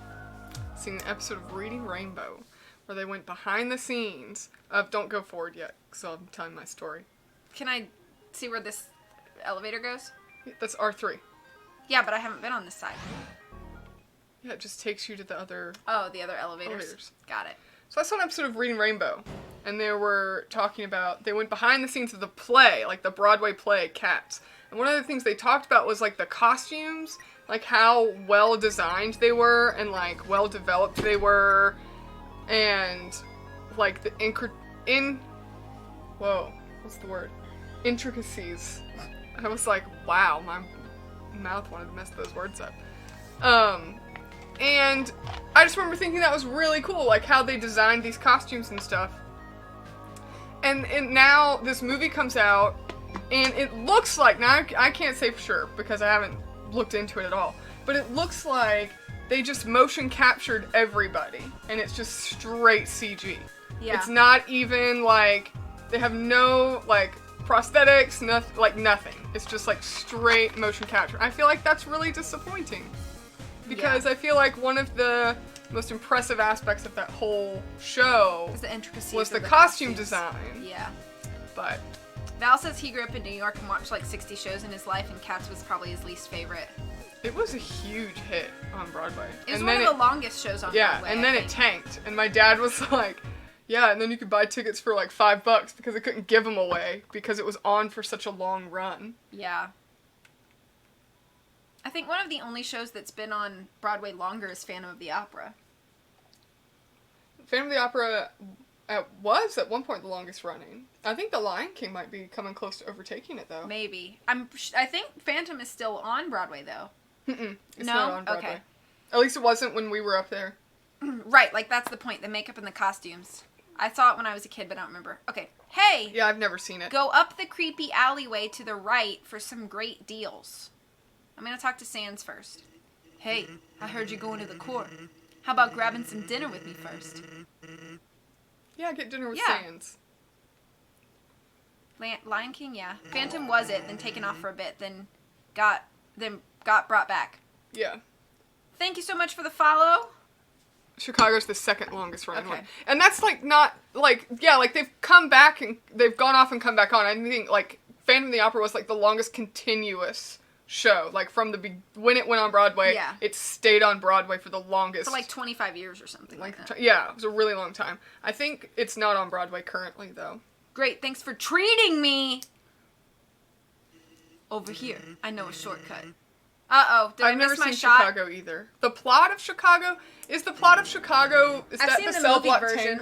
Speaker 2: seeing an episode of Reading Rainbow where they went behind the scenes of... Don't go forward yet, because I'm telling my story.
Speaker 1: Can I see where this elevator goes?
Speaker 2: That's R3.
Speaker 1: Yeah, but I haven't been on this side.
Speaker 2: Yeah, it just takes you to the other...
Speaker 1: Oh, the other elevators. Got it.
Speaker 2: So I saw an episode of Reading Rainbow, and they were talking about... They went behind the scenes of the play, the Broadway play, Cats. And one of the things they talked about was, the costumes, how well designed they were, and, well developed they were, and, the whoa, what's the word? Intricacies. I was like, wow, my mouth wanted to mess those words up. And I just remember thinking that was really cool, how they designed these costumes and stuff. And now this movie comes out, and it looks like, now I can't say for sure because I haven't looked into it at all, but it looks like they just motion captured everybody, and it's just straight CG.
Speaker 1: Yeah.
Speaker 2: It's not even, like, they have no, like, prosthetics, nothing. It's just, like, straight motion capture. I feel like that's really disappointing. Because I feel like one of the most impressive aspects of that whole show
Speaker 1: was the intricacies
Speaker 2: was
Speaker 1: of
Speaker 2: the costume
Speaker 1: costumes.
Speaker 2: design.
Speaker 1: Yeah.
Speaker 2: But
Speaker 1: Val says he grew up in New York and watched like 60 shows in his life, and Cats was probably his least favorite.
Speaker 2: it was a huge hit on Broadway.
Speaker 1: It was
Speaker 2: and
Speaker 1: one
Speaker 2: then
Speaker 1: of the longest shows on
Speaker 2: Yeah,
Speaker 1: Broadway.
Speaker 2: and then it tanked. And my dad was like, yeah, and then you could buy tickets for like $5 because they couldn't give them away because it was on for such a long run.
Speaker 1: Yeah. I think one of the only shows that's been on Broadway longer is Phantom of the Opera.
Speaker 2: Phantom of the Opera was at one point the longest running. I think The Lion King might be coming close to overtaking it though.
Speaker 1: Maybe. I think Phantom is still on Broadway though.
Speaker 2: It's
Speaker 1: No?
Speaker 2: not on Broadway.
Speaker 1: Okay.
Speaker 2: At least it wasn't when we were up there.
Speaker 1: Right, like that's the point, the makeup and the costumes. I saw it when I was a kid, but I don't remember. Okay. Hey!
Speaker 2: Yeah, I've never seen it.
Speaker 1: Go up the creepy alleyway to the right for some great deals. I'm gonna talk to Sans first. Hey, I heard you're going to the court. How about grabbing some dinner with me first?
Speaker 2: Yeah, get dinner with
Speaker 1: Yeah.
Speaker 2: Sans.
Speaker 1: Lion King, yeah. Phantom was it, then taken off for a bit, then got brought back.
Speaker 2: Yeah.
Speaker 1: Thank you so much for the follow.
Speaker 2: Chicago's the second longest running
Speaker 1: Okay.
Speaker 2: one. And that's like not like yeah, like they've come back and they've gone off and come back on. I think like Phantom of the Opera was like the longest continuous show. Like from when it went on Broadway,
Speaker 1: Yeah.
Speaker 2: it stayed on Broadway for the longest.
Speaker 1: For like 25 years or something like that.
Speaker 2: Yeah, it was a really long time. I think it's not on Broadway currently though.
Speaker 1: Great, thanks for treating me. Over here, I know a shortcut. Uh-oh, did I
Speaker 2: I've never
Speaker 1: miss my
Speaker 2: seen
Speaker 1: shot?
Speaker 2: Chicago either. The plot of Chicago is the
Speaker 1: I've
Speaker 2: that
Speaker 1: seen
Speaker 2: the
Speaker 1: the
Speaker 2: cell
Speaker 1: movie
Speaker 2: block
Speaker 1: version.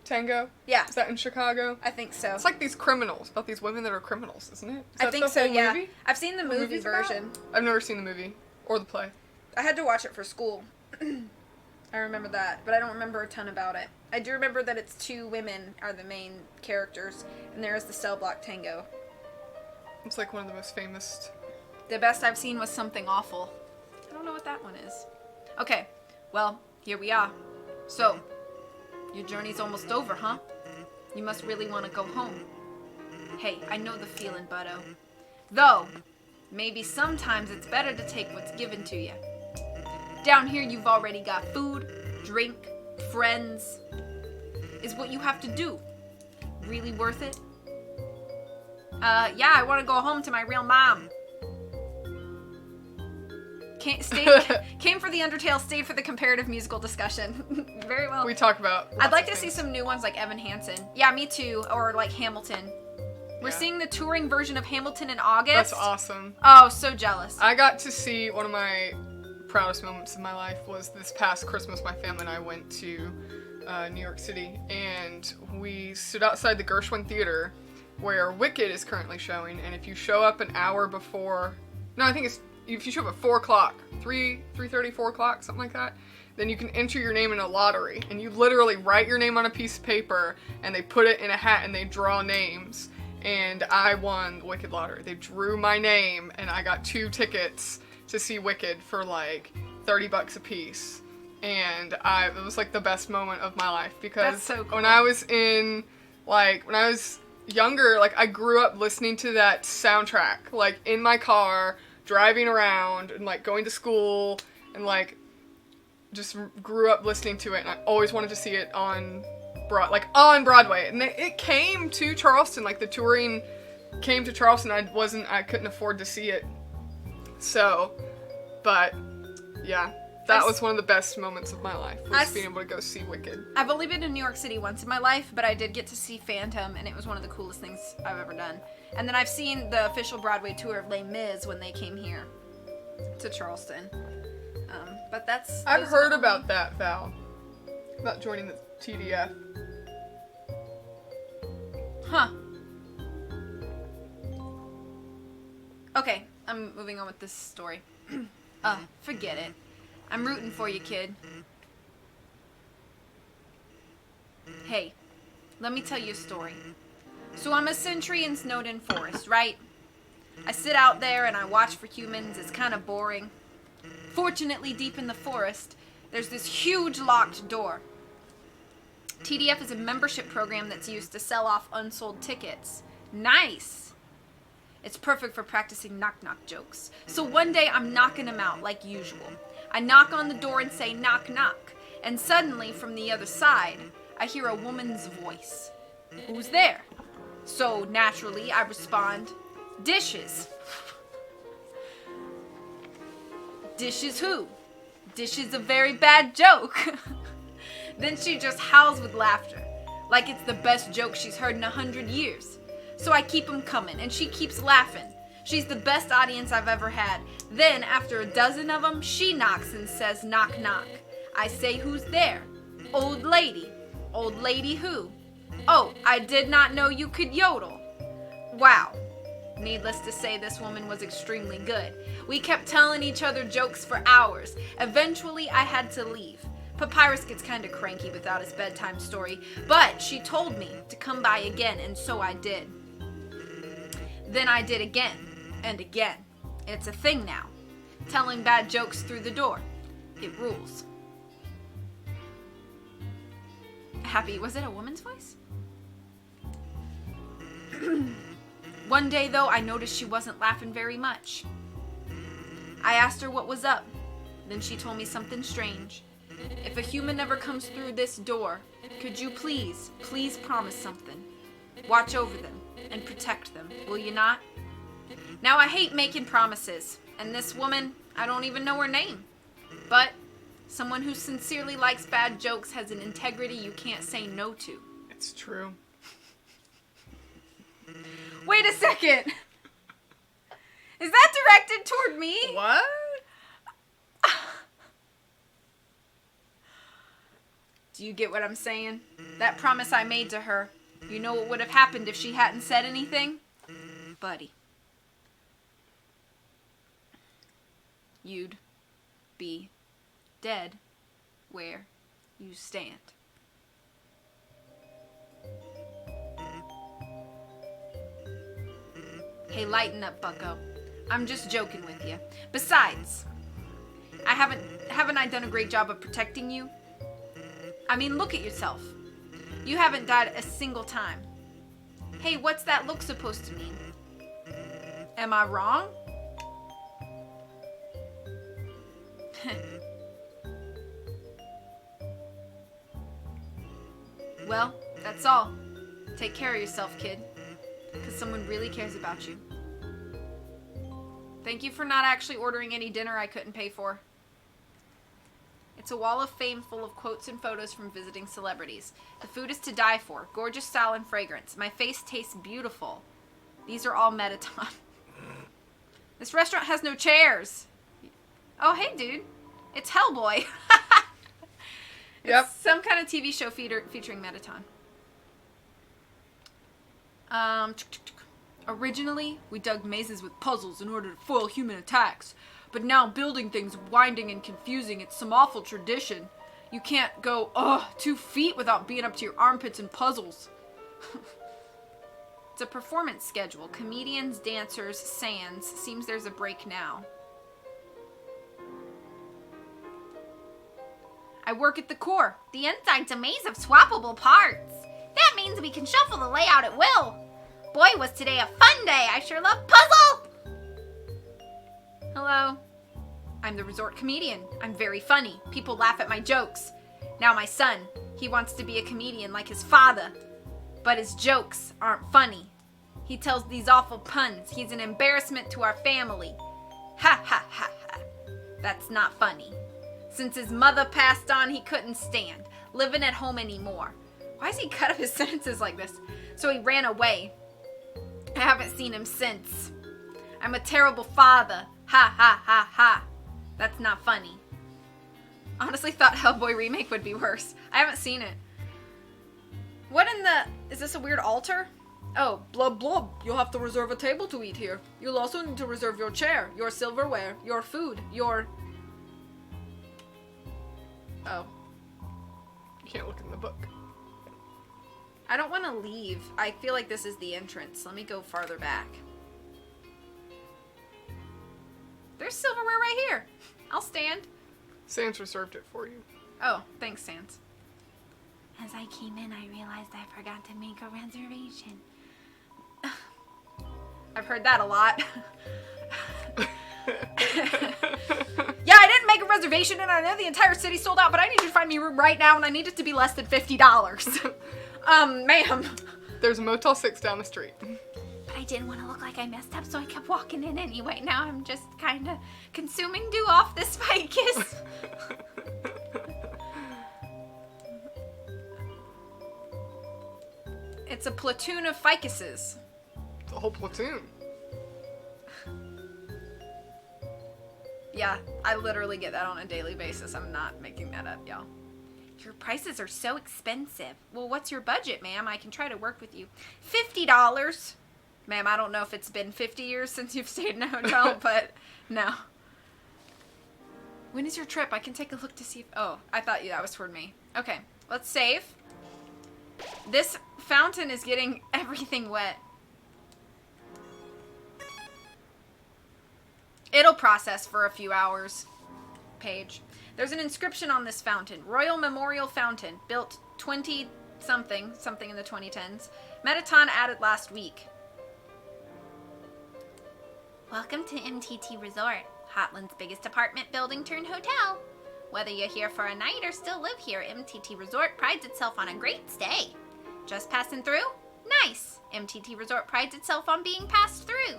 Speaker 2: tango?
Speaker 1: Yeah,
Speaker 2: Is that in Chicago?
Speaker 1: I think so.
Speaker 2: It's like these criminals, about these women that are criminals, isn't it? Is
Speaker 1: I
Speaker 2: that
Speaker 1: think
Speaker 2: the
Speaker 1: so,
Speaker 2: whole
Speaker 1: yeah.
Speaker 2: movie?
Speaker 1: I've seen the movie
Speaker 2: movie's about?
Speaker 1: version.
Speaker 2: I've never seen the movie or the play.
Speaker 1: I had to watch it for school. I remember that, but I don't remember a ton about it. I do remember that it's two women are the main characters, and there is the cell block tango.
Speaker 2: It's like one of the most famous.
Speaker 1: The best I've seen was Something Awful. I don't know what that one is. Okay, well, here we are. So, your journey's almost over, huh? You must really want to go home. Hey, I know the feeling, buddo. Though, maybe sometimes it's better to take what's given to you. Down here you've already got food, drink, friends. Is what you have to do really worth it? Yeah, I want to go home to my real mom. Came for the Undertale, stayed for the comparative musical discussion. Very well.
Speaker 2: We talk about.
Speaker 1: I'd like to
Speaker 2: lots of
Speaker 1: see
Speaker 2: things.
Speaker 1: some new ones like Evan Hansen. Yeah, me too. Or like Hamilton. We're
Speaker 2: Yeah.
Speaker 1: seeing the touring version of Hamilton in August.
Speaker 2: That's awesome.
Speaker 1: Oh, so jealous.
Speaker 2: I got to see one of my proudest moments in my life was this past Christmas. My family and I went to New York City, and we stood outside the Gershwin Theater, where Wicked is currently showing. And if you show up an hour before, no, I think it's if you show up at 4 o'clock, 3:30, 4 o'clock, something like that, then you can enter your name in a lottery, and you literally write your name on a piece of paper, and they put it in a hat, and they draw names. And I won the Wicked lottery. They drew my name, and I got 2 tickets to see Wicked for like $30 a piece. And it was like the best moment of my life because
Speaker 1: That's so cool.
Speaker 2: when I was younger, like I grew up listening to that soundtrack, like in my car, driving around, and like going to school, and like just grew up listening to it. And I always wanted to see it on Broadway. And it came to Charleston, like the touring came to Charleston. I couldn't afford to see it. So, but yeah, that was one of the best moments of my life, was being able to go see Wicked.
Speaker 1: I've only been to New York City once in my life, but I did get to see Phantom, and it was one of the coolest things I've ever done. And then I've seen the official Broadway tour of Les Mis when they came here to Charleston. But that's...
Speaker 2: I've
Speaker 1: those
Speaker 2: heard
Speaker 1: are the only-
Speaker 2: about that, Val. About joining the TDF.
Speaker 1: Huh. Okay, I'm moving on with this story. Forget it. I'm rooting for you, kid. Hey, let me tell you a story. So I'm a sentry in Snowden Forest, right? I sit out there and I watch for humans. It's kind of boring. Fortunately, deep in the forest, there's this huge locked door. TDF is a membership program that's used to sell off unsold tickets. Nice! It's perfect for practicing knock-knock jokes. So one day I'm knocking them out like usual. I knock on the door and say knock knock. And suddenly from the other side, I hear a woman's voice. Who's there? So naturally I respond, dishes. Dishes who? Dishes a very bad joke. Then she just howls with laughter, like it's the best joke she's heard in 100 years. So I keep 'em coming, and she keeps laughing. She's the best audience I've ever had. Then, after a dozen of them, she knocks and says, knock, knock. I say, who's there? Old lady. Old lady who? Oh, I did not know you could yodel. Wow. Needless to say, this woman was extremely good. We kept telling each other jokes for hours. Eventually, I had to leave. Papyrus gets kind of cranky without his bedtime story, but she told me to come by again, and so I did. Then I did again, and again. It's a thing now. Telling bad jokes through the door. It rules. Happy, was it a woman's voice? One day, though, I noticed she wasn't laughing very much. I asked her what was up. Then she told me something strange. If a human ever comes through this door, could you please promise something? Watch over them and protect them, will you not? Now, I hate making promises, and this woman, I don't even know her name. But someone who sincerely likes bad jokes has an integrity you can't say no to.
Speaker 2: It's true.
Speaker 1: Wait a second! Is that directed toward me?
Speaker 2: What?
Speaker 1: Do you get what I'm saying? That promise I made to her, you know what would have happened if she hadn't said anything? Buddy. You'd be dead where you stand. Hey, lighten up, bucko. I'm just joking with you. Besides, haven't I done a great job of protecting you? I mean, look at yourself. You haven't died a single time. Hey, what's that look supposed to mean? Am I wrong? Well, that's all. Take care of yourself, kid. Because someone really cares about you. Thank you for not actually ordering any dinner I couldn't pay for. It's a wall of fame full of quotes and photos from visiting celebrities. The food is to die for. Gorgeous style and fragrance. My face tastes beautiful. These are all Metaton. This restaurant has no chairs. Oh, hey, dude. It's Hellboy.
Speaker 2: Yep.
Speaker 1: It's some kind of TV show featuring Metaton. Originally, we dug mazes with puzzles in order to foil human attacks. But now building things winding and confusing, it's some awful tradition. You can't go, 2 feet without being up to your armpits in puzzles. It's a performance schedule. Comedians, dancers, sands. Seems there's a break now. I work at the core. The inside's a maze of swappable parts. That means we can shuffle the layout at will. Boy, was today a fun day. I sure love puzzle. Hello. I'm the resort comedian. I'm very funny. People laugh at my jokes. Now my son, he wants to be a comedian like his father. But his jokes aren't funny. He tells these awful puns. He's an embarrassment to our family. Ha ha ha ha. That's not funny. Since his mother passed on, he couldn't stand living at home anymore. Why does he cut up his sentences like this? So he ran away. I haven't seen him since. I'm a terrible father. Ha ha ha ha. That's not funny. Honestly thought Hellboy remake would be worse. I haven't seen it. What in the... Is this a weird altar? Oh, blub blub. You'll have to reserve a table to eat here. You'll also need to reserve your chair, your silverware, your food, your... Oh.
Speaker 2: You can't look in the book.
Speaker 1: I don't want to leave. I feel like this is the entrance. Let me go farther back. There's silverware right here. I'll stand.
Speaker 2: Sans reserved it for you.
Speaker 1: Oh, thanks, Sans. as I came in, I realized I forgot to make a reservation. I've heard that a lot. Yeah, I didn't make a reservation and I know the entire city's sold out, but I need you to find me a room right now and I need it to be less than $50. Ma'am.
Speaker 2: There's a Motel 6 down the street.
Speaker 1: But I didn't want to look like I messed up, so I kept walking in anyway. Now I'm just kind of consuming dew off this ficus. It's a platoon of ficuses.
Speaker 2: It's a whole platoon.
Speaker 1: Yeah, I literally get that on a daily basis. I'm not making that up, y'all. Your prices are so expensive. Well, what's your budget, ma'am? I can try to work with you. $50. Ma'am, I don't know if it's been 50 years since you've stayed in a hotel, but no. When is your trip? I can take a look to see if... Oh, I thought that was toward me. Okay, let's save. This fountain is getting everything wet. It'll process for a few hours. Page. There's an inscription on this fountain. Royal Memorial Fountain. Built 20-something in the 2010s. Metaton added last week. Welcome to MTT Resort. Hotland's biggest apartment building turned hotel. Whether you're here for a night or still live here, MTT Resort prides itself on a great stay. Just passing through? Nice. MTT Resort prides itself on being passed through.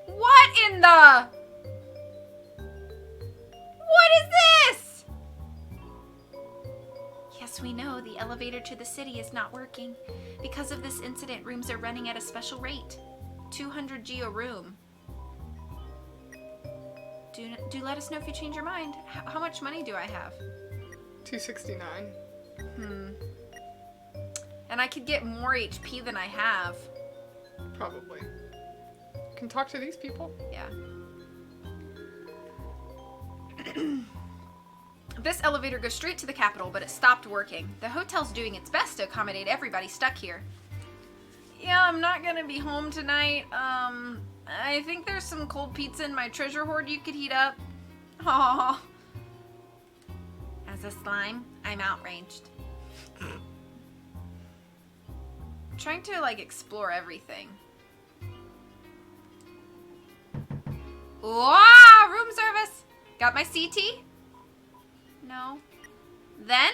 Speaker 1: What in the... What is this? Yes, we know the elevator to the city is not working. Because of this incident, rooms are running at a special rate. 200 G a room. Do let us know if you change your mind. How much money do I have?
Speaker 2: $269.
Speaker 1: And I could get more HP than I have.
Speaker 2: Probably. Can talk to these people?
Speaker 1: Yeah. This elevator goes straight to the capital, but it stopped working. The hotel's doing its best to accommodate everybody stuck here. Yeah, I'm not gonna be home tonight. I think there's some cold pizza in my treasure hoard you could heat up. Aww. As a slime, I'm outraged. I'm trying to, like, explore everything. Wow, room service. Got my CT? No. Then?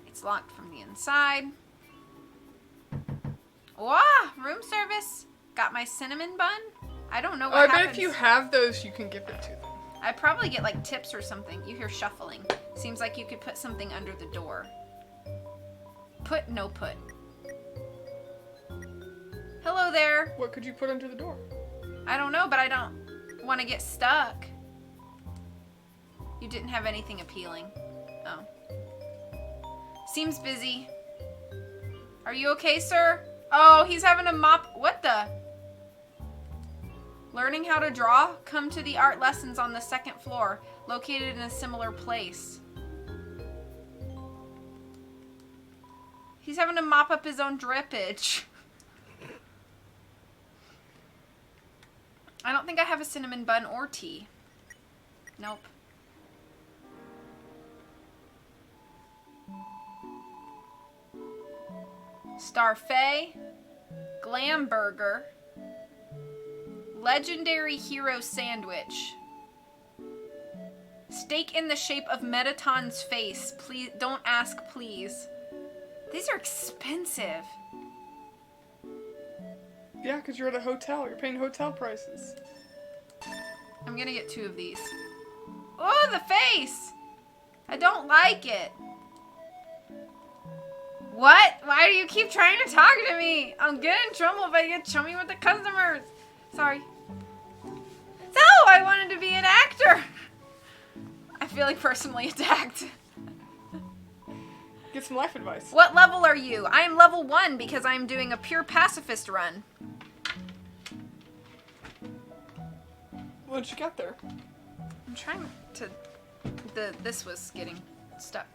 Speaker 1: It's locked from the inside. Wow, room service. Got my cinnamon bun? I don't know what happens.
Speaker 2: I bet if you have those, you can give it to them.
Speaker 1: I probably get, like, tips or something. You hear shuffling. Seems like you could put something under the door. Put, no put. Hello there.
Speaker 2: What could you put under the door?
Speaker 1: I don't know, but I don't want to get stuck. You didn't have anything appealing. Oh. Seems busy. Are you okay, sir? Oh, he's having a mop. What the? Learning how to draw? Come to the art lessons on the second floor, located in a similar place. He's having to mop up his own drippage. I don't think I have a cinnamon bun or tea. Nope. Starfay, Glam Burger, Legendary Hero Sandwich, Steak in the shape of Metaton's face. Please don't ask, please. These are expensive.
Speaker 2: Yeah, because you're at a hotel. You're paying hotel prices.
Speaker 1: I'm gonna get 2 of these. Oh, the face! I don't like it. What? Why do you keep trying to talk to me? I'll get in trouble if I get chummy with the customers. Sorry. So, I wanted to be an actor. I feel like personally attacked.
Speaker 2: Get some life advice.
Speaker 1: What level are you? I am level 1 because I'm doing a pure pacifist run.
Speaker 2: What did you get there?
Speaker 1: I'm trying to... This was getting stuck.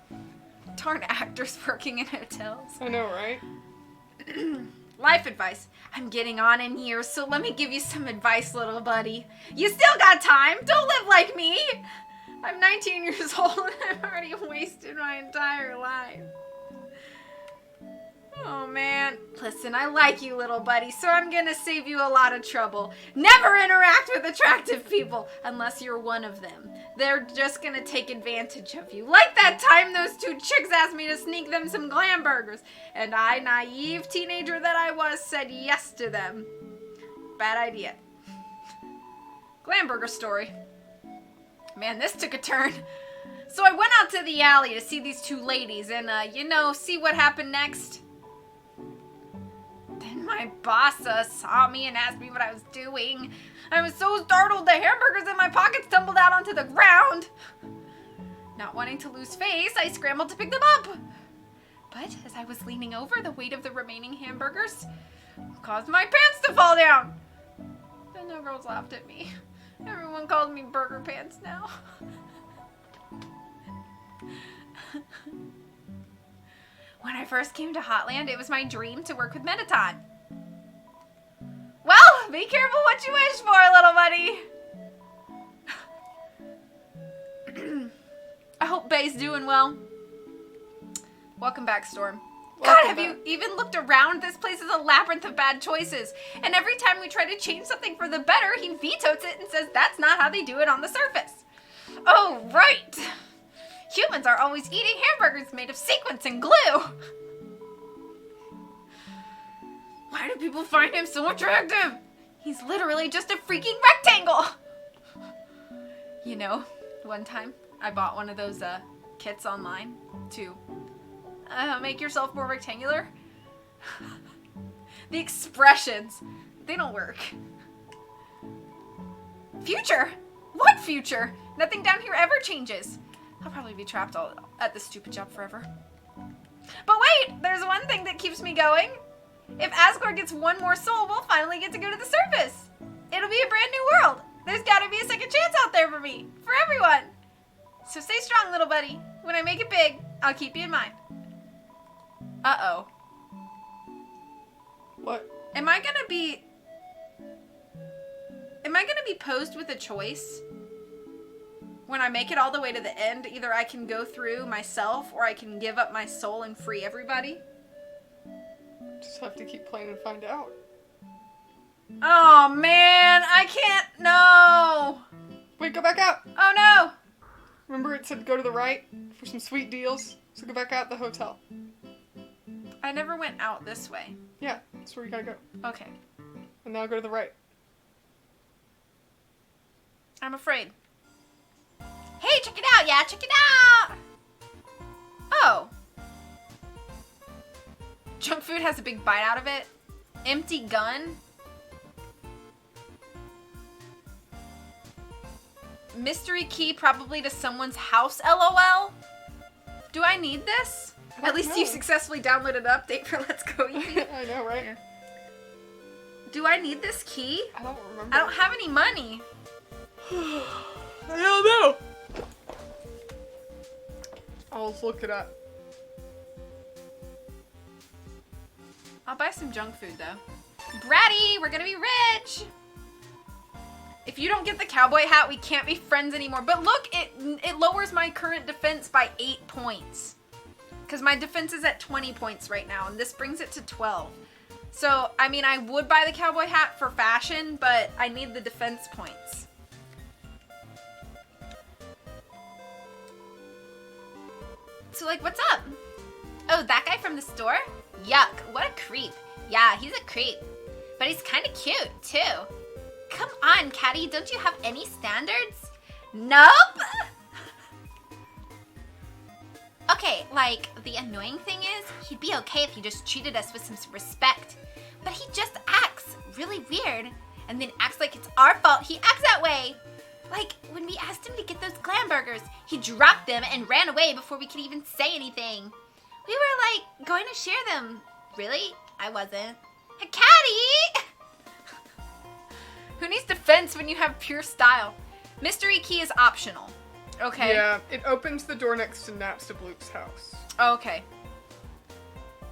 Speaker 1: Darn actors working in hotels.
Speaker 2: I know, right?
Speaker 1: Life advice. I'm getting on in years, so let me give you some advice, little buddy. You still got time. Don't live like me. I'm 19 years old and I've already wasted my entire life. Oh man. Listen, I like you, little buddy, so I'm gonna save you a lot of trouble. Never interact with attractive people unless you're one of them. They're just gonna take advantage of you. Like that time those two chicks asked me to sneak them some glam burgers, and I, naive teenager that I was, said yes to them. Bad idea. Glam burger story. Man, this took a turn. So I went out to the alley to see these two ladies and, see what happened next. Then my boss saw me and asked me what I was doing. I was so startled the hamburgers in my pockets tumbled out onto the ground. Not wanting to lose face, I scrambled to pick them up. But as I was leaning over, the weight of the remaining hamburgers caused my pants to fall down. And the girls laughed at me. Everyone calls me Burger Pants now. When I first came to Hotland, it was my dream to work with Metaton. Well, be careful what you wish for, little buddy. I hope Bay's doing well. Welcome back, Storm. God, have you even looked around? This place is a labyrinth of bad choices. And every time we try to change something for the better, he vetoes it and says that's not how they do it on the surface. Oh, right. Humans are always eating hamburgers made of sequins and glue. Why do people find him so attractive? He's literally just a freaking rectangle. You know, one time I bought one of those kits online to make yourself more rectangular. The expressions, they don't work. Future? What future? Nothing down here ever changes. I'll probably be trapped at this stupid job forever. But wait, there's one thing that keeps me going. If Asgore gets one more soul, we'll finally get to go to the surface. It'll be a brand new world. There's gotta be a second chance out there for me, for everyone. So stay strong, little buddy. When I make it big, I'll keep you in mind. Uh-oh.
Speaker 2: What?
Speaker 1: Am I gonna be posed with a choice? When I make it all the way to the end, either I can go through myself or I can give up my soul and free everybody?
Speaker 2: Just have to keep playing and find out.
Speaker 1: Oh man, I can't, no!
Speaker 2: Wait, go back out!
Speaker 1: Oh no!
Speaker 2: Remember it said go to the right for some sweet deals? So go back out the hotel.
Speaker 1: I never went out this way.
Speaker 2: Yeah, that's where you gotta go.
Speaker 1: Okay.
Speaker 2: And now go to the right.
Speaker 1: I'm afraid. Hey, check it out, yeah, check it out! Oh. Junk food has a big bite out of it. Empty gun. Mystery key probably to someone's house, LOL. Do I need this? At least you successfully downloaded an update for Let's Go Eevee.
Speaker 2: I know, right?
Speaker 1: Yeah. Do I need this key?
Speaker 2: I don't remember.
Speaker 1: I don't have any money.
Speaker 2: I don't know. I'll look it up.
Speaker 1: I'll buy some junk food though. Bratty, we're gonna be rich. If you don't get the cowboy hat, we can't be friends anymore. But look, it lowers my current defense by 8 points. Because my defense is at 20 points right now, and this brings it to 12. So, I mean, I would buy the cowboy hat for fashion, but I need the defense points. So, like, what's up? Oh, that guy from the store? Yuck, what a creep. Yeah, he's a creep. But he's kind of cute, too. Come on, Caddy, don't you have any standards? Nope! Okay, like, the annoying thing is, he'd be okay if he just treated us with some respect. But he just acts really weird, and then acts like it's our fault he acts that way. Like, when we asked him to get those clam burgers, he dropped them and ran away before we could even say anything. We were, like, going to share them. Really? I wasn't. Hey, Caddy! Who needs defense when you have pure style? Mystery key is optional. Okay.
Speaker 2: Yeah, it opens the door next to Naps to Bloop's house.
Speaker 1: Okay.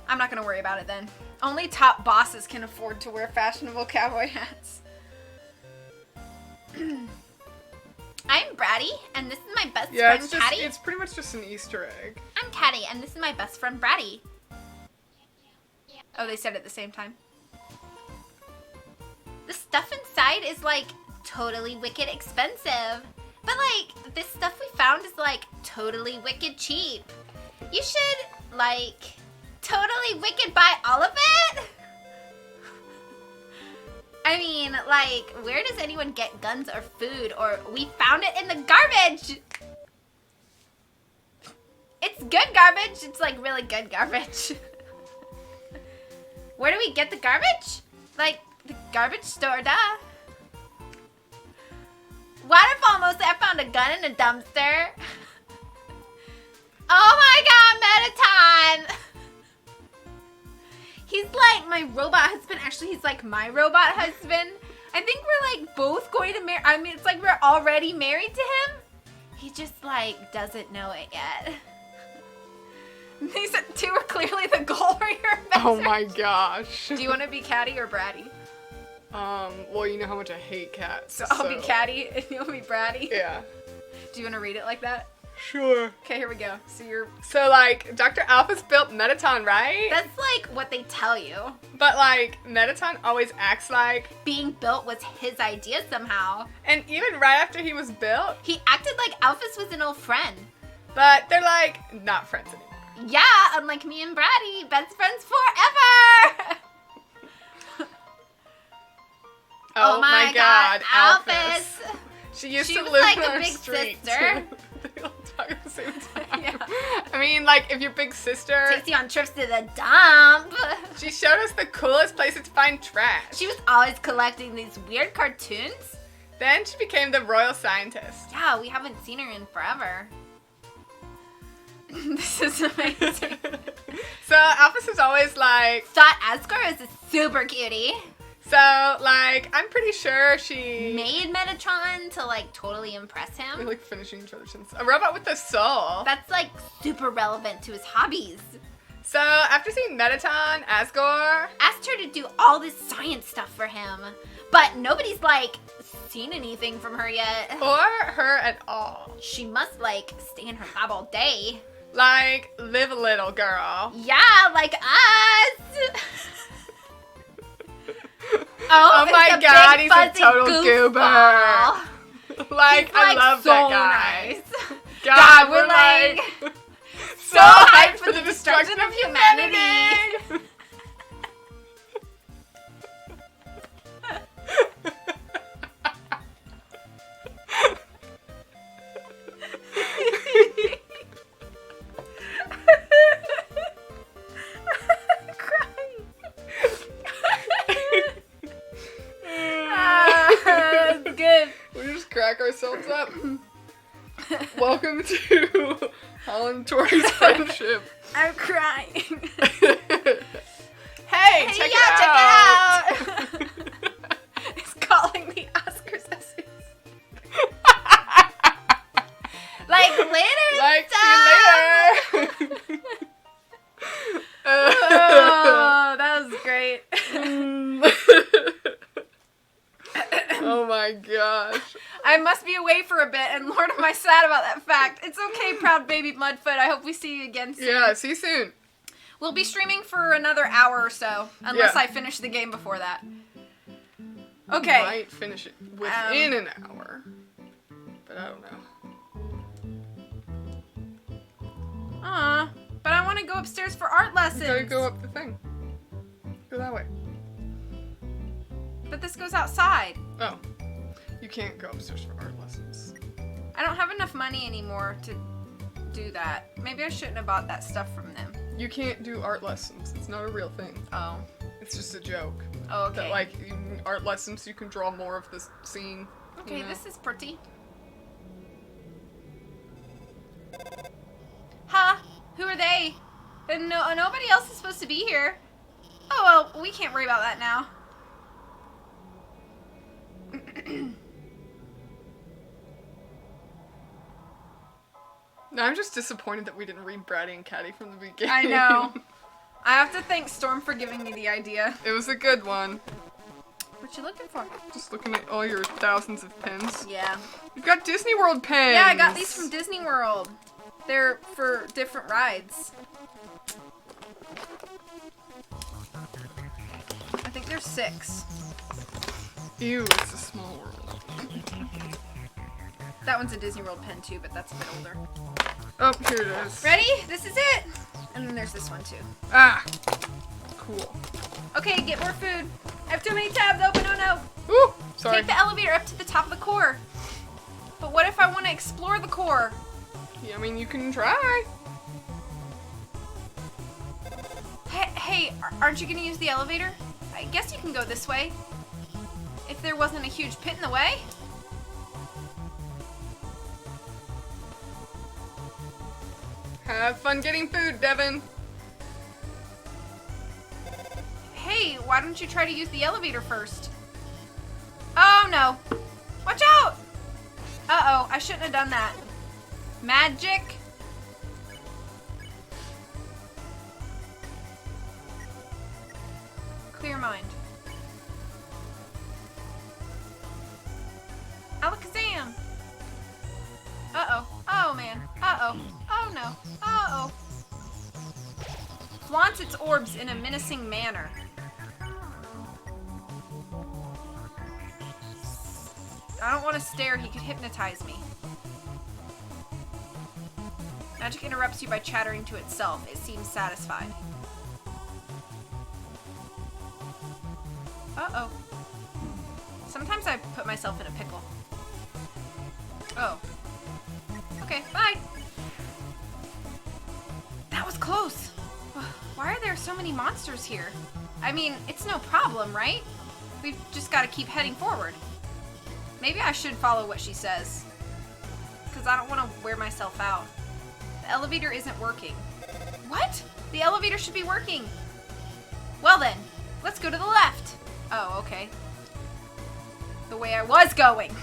Speaker 1: I'm not gonna worry about it then. Only top bosses can afford to wear fashionable cowboy hats. I'm Bratty, and this is my best
Speaker 2: Yeah,
Speaker 1: friend, Caddy.
Speaker 2: it's pretty much just an Easter egg.
Speaker 1: I'm Caddy, and this is my best friend, Bratty. Oh, they said it at the same time. The stuff inside is, like, totally wicked expensive. But, like, this stuff we found is, like, totally wicked cheap. You should, like, totally wicked buy all of it? I mean, like, where does anyone get guns or food? Or we found it in the garbage! It's good garbage. It's, like, really good garbage. Where do we get the garbage? Like, the garbage store, duh. Waterfall mostly, I found a gun in a dumpster. Oh my god, Mettaton! He's like my robot husband. Actually, he's like my robot husband. I think we're like both going to marry. I mean, it's like we're already married to him. He just like doesn't know it yet. These two are clearly the goal for your best.
Speaker 2: Oh my gosh.
Speaker 1: Do you want to be Caddy or Bratty?
Speaker 2: Well, you know how much I hate cats.
Speaker 1: So I'll be Caddy and you'll be Bratty?
Speaker 2: Yeah.
Speaker 1: Do you want to read it like that?
Speaker 2: Sure.
Speaker 1: Okay, here we go.
Speaker 2: So, like, Dr. Alphys built Mettaton, right?
Speaker 1: That's, like, what they tell you.
Speaker 2: But, like, Mettaton always acts like...
Speaker 1: being built was his idea somehow.
Speaker 2: And even right after he was built...
Speaker 1: he acted like Alphys was an old friend.
Speaker 2: But they're, like, not friends anymore.
Speaker 1: Yeah, unlike me and Bratty, best friends forever!
Speaker 2: Oh my god,
Speaker 1: Alphys!
Speaker 2: She used
Speaker 1: She
Speaker 2: to
Speaker 1: was
Speaker 2: live
Speaker 1: like
Speaker 2: in
Speaker 1: a
Speaker 2: our
Speaker 1: big
Speaker 2: street.
Speaker 1: sister.
Speaker 2: They all talk at the same time.
Speaker 1: Yeah.
Speaker 2: I mean, like, if your big sister...
Speaker 1: takes you on trips to the dump.
Speaker 2: She showed us the coolest places to find trash.
Speaker 1: She was always collecting these weird cartoons.
Speaker 2: Then she became the royal scientist.
Speaker 1: Yeah, we haven't seen her in forever. This is amazing.
Speaker 2: So, Alphys is always like...
Speaker 1: thought Asgore was a super cutie.
Speaker 2: So, like, I'm pretty sure she...
Speaker 1: made Metatron to, like, totally impress
Speaker 2: We're,
Speaker 1: him.
Speaker 2: like, finishing each other's sentences. A robot with a soul.
Speaker 1: That's, like, super relevant to his hobbies.
Speaker 2: So, after seeing Mettaton, Asgore...
Speaker 1: asked her to do all this science stuff for him. But nobody's, like, seen anything from her yet.
Speaker 2: or her at all.
Speaker 1: She must, like, stay in her lab all day.
Speaker 2: Like, live a little, girl.
Speaker 1: Yeah, like us! Oh
Speaker 2: my
Speaker 1: it's
Speaker 2: god,
Speaker 1: big,
Speaker 2: he's a
Speaker 1: fuzzy
Speaker 2: total
Speaker 1: goofball.
Speaker 2: Like,
Speaker 1: He's,
Speaker 2: I love
Speaker 1: so
Speaker 2: that guy.
Speaker 1: Nice.
Speaker 2: God,
Speaker 1: we're
Speaker 2: like
Speaker 1: so hyped for the destruction of humanity. That's good.
Speaker 2: We just crack ourselves up. Welcome to Holland Tori's friendship.
Speaker 1: I'm crying.
Speaker 2: Hey, check it out.
Speaker 1: Check it out. It's calling me Oscar Sessions. Like later.
Speaker 2: Like,
Speaker 1: stuff.
Speaker 2: see you later.
Speaker 1: Oh, that was great.
Speaker 2: Oh my gosh.
Speaker 1: I must be away for a bit, and Lord am I sad about that fact. It's okay, proud baby Mudfoot. I hope we see you again soon.
Speaker 2: Yeah, see you soon.
Speaker 1: We'll be streaming for another hour or so, unless
Speaker 2: Yeah.
Speaker 1: I finish the game before that. Okay.
Speaker 2: Might finish it within an hour. But I don't know.
Speaker 1: But I want to go upstairs for art lessons.
Speaker 2: You gotta go up the thing. Go that way.
Speaker 1: But this goes outside.
Speaker 2: Oh. You can't go upstairs for art lessons.
Speaker 1: I don't have enough money anymore to do that. Maybe I shouldn't have bought that stuff from them.
Speaker 2: You can't do art lessons. It's not a real thing.
Speaker 1: Oh.
Speaker 2: It's just a joke.
Speaker 1: Oh, okay.
Speaker 2: That, like, art lessons, you can draw more of the scene.
Speaker 1: Okay,
Speaker 2: you know?
Speaker 1: this is pretty. Huh? Who are they? And nobody else is supposed to be here. Oh, well, we can't worry about that now.
Speaker 2: No, I'm just disappointed that we didn't read Bratty and Caddy from the beginning.
Speaker 1: I know. I have to thank Storm for giving me the idea.
Speaker 2: It was a good one.
Speaker 1: Which What you looking for?
Speaker 2: Just looking at all your thousands of pins.
Speaker 1: Yeah.
Speaker 2: You've got Disney World pins!
Speaker 1: Yeah, I got these from Disney World. They're for different rides. I think there's 6.
Speaker 2: Ew, it's a small world.
Speaker 1: That one's a Disney World pen too, but that's a bit older.
Speaker 2: Oh, here it is.
Speaker 1: Ready? This is it! And then there's this one too.
Speaker 2: Ah! Cool.
Speaker 1: Okay, get more food. I have too many tabs open, oh no!
Speaker 2: Ooh! Sorry.
Speaker 1: Take the elevator up to the top of the core. But what if I want to explore the core?
Speaker 2: Yeah, I mean, you can try.
Speaker 1: Hey, aren't you gonna use the elevator? I guess you can go this way. If there wasn't a huge pit in the way.
Speaker 2: Have fun getting food, Devin.
Speaker 1: Hey, why don't you try to use the elevator first? Oh no. Watch out! Uh-oh, I shouldn't have done that. Magic. Clear mind. Alakazam! Uh-oh. Oh, man. Uh-oh. Oh, no. Uh-oh. Flaunts its orbs in a menacing manner. I don't want to stare. He could hypnotize me. Magic interrupts you by chattering to itself. It seems satisfied. Uh-oh. Sometimes I put myself in a pickle. Oh. Okay, bye. That was close. Why are there so many monsters here? I mean, it's no problem, right? We've just got to keep heading forward. Maybe I should follow what she says. Because I don't want to wear myself out. The elevator isn't working. What? The elevator should be working. Well then, let's go to the left. Oh, okay. The way I was going.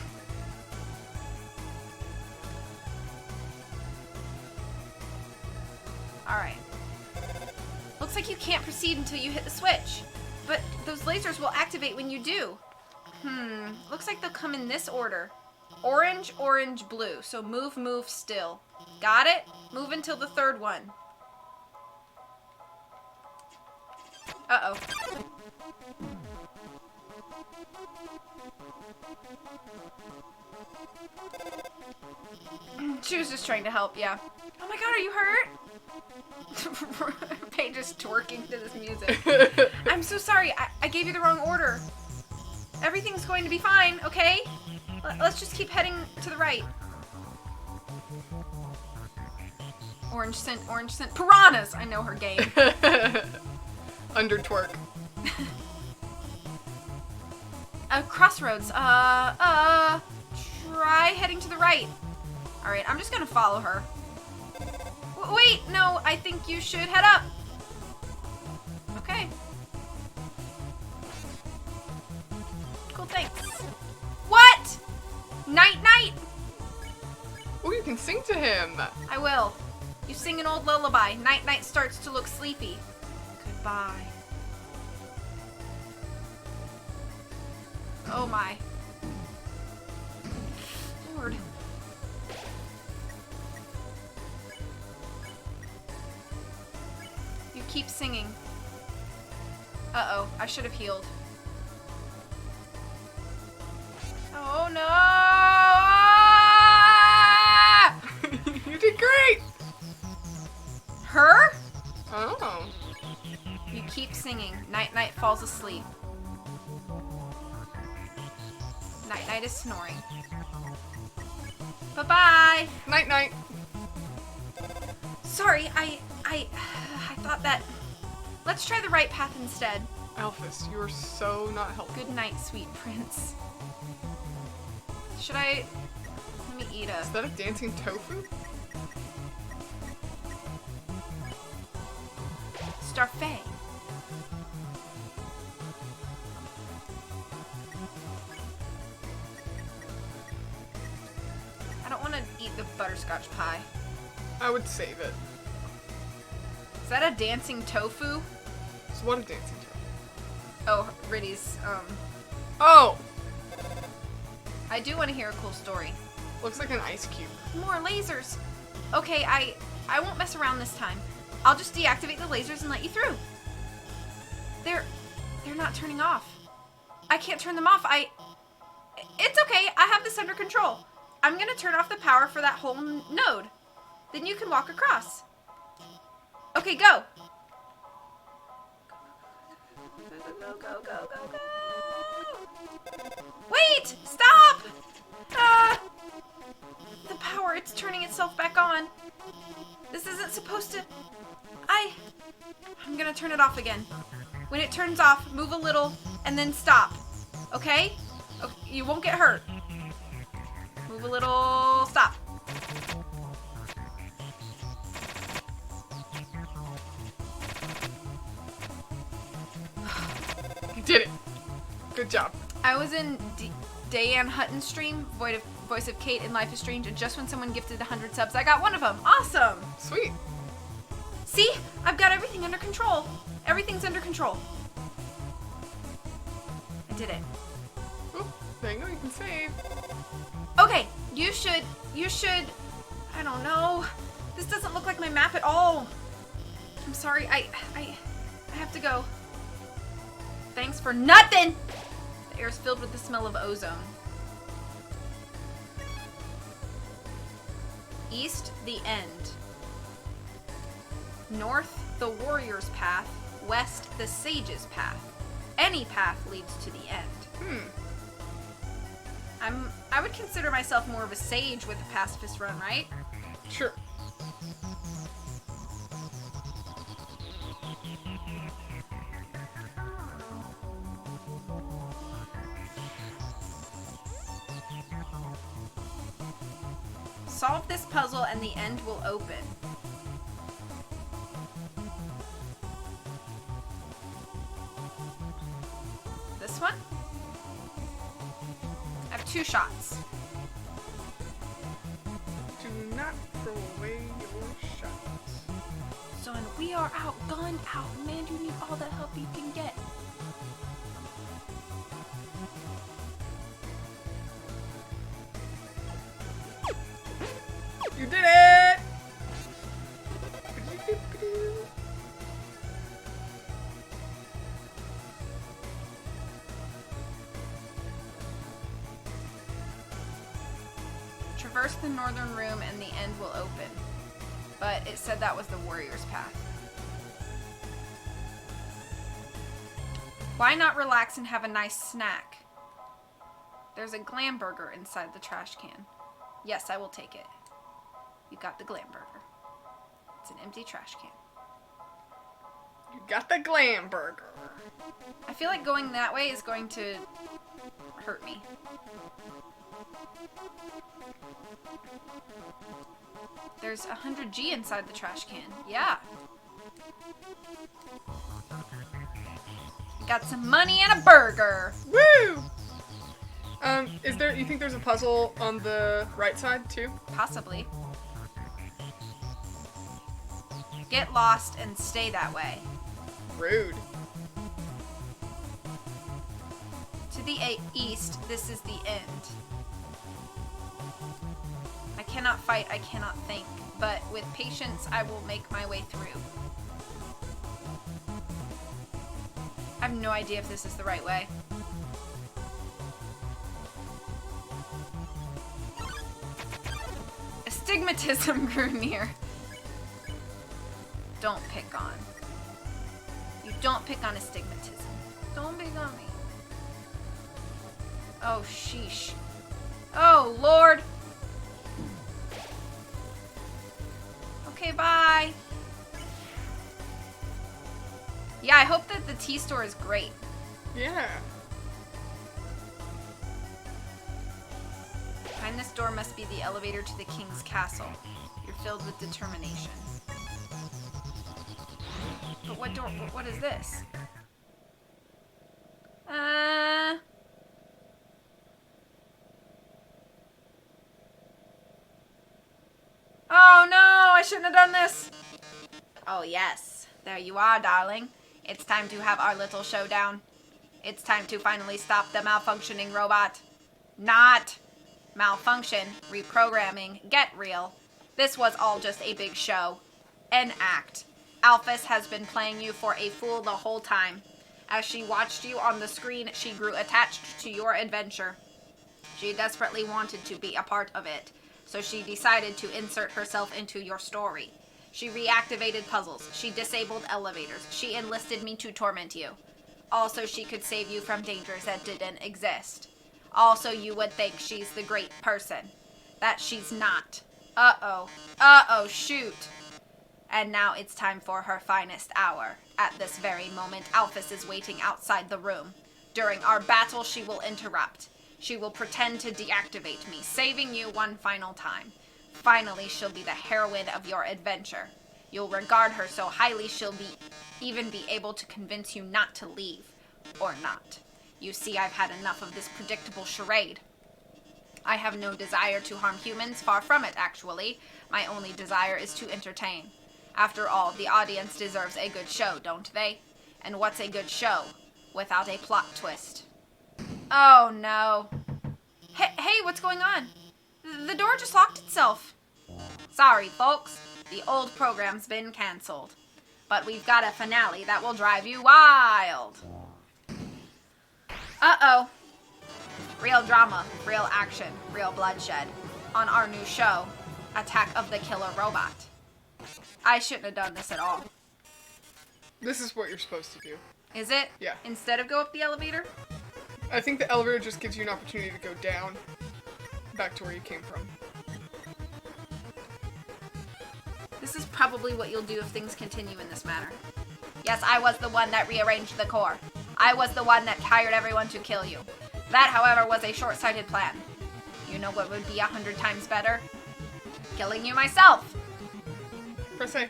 Speaker 1: Alright. Looks like you can't proceed until you hit the switch. But those lasers will activate when you do. Looks like they'll come in this order. Orange, orange, blue. So move, move, still. Got it? Move until the third one. Uh-oh. She was just trying to help, yeah. Oh my god, are you hurt? Paige is twerking to this music. I'm so sorry. I gave you the wrong order. Everything's going to be fine, okay? Let's just keep heading to the right. Orange scent, orange scent. Piranhas! I know her game.
Speaker 2: Under twerk.
Speaker 1: Crossroads. Try heading to the right. Alright, I'm just gonna follow her. Wait, no, I think you should head up. Okay. Cool, thanks. What? Night, night!
Speaker 2: Oh, you can sing to him.
Speaker 1: I will. You sing an old lullaby. Night, night starts to look sleepy. Goodbye. Oh my. Lord. You keep singing. Uh-oh, I should have healed. Oh no!
Speaker 2: You did great!
Speaker 1: Her?
Speaker 2: Oh.
Speaker 1: You keep singing. Night Night falls asleep. Night Night is snoring. Bye-bye!
Speaker 2: Night night.
Speaker 1: Sorry, I thought that... Let's try the right path instead.
Speaker 2: Alphys, you are so not helpful.
Speaker 1: Good night, sweet prince. Should I... Let me eat a...
Speaker 2: Is that a dancing tofu?
Speaker 1: Starfait. I don't want to eat the butterscotch pie.
Speaker 2: I would save it.
Speaker 1: Is that a dancing tofu?
Speaker 2: So what a dancing tofu?
Speaker 1: Oh, Riddy's,
Speaker 2: Oh!
Speaker 1: I do want to hear a cool story.
Speaker 2: Looks like an ice cube.
Speaker 1: More lasers. Okay, I won't mess around this time. I'll just deactivate the lasers and let you through. They're not turning off. I can't turn them off. It's okay. I have this under control. I'm going to turn off the power for that whole node. Then you can walk across. Okay, go. Go. Wait! Stop! The power, it's turning itself back on. This isn't supposed to... I'm gonna turn it off again. When it turns off, move a little, and then stop. Okay? You won't get hurt. Move a little, stop.
Speaker 2: You did it. Good job.
Speaker 1: I was in Diane Hutton's stream, Voice of Kate in Life is Strange, and just when someone gifted 100 subs, I got one of them. Awesome!
Speaker 2: Sweet.
Speaker 1: See? I've got everything under control. Everything's under control. I did it.
Speaker 2: Oh, there you go, you can save.
Speaker 1: Okay, you should, I don't know. This doesn't look like my map at all. I'm sorry, I have to go. Thanks for nothing! The air's filled with the smell of ozone. East, the end. North, the warrior's path. West, the sage's path. Any path leads to the end. I would consider myself more of a sage with a pacifist run, right?
Speaker 2: Sure.
Speaker 1: Solve this puzzle and the end will open. This one? I have 2 shots.
Speaker 2: Do not throw away your shots.
Speaker 1: So when we are outgunned, outmanned, you need all the help you can get.
Speaker 2: You did it!
Speaker 1: Traverse the northern room and the end will open. But it said that was the warrior's path. Why not relax and have a nice snack? There's a glam burger inside the trash can. Yes, I will take it. You got the glam burger. It's an empty trash can.
Speaker 2: You got the glam burger.
Speaker 1: I feel like going that way is going to hurt me. There's 100G inside the trash can. Yeah. Got some money and a burger.
Speaker 2: Woo! You think there's a puzzle on the right side too?
Speaker 1: Possibly. Get lost and stay that way.
Speaker 2: Rude.
Speaker 1: To the east, this is the end. I cannot fight, I cannot think, but with patience, I will make my way through. I have no idea if this is the right way. Astigmatism grew near. Don't pick on. You don't pick on astigmatism. Don't pick on me. Oh, sheesh. Oh, Lord. Okay, bye. Yeah, I hope that the tea store is great.
Speaker 2: Yeah.
Speaker 1: Behind this door must be the elevator to the king's castle. You're filled with determination. But what door? What is this? Oh no, I shouldn't have done this. Oh yes, there you are, darling. It's time to have our little showdown. It's time to finally stop the malfunctioning robot. Not malfunction, reprogramming, get real. This was all just a big show. An act. Alphys has been playing you for a fool the whole time. As she watched you on the screen, she grew attached to your adventure. She desperately wanted to be a part of it, so she decided to insert herself into your story. She reactivated puzzles. She disabled elevators. She enlisted me to torment you. Also, she could save you from dangers that didn't exist. Also, you would think she's the great person. That she's not. Uh-oh. Uh-oh, shoot. And now it's time for her finest hour. At this very moment, Alphys is waiting outside the room. During our battle, she will interrupt. She will pretend to deactivate me, saving you one final time. Finally, she'll be the heroine of your adventure. You'll regard her so highly she'll even be able to convince you not to leave. Or not. You see, I've had enough of this predictable charade. I have no desire to harm humans, far from it, actually. My only desire is to entertain. After all, the audience deserves a good show, don't they? And what's a good show without a plot twist? Oh, no. Hey, what's going on? The door just locked itself. Sorry, folks. The old program's been canceled. But we've got a finale that will drive you wild. Uh-oh. Real drama, real action, real bloodshed. On our new show, Attack of the Killer Robot. I shouldn't have done this at all.
Speaker 2: This is what you're supposed to do.
Speaker 1: Is it?
Speaker 2: Yeah.
Speaker 1: Instead of go up the elevator?
Speaker 2: I think the elevator just gives you an opportunity to go down, back to where you came from.
Speaker 1: This is probably what you'll do if things continue in this manner. Yes, I was the one that rearranged the core. I was the one that hired everyone to kill you. That, however, was a short-sighted plan. You know what would be 100 times better? Killing you myself!
Speaker 2: Press A.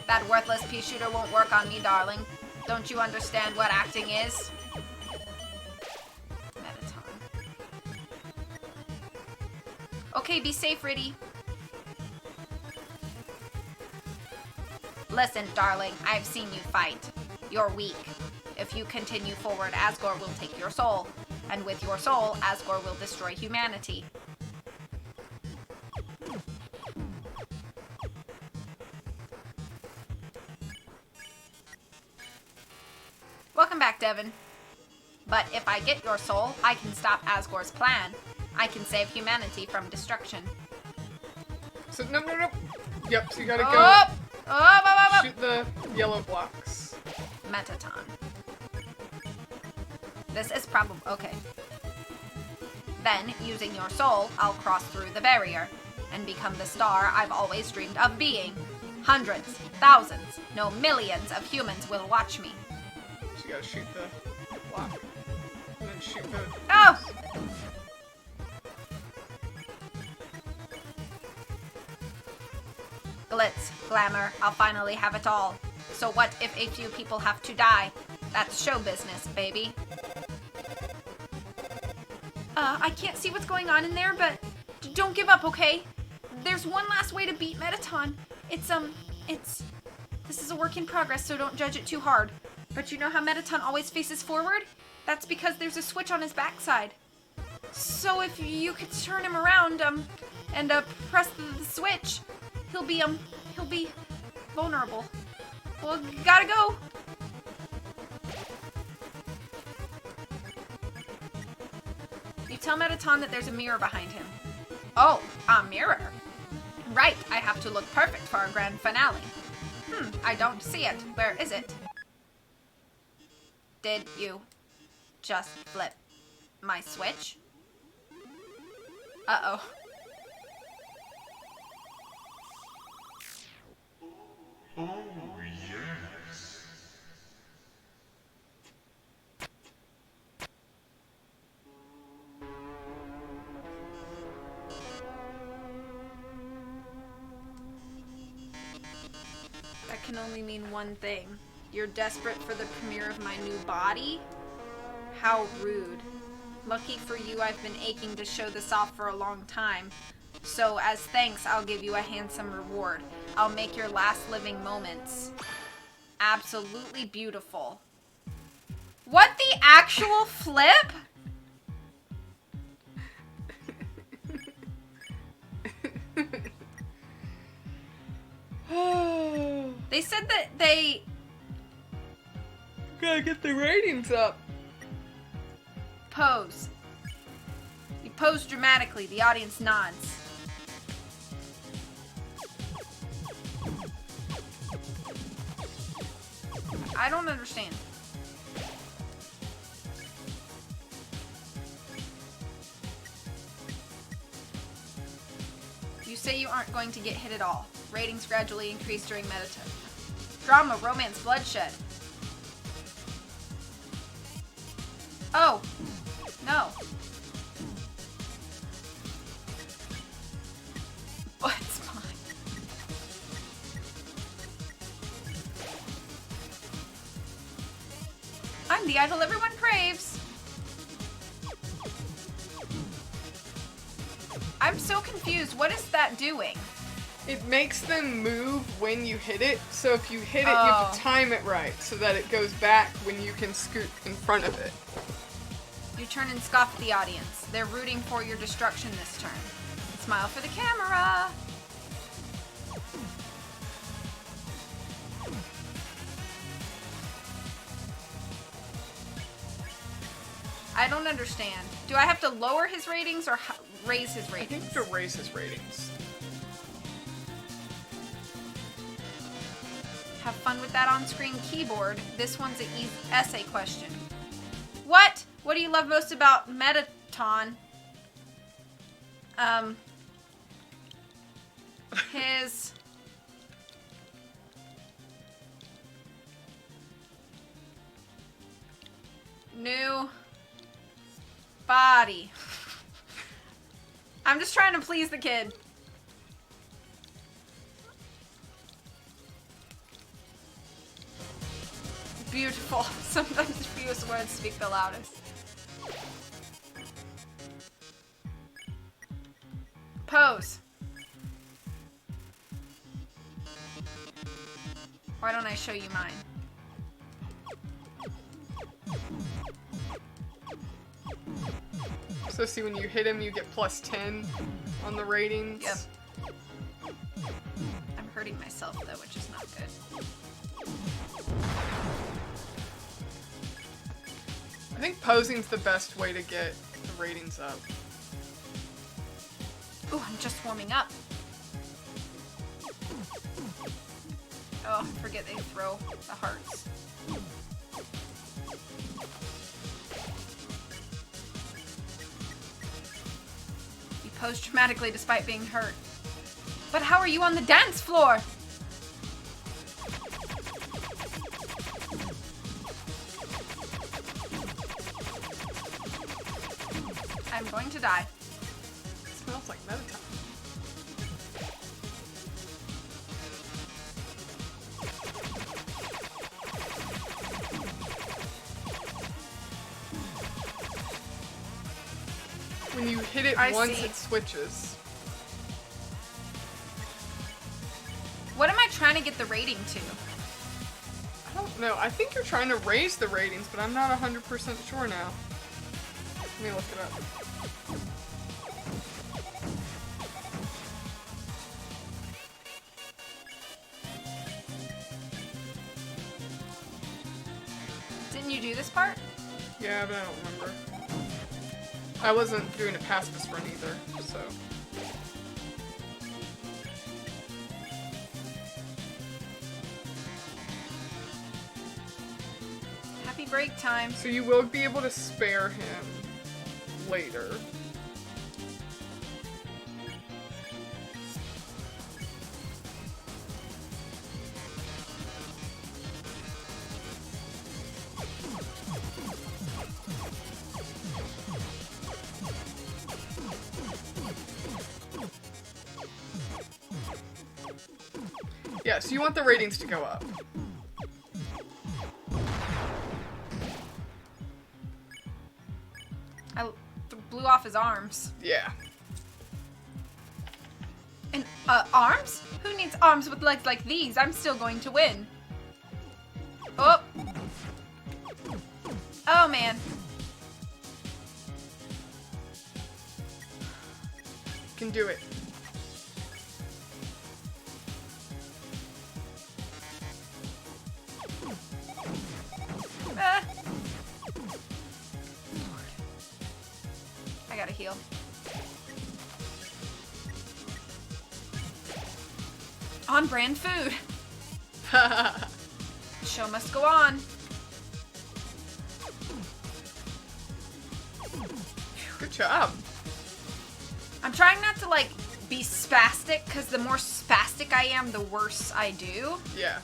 Speaker 1: That worthless pea shooter won't work on me, darling. Don't you understand what acting is? Metaton. Okay, be safe, Riddy. Listen, darling, I've seen you fight. You're weak. If you continue forward, Asgore will take your soul. And with your soul, Asgore will destroy humanity. Welcome back, Devin. But if I get your soul, I can stop Asgore's plan. I can save humanity from destruction.
Speaker 2: So, no. Yep, so you gotta
Speaker 1: Oh!
Speaker 2: go shoot the yellow blocks.
Speaker 1: Metaton. This is probably... okay. Then, using your soul, I'll cross through the barrier and become the star I've always dreamed of being. Hundreds, thousands, no millions of humans will watch me.
Speaker 2: So you gotta shoot the block. And then shoot the...
Speaker 1: Oh! Glitz, glamour, I'll finally have it all. So what if a few people have to die? That's show business, baby. I can't see what's going on in there, but don't give up, okay? There's one last way to beat Metaton. This is a work in progress, so don't judge it too hard. But you know how Metaton always faces forward? That's because there's a switch on his backside. So if you could turn him around, and press the switch, he'll be vulnerable. Well, gotta go. You tell Metaton that there's a mirror behind him. Oh, a mirror. Right, I have to look perfect for our grand finale. I don't see it. Where is it? Did you just flip my switch? Uh-oh.
Speaker 3: Oh, yes.
Speaker 1: That can only mean one thing. You're desperate for the premiere of my new body? How rude. Lucky for you, I've been aching to show this off for a long time. So, as thanks, I'll give you a handsome reward. I'll make your last living moments absolutely beautiful. What the actual flip? They said that they...
Speaker 2: Gotta get the ratings up.
Speaker 1: Pose. You pose dramatically. The audience nods. I don't understand. You say you aren't going to get hit at all. Ratings gradually increase during medita. Drama, romance, bloodshed. Oh. No. What's fine? I'm the idol everyone craves. I'm so confused. What is that doing?
Speaker 2: It makes them move when you hit it, so if you hit it, you have to time it right so that it goes back when you can scoot in front of it.
Speaker 1: You turn and scoff at the audience. They're rooting for your destruction this turn. Smile for the camera. I don't understand. Do I have to lower his ratings or raise his
Speaker 2: I
Speaker 1: ratings?
Speaker 2: think to raise his ratings.
Speaker 1: Have fun with that on-screen keyboard. This one's an essay question. What? What do you love most about Metaton? His... new body. I'm just trying to please the kid. Beautiful. Sometimes fewest words speak the loudest. Pose. Why don't I show you mine?
Speaker 2: So see, when you hit him, you get plus 10 on the ratings.
Speaker 1: Yep. I'm hurting myself though, which is not good.
Speaker 2: I think posing's the best way to get the ratings up.
Speaker 1: Ooh, I'm just warming up. Oh, I forget they throw the hearts. You pose dramatically despite being hurt. But how are you on the dance floor? I'm going to die.
Speaker 2: It smells like Metaton. When you hit it
Speaker 1: I
Speaker 2: once,
Speaker 1: see.
Speaker 2: it switches.
Speaker 1: What am I trying to get the rating to?
Speaker 2: I don't know. I think you're trying to raise the ratings, but I'm not 100% sure now. Let me look it up.
Speaker 1: Didn't you do this part?
Speaker 2: Yeah, but I don't remember. I wasn't doing a pacifist run either, so.
Speaker 1: Happy break time.
Speaker 2: So you will be able to spare him later. Yeah, so you want the ratings to go up.
Speaker 1: I blew off his arms.
Speaker 2: Yeah.
Speaker 1: And, arms? Who needs arms with legs like these? I'm still going to win. Oh. Oh, man.
Speaker 2: Can do it.
Speaker 1: I gotta heal. On brand food. The show must go on.
Speaker 2: Good job.
Speaker 1: I'm trying not to, like, be spastic, because the more spastic I am, the worse I do.
Speaker 2: Yeah.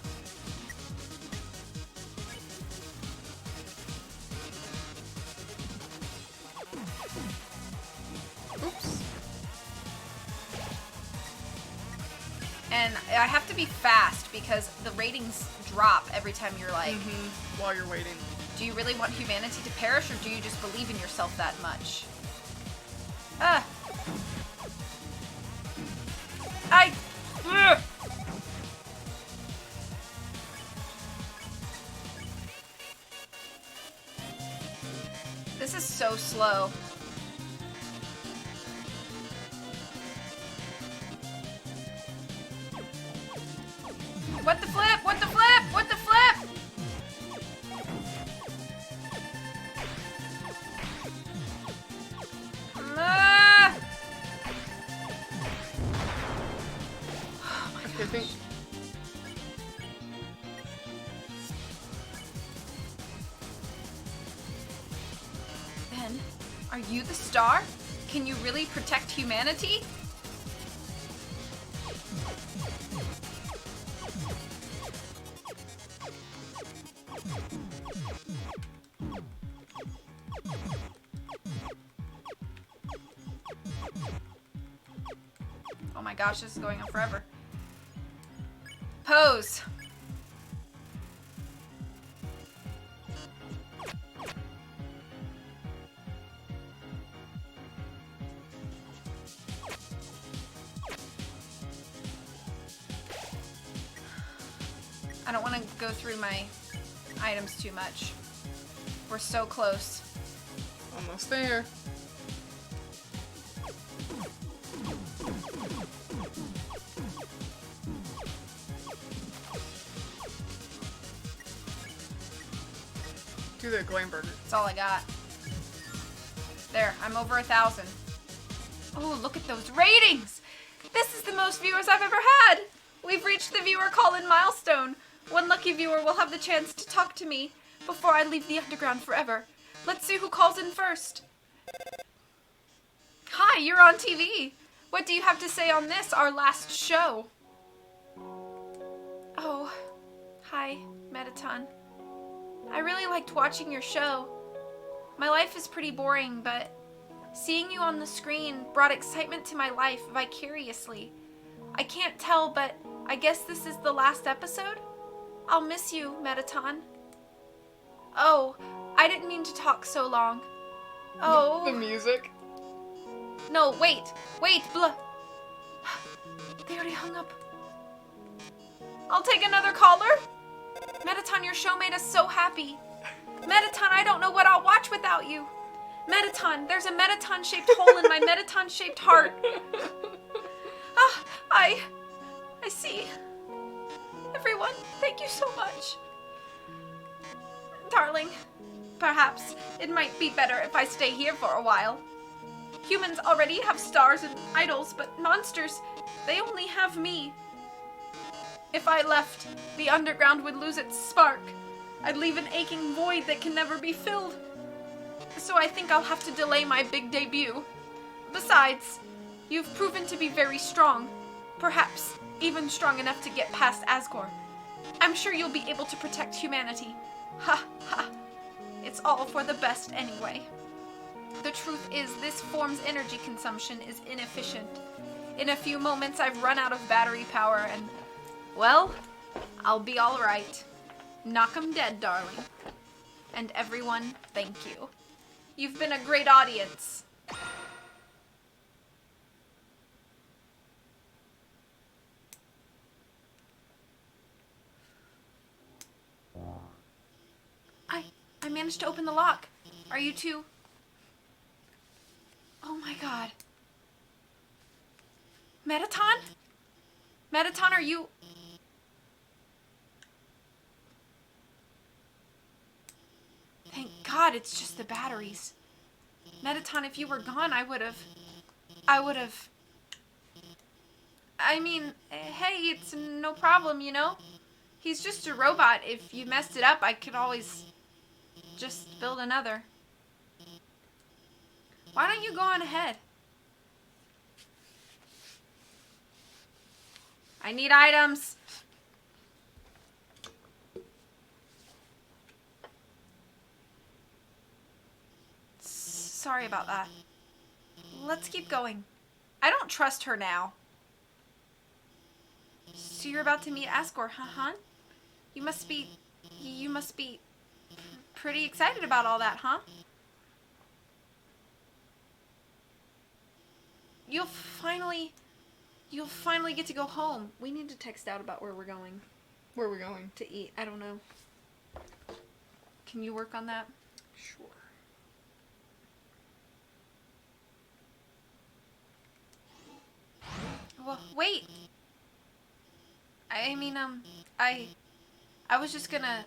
Speaker 2: Oops.
Speaker 1: And I have to be fast, because the ratings drop every time you're like,
Speaker 2: While you're waiting.
Speaker 1: do you really want humanity to perish, or do you just believe in yourself that much? Ugh. This is so slow. What the flip? What the flip? What the flip?
Speaker 2: I think.
Speaker 1: Ben, are you the star? Can you really protect humanity? Oh my gosh, this is going on forever. Pose. I don't want to go through my items too much. We're so close.
Speaker 2: Almost there. Do the glam burger.
Speaker 1: That's all I got. There, I'm over 1,000. Oh, look at those ratings! This is the most viewers I've ever had! We've reached the viewer call-in milestone. One lucky viewer will have the chance to talk to me before I leave the underground forever. Let's see who calls in first. Hi, you're on TV. What do you have to say on this, our last show? Oh, hi, Metaton. I really liked watching your show. My life is pretty boring, but seeing you on the screen brought excitement to my life vicariously. I can't tell, but I guess this is the last episode? I'll miss you, Metaton. Oh, I didn't mean to talk so long. Oh.
Speaker 2: The music.
Speaker 1: No, wait, blah. They already hung up. I'll take another caller. Metaton, your show made us so happy. Metaton, I don't know what I'll watch without you. Metaton, there's a Metaton-shaped hole in my Metaton-shaped heart. I see. Everyone, thank you so much. Darling, perhaps it might be better if I stay here for a while. Humans already have stars and idols, but monsters, they only have me. If I left, the underground would lose its spark. I'd leave an aching void that can never be filled. So I think I'll have to delay my big debut. Besides, you've proven to be very strong. Perhaps even strong enough to get past Asgore. I'm sure you'll be able to protect humanity. Ha ha. It's all for the best anyway. The truth is, this form's energy consumption is inefficient. In a few moments, I've run out of battery power and, well, I'll be all right. Knock 'em dead, darling. And everyone, thank you. You've been a great audience. I'm managed to open the lock. Are you two? Oh my god. Metaton? Metaton, are you... Thank God it's just the batteries. Metaton, if you were gone, I would have... I mean, hey, it's no problem, you know? He's just a robot. If you messed it up, I could always just build another. Why don't you go on ahead? I need items. Sorry about that. Let's keep going. I don't trust her now. So you're about to meet Asgore, huh, hon? You must be pretty excited about all that, huh? You'll finally get to go home. We need to text out about where we're going.
Speaker 2: Where are we going?
Speaker 1: To eat. I don't know. Can you work on that?
Speaker 2: Sure.
Speaker 1: Well, wait. I mean, I was just gonna,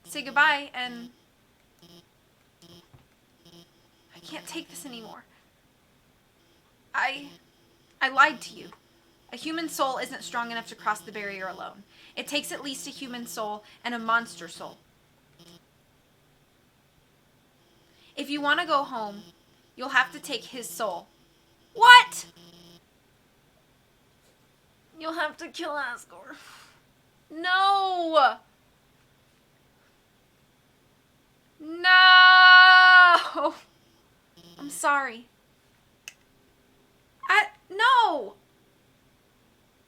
Speaker 1: say goodbye, and I can't take this anymore. I lied to you. A human soul isn't strong enough to cross the barrier alone. It takes at least a human soul and a monster soul. If you want to go home, you'll have to take his soul. What? You'll have to kill Asgore. No! No! I'm sorry. No!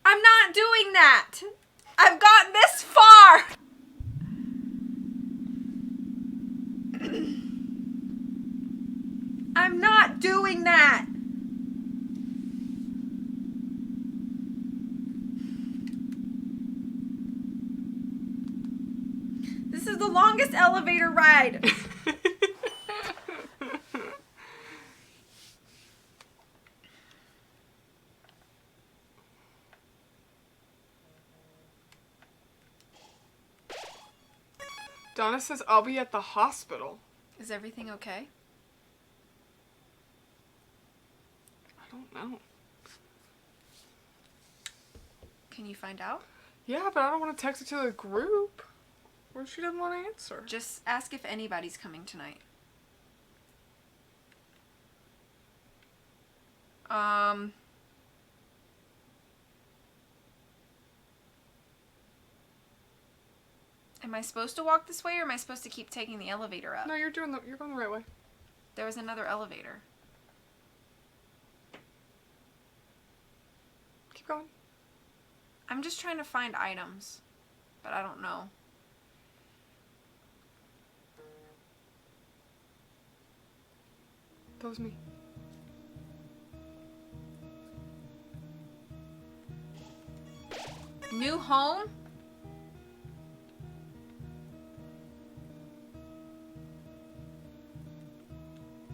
Speaker 1: I'm not doing that! I've gotten this far! I'm not doing that! This is the longest elevator ride.
Speaker 2: Donna says I'll be at the hospital.
Speaker 1: Is everything okay?
Speaker 2: I don't know.
Speaker 1: Can you find out?
Speaker 2: Yeah, but I don't want to text it to the group. Or she doesn't want to answer.
Speaker 1: Just ask if anybody's coming tonight. Am I supposed to walk this way, or am I supposed to keep taking the elevator up?
Speaker 2: No, you're going the right way.
Speaker 1: There was another elevator.
Speaker 2: Keep going.
Speaker 1: I'm just trying to find items, but I don't know.
Speaker 2: That was me.
Speaker 1: New home?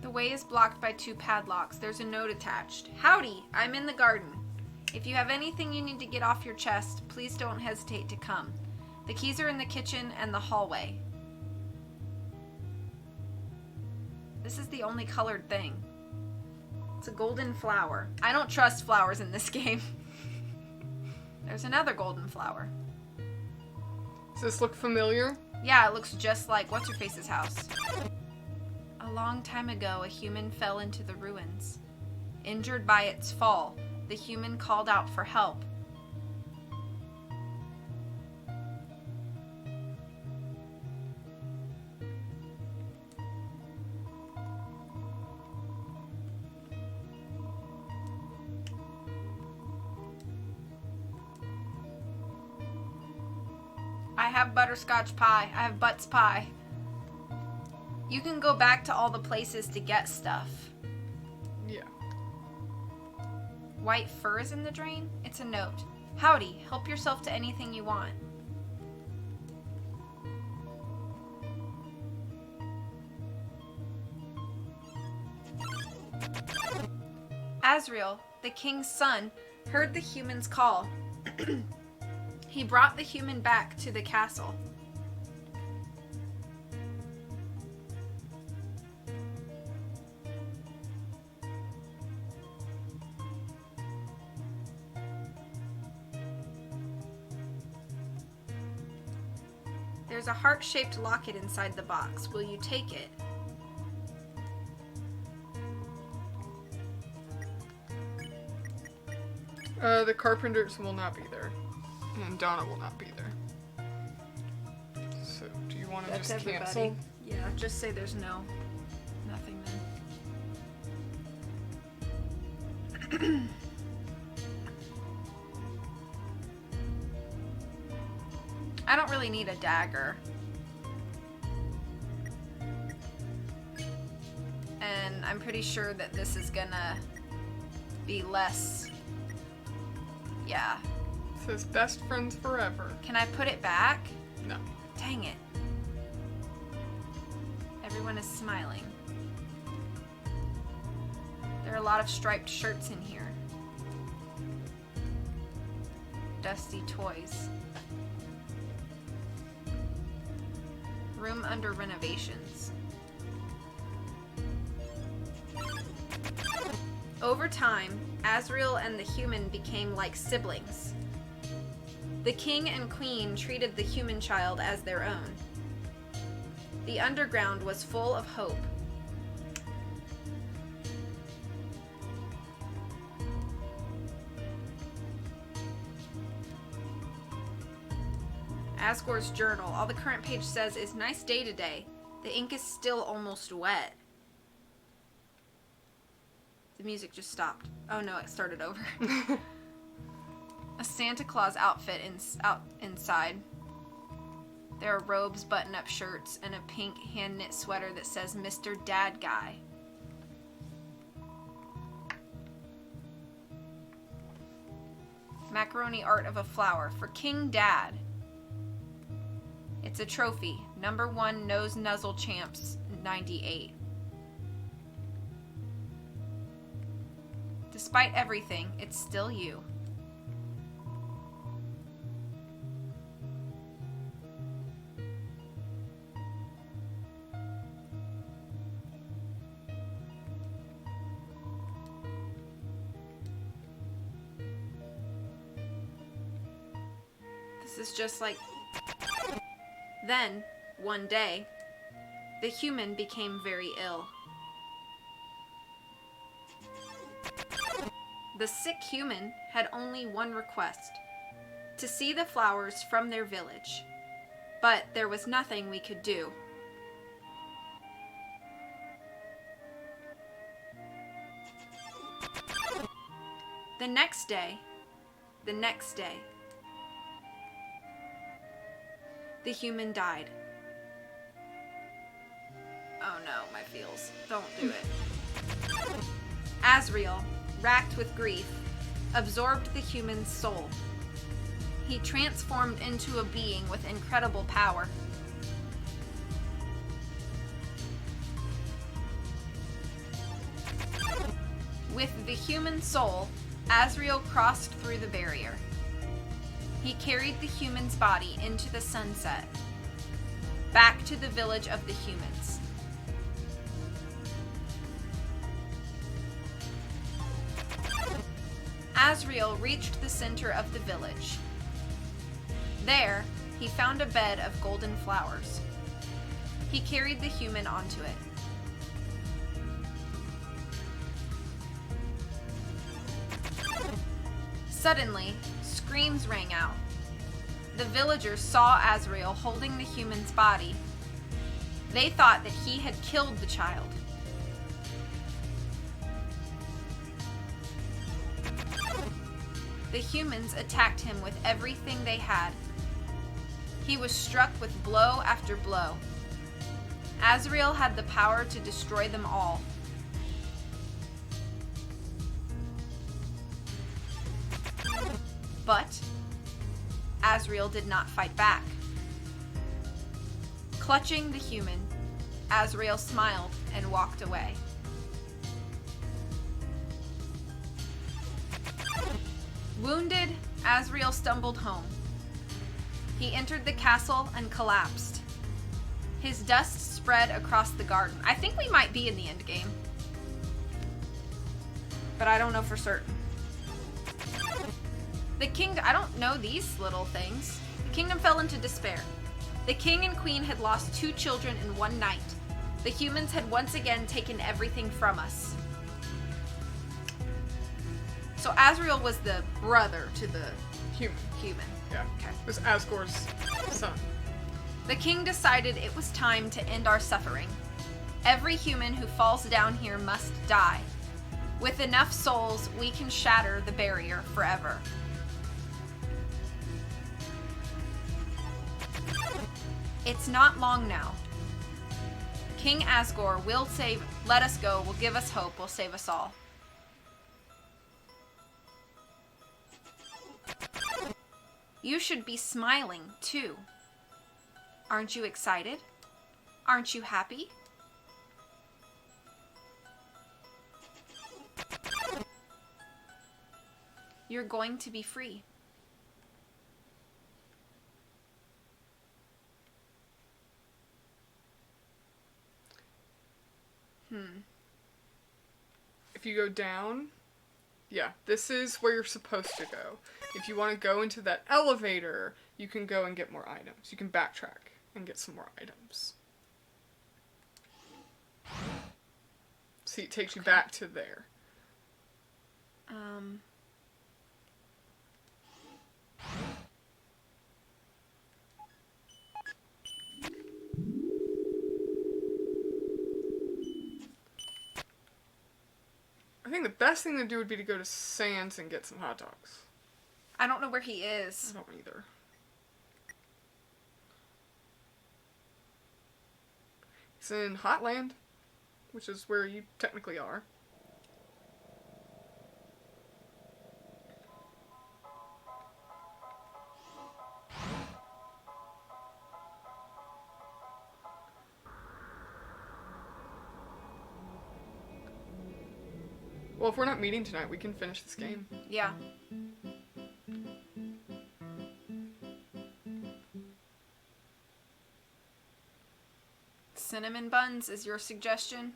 Speaker 1: The way is blocked by 2 padlocks. There's a note attached. Howdy, I'm in the garden. If you have anything you need to get off your chest, please don't hesitate to come. The keys are in the kitchen and the hallway. This is the only colored thing. It's a golden flower. I don't trust flowers in this game. There's another golden flower.
Speaker 2: Does this look familiar?
Speaker 1: Yeah, it looks just like What's-Her-Face's house. A long time ago, a human fell into the ruins. Injured by its fall, the human called out for help. I have butterscotch pie. I have Butts pie. You can go back to all the places to get stuff.
Speaker 2: Yeah.
Speaker 1: White fur is in the drain? It's a note. Howdy, help yourself to anything you want. Azrael, the king's son, heard the human's call. He brought the human back to the castle. There's a heart-shaped locket inside the box. Will you take it?
Speaker 2: The carpenters will not be there. And Donna will not be there. So, do you want to just cancel?
Speaker 1: Yeah, just say there's nothing then. I don't really need a dagger. And I'm pretty sure that this is gonna be less. Yeah.
Speaker 2: It says best friends forever.
Speaker 1: Can I put it back?
Speaker 2: No.
Speaker 1: Dang it. Everyone is smiling. There are a lot of striped shirts in here. Dusty toys. Room under renovations. Over time, Azrael and the human became like siblings. The king and queen treated the human child as their own. The underground was full of hope. Asgore's journal. All the current page says is nice day today. The ink is still almost wet. The music just stopped. Oh no, it started over. A Santa Claus outfit inside. There are robes, button-up shirts, and a pink hand-knit sweater that says Mr. Dad Guy. Macaroni art of a flower for King Dad. It's a trophy. #1 Nose Nuzzle Champs 98. Despite everything, it's still you. This is just like... Then, one day, the human became very ill. The sick human had only one request: to see the flowers from their village. But there was nothing we could do. The next day, the human died. Oh no, my feels. Don't do it. Azrael, racked with grief, absorbed the human's soul. He transformed into a being with incredible power. With the human soul, Azrael crossed through the barrier. He carried the human's body into the sunset, back to the village of the humans. Azrael reached the center of the village. There, he found a bed of golden flowers. He carried the human onto it. Suddenly, screams rang out. The villagers saw Azrael holding the human's body. They thought that he had killed the child. The humans attacked him with everything they had. He was struck with blow after blow. Azrael had the power to destroy them all. But Azrael did not fight back. Clutching the human, Azrael smiled and walked away. Wounded, Asriel stumbled home. He entered the castle and collapsed. His dust spread across the garden. I think we might be in the end game, but I don't know for certain. The king, I don't know these little things. The kingdom fell into despair. The king and queen had lost 2 children in one night. The humans had once again taken everything from us. So Asriel was the brother to the
Speaker 2: Human.
Speaker 1: human.
Speaker 2: Yeah.
Speaker 1: Okay.
Speaker 2: It was Asgore's son.
Speaker 1: The king decided it was time to end our suffering. Every human who falls down here must die. With enough souls, we can shatter the barrier forever. It's not long now. King Asgore will save, let us go, will give us hope, will save us all. You should be smiling, too. Aren't you excited? Aren't you happy? You're going to be free.
Speaker 2: If you go down, yeah, this is where you're supposed to go. If you want to go into that elevator, you can go and get more items. You can backtrack and get some more items. See, it takes you back to there. I think the best thing to do would be to go to Sands and get some hot dogs.
Speaker 1: I don't know where he is.
Speaker 2: I don't either. He's in Hotland, which is where you technically are. Well, if we're not meeting tonight, we can finish this game.
Speaker 1: Yeah. Cinnamon buns is your suggestion?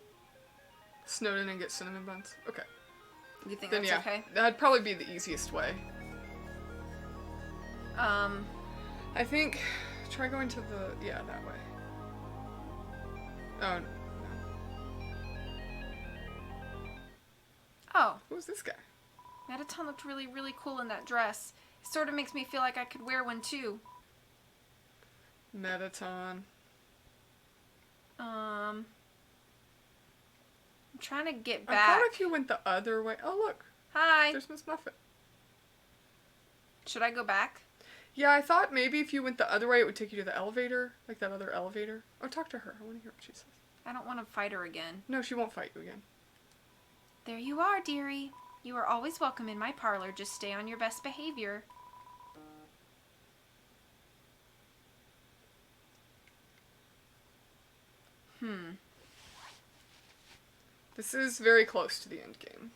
Speaker 2: Snowden and get cinnamon buns. Okay.
Speaker 1: You think
Speaker 2: Then
Speaker 1: that's
Speaker 2: yeah,
Speaker 1: okay?
Speaker 2: that'd probably be the easiest way.
Speaker 1: I
Speaker 2: think try going to the that way. Oh no.
Speaker 1: Oh,
Speaker 2: Who's this guy?
Speaker 1: Mettaton looked really, really cool in that dress. It sort of makes me feel like I could wear one too.
Speaker 2: Mettaton.
Speaker 1: I'm trying to get
Speaker 2: I
Speaker 1: back.
Speaker 2: thought if you went the other way. Oh look,
Speaker 1: Hi.
Speaker 2: there's Miss Muffet.
Speaker 1: Should I go back?
Speaker 2: Yeah, I thought maybe if you went the other way, it would take you to the elevator, like that other elevator. Oh, talk to her. I want to hear what she says.
Speaker 1: I don't want to fight her again.
Speaker 2: No, she won't fight you again.
Speaker 1: There you are, dearie. You are always welcome in my parlor. Just stay on your best behavior.
Speaker 2: This is very close to the end game.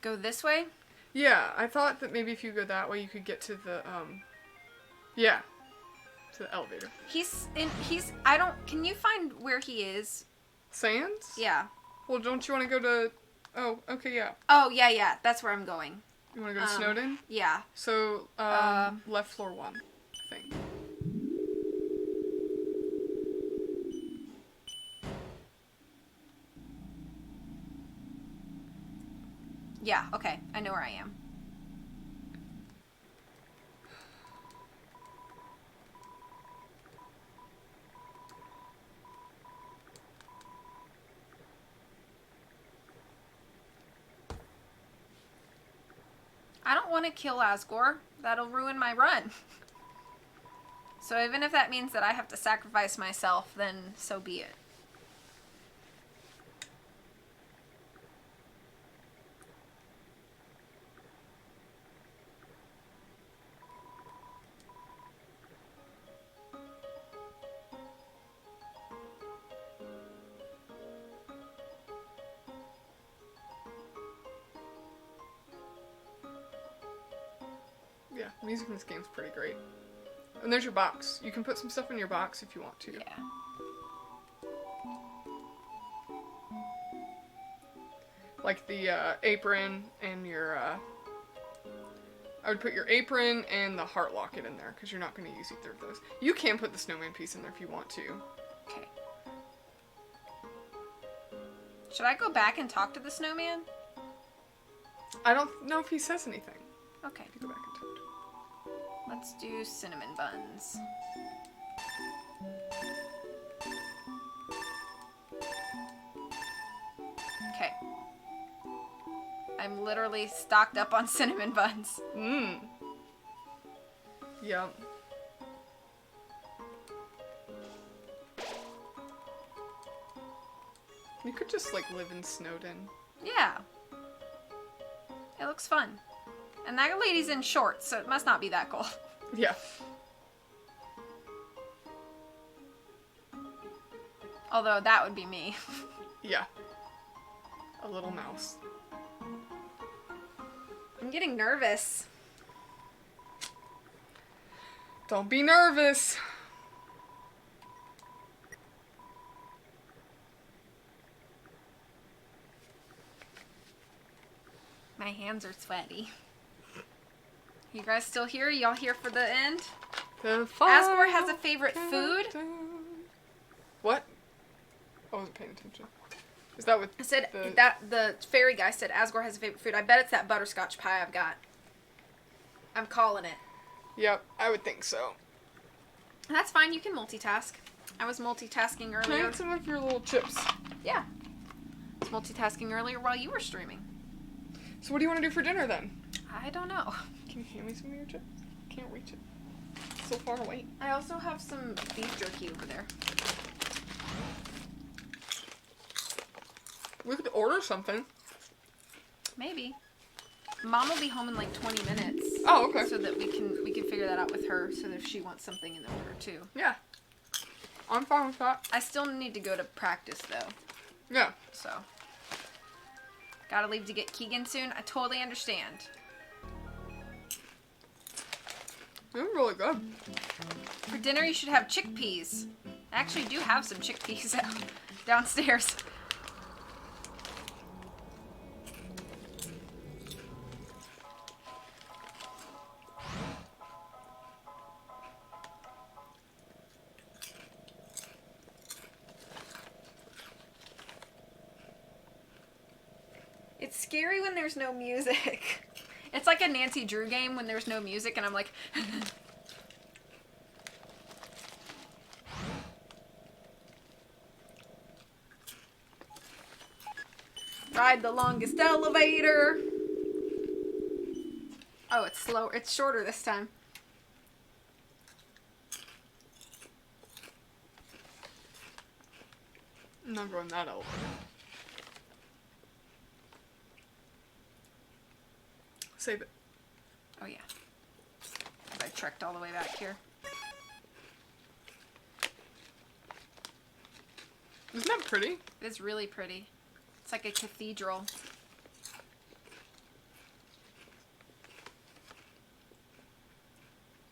Speaker 1: Go this way?
Speaker 2: Yeah, I thought that maybe if you go that way, you could get to the, yeah, to the elevator.
Speaker 1: Can you find where he is?
Speaker 2: Sands?
Speaker 1: Yeah.
Speaker 2: Well, don't you want to go to, oh, okay, yeah.
Speaker 1: Oh, yeah, that's where I'm going.
Speaker 2: You want to go to Snowden?
Speaker 1: Yeah.
Speaker 2: So, left floor 1, I think.
Speaker 1: Yeah, okay. I know where I am. I don't want to kill Asgore. That'll ruin my run. So even if that means that I have to sacrifice myself, then so be it.
Speaker 2: Yeah, music in this game's pretty great. And there's your box. You can put some stuff in your box if you want to.
Speaker 1: Yeah.
Speaker 2: Like the apron and your, I would put your apron and the heart locket in there, because you're not going to use either of those. You can put the snowman piece in there if you want to.
Speaker 1: Okay. Should I go back and talk to the snowman?
Speaker 2: I don't know if he says anything.
Speaker 1: Okay.
Speaker 2: You go back and talk to him.
Speaker 1: Let's do cinnamon buns. Okay. I'm literally stocked up on cinnamon buns.
Speaker 2: Mmm. Yum. You could just, like, live in Snowden.
Speaker 1: Yeah. It looks fun. And that lady's in shorts, so it must not be that cold.
Speaker 2: Yeah.
Speaker 1: Although that would be me.
Speaker 2: Yeah. A little mouse.
Speaker 1: I'm getting nervous.
Speaker 2: Don't be nervous.
Speaker 1: My hands are sweaty. You guys still here? Y'all here for the end? Asgore has a favorite food.
Speaker 2: What? I wasn't paying attention. Is that what
Speaker 1: I said
Speaker 2: the...
Speaker 1: that the fairy guy said Asgore has a favorite food. I bet it's that butterscotch pie I've got. I'm calling it.
Speaker 2: Yep, I would think so.
Speaker 1: That's fine. You can multitask. I was multitasking
Speaker 2: Can I
Speaker 1: earlier.
Speaker 2: get some of your little chips?
Speaker 1: Yeah. I was multitasking earlier while you were streaming.
Speaker 2: So what do you want to do for dinner then?
Speaker 1: I don't know.
Speaker 2: Can you hand me some of your chips? Can't reach it. It's so far away.
Speaker 1: I also have some beef jerky over there.
Speaker 2: We could order something.
Speaker 1: Maybe. Mom will be home in like 20 minutes.
Speaker 2: Oh, okay.
Speaker 1: So that we can figure that out with her, so that if she wants something in the order too.
Speaker 2: Yeah. I'm fine with that.
Speaker 1: I still need to go to practice though.
Speaker 2: Yeah.
Speaker 1: So. Gotta leave to get Keegan soon. I totally understand.
Speaker 2: They're really good.
Speaker 1: For dinner, you should have chickpeas. I actually do have some chickpeas out downstairs. It's scary when there's no music. It's like a Nancy Drew game when there's no music and I'm like... Ride the longest elevator. Oh, it's slower. It's shorter this time.
Speaker 2: I'm not going that elevator. Save it.
Speaker 1: Oh, yeah. I trekked all the way back here.
Speaker 2: Isn't that pretty?
Speaker 1: It's really pretty. It's like a cathedral.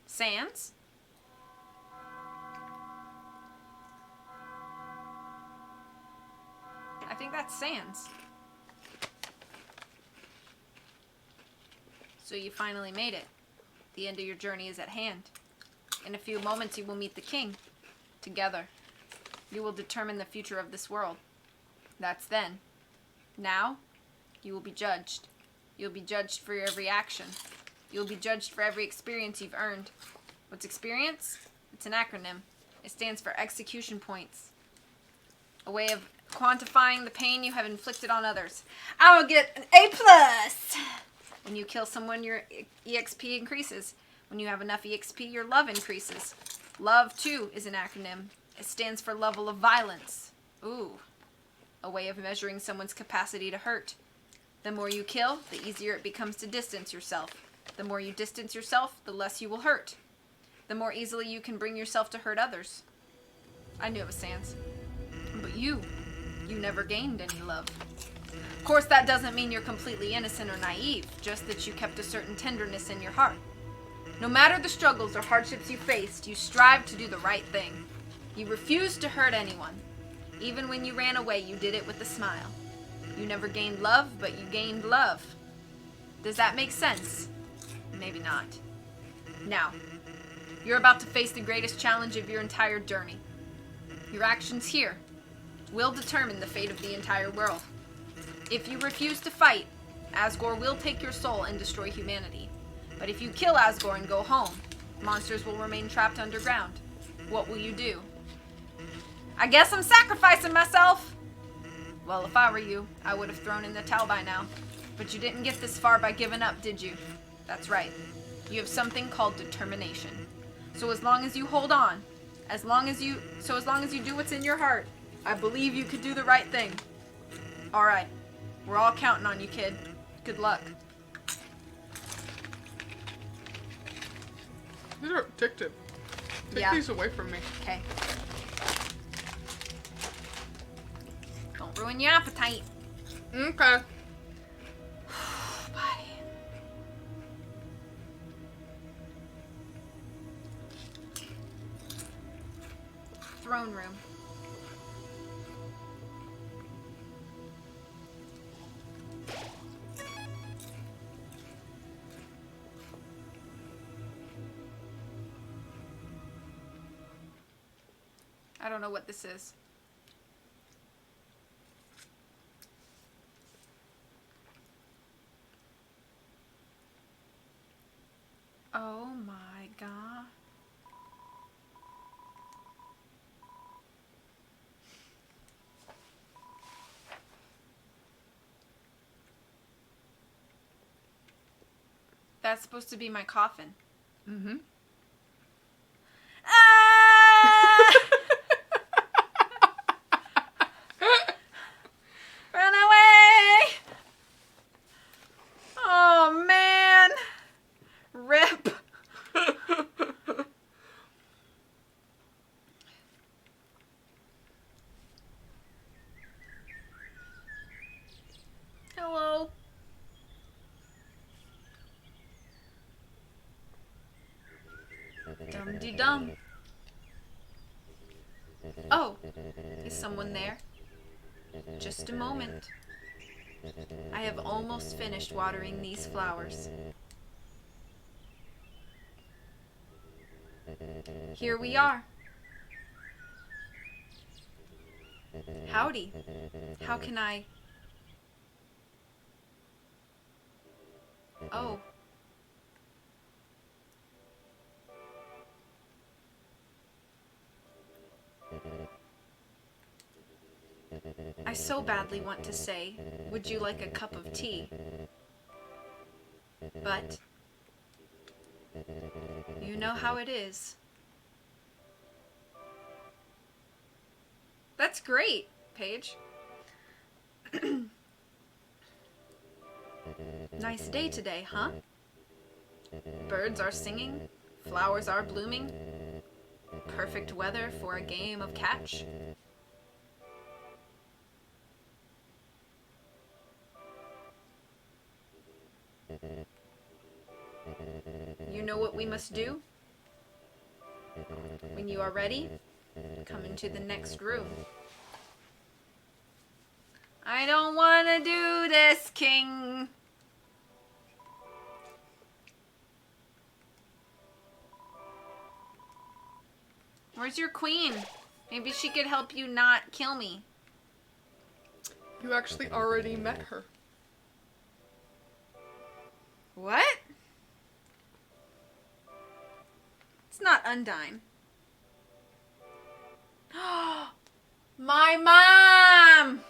Speaker 1: Sands? I think that's Sands. So you finally made it. The end of your journey is at hand. In a few moments you will meet the king. Together, you will determine the future of this world. That's then. Now, you will be judged. You'll be judged for your every action. You'll be judged for every experience you've earned. What's experience? It's an acronym. It stands for execution points. A way of quantifying the pain you have inflicted on others. I will get an A+. When you kill someone, your EXP increases. When you have enough EXP, your love increases. Love, too, is an acronym. It stands for level of violence. Ooh. A way of measuring someone's capacity to hurt. The more you kill, the easier it becomes to distance yourself. The more you distance yourself, the less you will hurt. The more easily you can bring yourself to hurt others. I knew it was Sans. But you never gained any love. Of course, that doesn't mean you're completely innocent or naive, just that you kept a certain tenderness in your heart. No matter the struggles or hardships you faced, you strive to do the right thing. You refused to hurt anyone. Even when you ran away, you did it with a smile. You never gained love, but you gained love. Does that make sense? Maybe not. Now, you're about to face the greatest challenge of your entire journey. Your actions here will determine the fate of the entire world. If you refuse to fight, Asgore will take your soul and destroy humanity. But if you kill Asgore and go home, monsters will remain trapped underground. What will you do? I guess I'm sacrificing myself! Well, if I were you, I would have thrown in the towel by now. But you didn't get this far by giving up, did you? That's right. You have something called determination. So as long as you hold on, as long as you do what's in your heart, I believe you could do the right thing. Alright. We're all counting on you, kid. Good luck.
Speaker 2: These are addictive. Take these away from me.
Speaker 1: Okay. Don't ruin your appetite.
Speaker 2: Okay.
Speaker 1: Buddy. Throne room. I don't know what this is. Oh my god. That's supposed to be my coffin.
Speaker 2: Mm-hmm.
Speaker 1: Ah! Run away! Oh man! Rip. Hello. Dum-de-dum. Oh, is someone there? Just a moment. I have almost finished watering these flowers. Here we are. Howdy. How can I... Oh. I so badly want to say, would you like a cup of tea? But you know how it is. That's great, Paige. Nice day today, huh? Birds are singing, flowers are blooming. Perfect weather for a game of catch. You know what we must do? When you are ready, come into the next room. I don't want to do this, King. Where's your queen? Maybe she could help you not kill me.
Speaker 2: You actually already met her.
Speaker 1: What? It's not Undyne. My mom!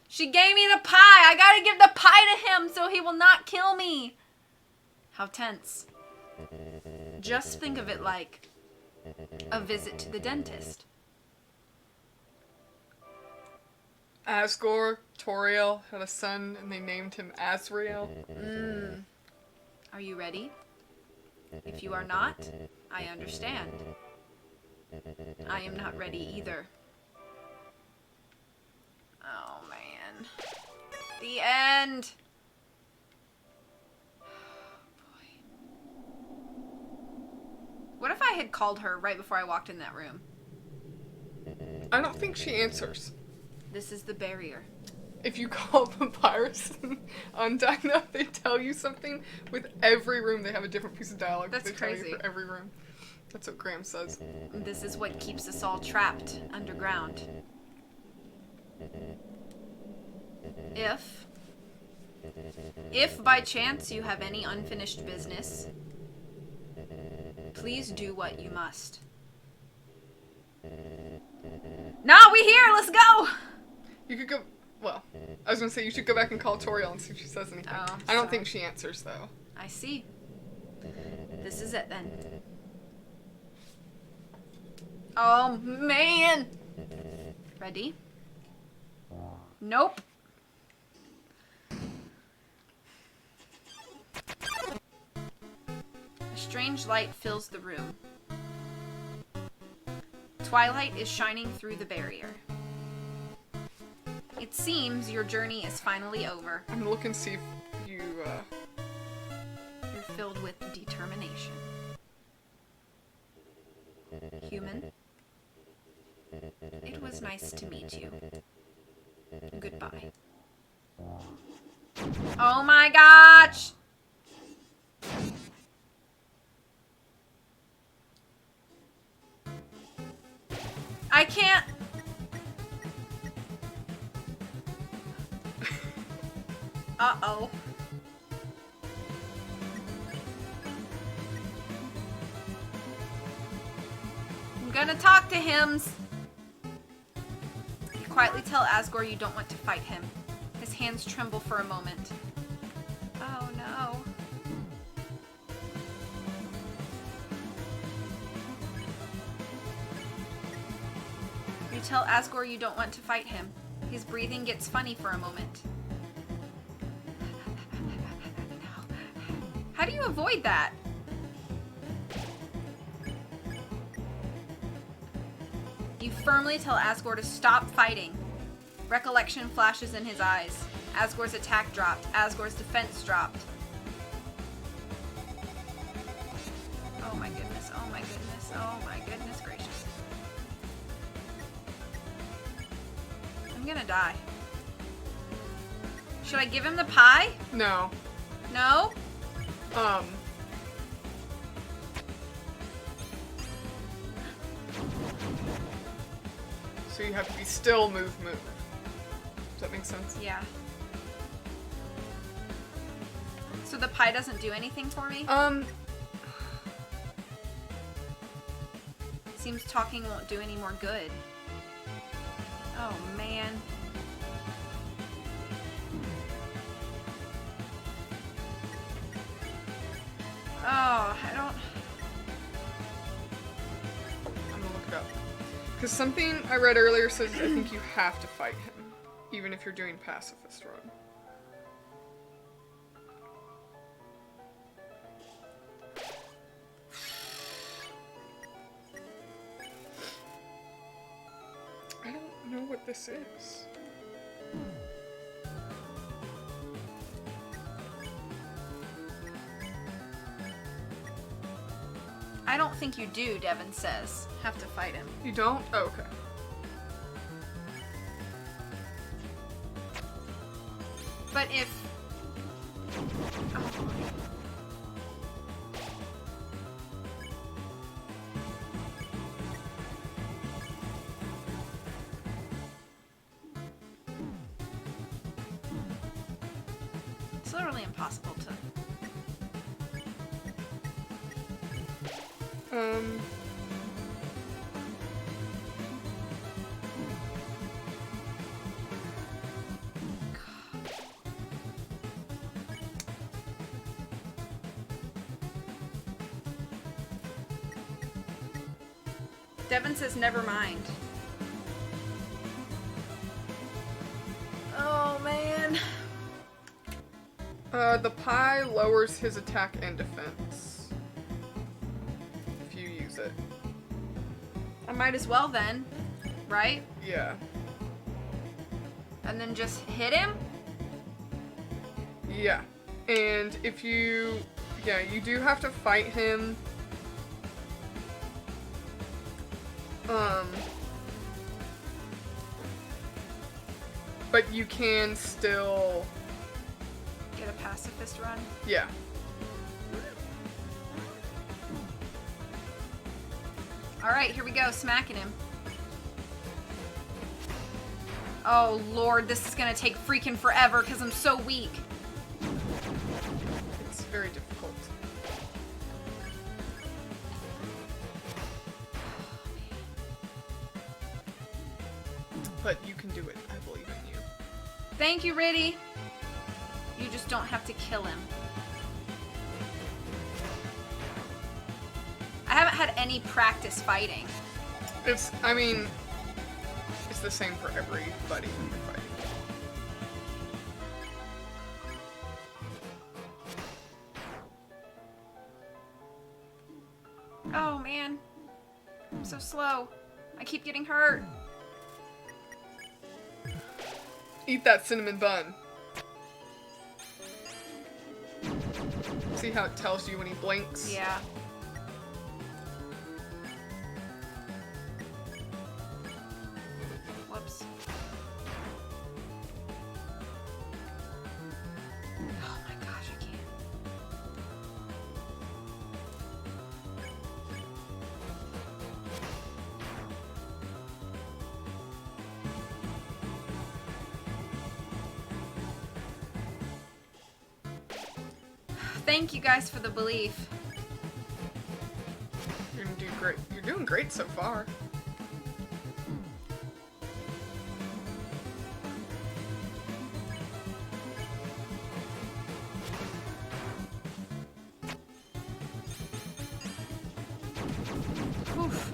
Speaker 1: She gave me the pie. I gotta give the pie to him so he will not kill me. How tense. Just think of it like a visit to the dentist.
Speaker 2: Asgore, Toriel had a son and they named him Azrael.
Speaker 1: Are you ready? If you are not, I understand. I am not ready either. Oh man. The end. What if I had called her right before I walked in that room?
Speaker 2: I don't think she answers.
Speaker 1: This is the barrier.
Speaker 2: If you call Papyrus and Undyne up, they tell you something. With every room, they have a different piece of dialogue.
Speaker 1: That's
Speaker 2: they tell
Speaker 1: crazy.
Speaker 2: you for every room. That's what Graham says.
Speaker 1: This is what keeps us all trapped underground. If by chance you have any unfinished business, please do what you must. Nah, we here, let's go!
Speaker 2: You could go. Well, I was gonna say you should go back and call Toriel and see if she says anything.
Speaker 1: Oh,
Speaker 2: I don't
Speaker 1: sorry.
Speaker 2: think she answers though.
Speaker 1: I see. This is it then. Oh, man! Ready? Nope. A strange light fills the room. Twilight is shining through the barrier. It seems your journey is finally over.
Speaker 2: I'm gonna look and see if you.
Speaker 1: You're filled with determination. Human, it was nice to meet you. Goodbye. Oh my gosh! I can't. Uh-oh. I'm gonna talk to him. You quietly tell Asgore you don't want to fight him. His hands tremble for a moment. Oh no. You tell Asgore you don't want to fight him. His breathing gets funny for a moment. How do you avoid that? You firmly tell Asgore to stop fighting. Recollection flashes in his eyes. Asgore's attack dropped. Asgore's defense dropped. Oh my goodness, oh my goodness, oh my goodness gracious. I'm gonna die. Should I give him the pie?
Speaker 2: No.
Speaker 1: No?
Speaker 2: So you have to be still, move. Does that make sense?
Speaker 1: Yeah. So the pie doesn't do anything for me? Seems talking won't do any more good. Oh, man. Oh, I don't...
Speaker 2: I'm gonna look it up. Because something I read earlier says I think you have to fight him, even if you're doing pacifist run. I don't know what this is.
Speaker 1: I don't think you do, Devin says. Have to fight him.
Speaker 2: You don't? Oh, okay.
Speaker 1: But if... Oh. It's literally impossible to... Devin says never mind. Oh, man.
Speaker 2: The pie lowers his attack and defense. If you use it.
Speaker 1: I might as well then, right?
Speaker 2: Yeah.
Speaker 1: And then just hit him?
Speaker 2: Yeah. And if you... Yeah, you do have to fight him But you can still...
Speaker 1: Get a pacifist run.
Speaker 2: Yeah.
Speaker 1: Alright, here we go, smacking him. Oh lord, this is gonna take freaking forever because I'm so weak.
Speaker 2: It's very difficult. But you can do it. I believe in you.
Speaker 1: Thank you, Riddy. You just don't have to kill him. I haven't had any practice fighting.
Speaker 2: It's the same for everybody when you're fighting.
Speaker 1: Oh man. I'm so slow. I keep getting hurt.
Speaker 2: Eat that cinnamon bun. See how it tells you when he blinks?
Speaker 1: Yeah. Whoops. Oh my gosh, I can't. Thank you guys for the belief.
Speaker 2: You're gonna do great. You're doing great so far.
Speaker 1: Oof.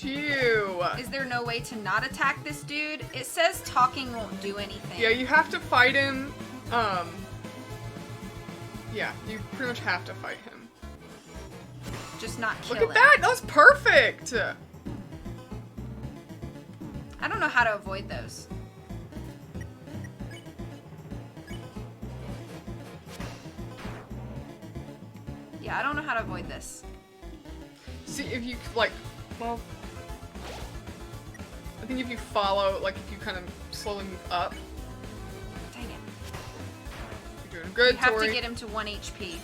Speaker 2: You.
Speaker 1: Is there no way to not attack this dude? It says talking won't do anything.
Speaker 2: Yeah, you have to fight him. Yeah, you pretty much have to fight him.
Speaker 1: Just not kill
Speaker 2: Look at
Speaker 1: him.
Speaker 2: that! That was perfect!
Speaker 1: I don't know how to avoid those. Yeah, I don't know how to avoid this.
Speaker 2: See, if you, like, well... I think if you follow, like, if you kind of slowly move up,
Speaker 1: Dang it.
Speaker 2: you're doing good,
Speaker 1: You have
Speaker 2: Tori.
Speaker 1: to get him to 1 HP.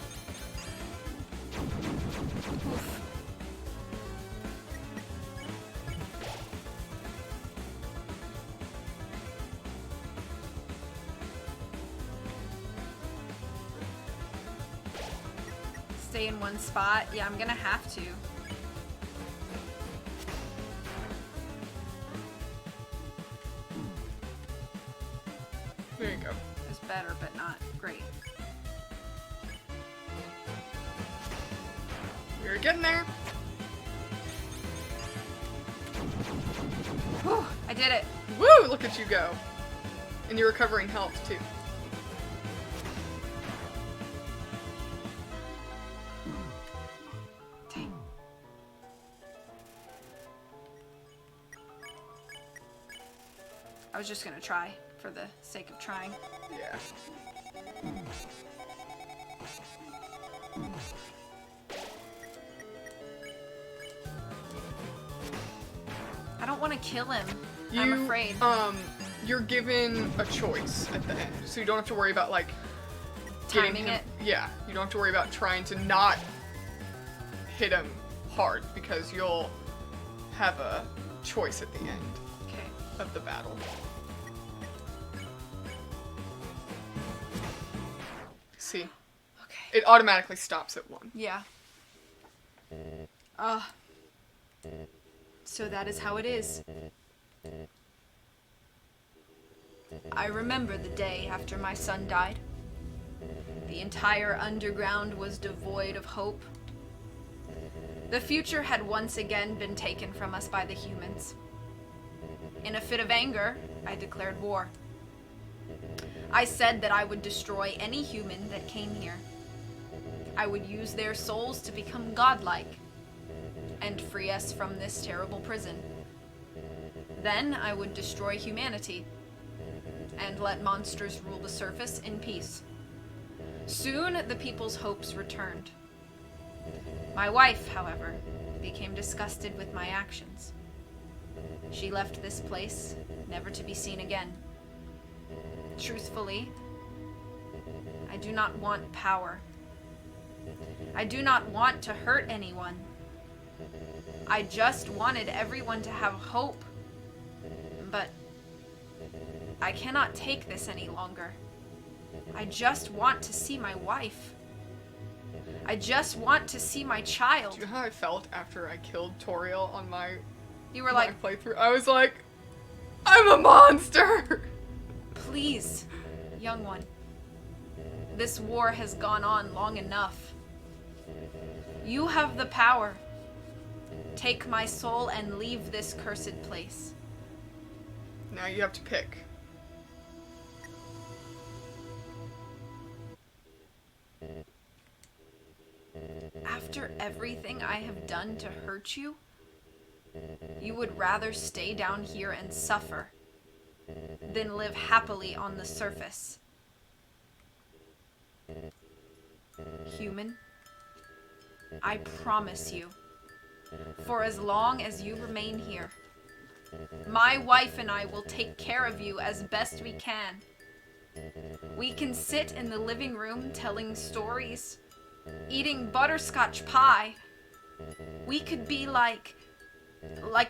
Speaker 1: Oof. Stay in one spot? Yeah, I'm gonna have to.
Speaker 2: There you go.
Speaker 1: It's better, but not great.
Speaker 2: You're getting there.
Speaker 1: Whew, I did it.
Speaker 2: Woo! Look at you go. And you're recovering health, too.
Speaker 1: Dang. I was just gonna try for the sake of trying.
Speaker 2: Yeah.
Speaker 1: I don't want to kill him. I'm afraid.
Speaker 2: You're given a choice at the end, so you don't have to worry about, like,
Speaker 1: Timing
Speaker 2: him.
Speaker 1: it.
Speaker 2: Yeah, you don't have to worry about trying to not hit him hard, because you'll have a choice at the end
Speaker 1: Okay.
Speaker 2: of the battle. See?
Speaker 1: Okay.
Speaker 2: It automatically stops at 1.
Speaker 1: Yeah. So that is how it is. I remember the day after my son died. The entire underground was devoid of hope. The future had once again been taken from us by the humans. In a fit of anger, I declared war. I said that I would destroy any human that came here. I would use their souls to become godlike and free us from this terrible prison. Then I would destroy humanity and let monsters rule the surface in peace. Soon the people's hopes returned. My wife, however, became disgusted with my actions. She left this place, never to be seen again. Truthfully, I do not want power. I do not want to hurt anyone. I just wanted everyone to have hope. But I cannot take this any longer. I just want to see my wife. I just want to see my child.
Speaker 2: Do you know how I felt after I killed Toriel on my
Speaker 1: You were like,
Speaker 2: playthrough? I was like, I'm a monster!
Speaker 1: please, young one. This war has gone on long enough. You have the power. Take my soul and leave this cursed place.
Speaker 2: Now you have to pick.
Speaker 1: After everything I have done to hurt you, you would rather stay down here and suffer than live happily on the surface. Human, I promise you, for as long as you remain here, my wife and I will take care of you as best we can. We can sit in the living room telling stories, eating butterscotch pie. We could be like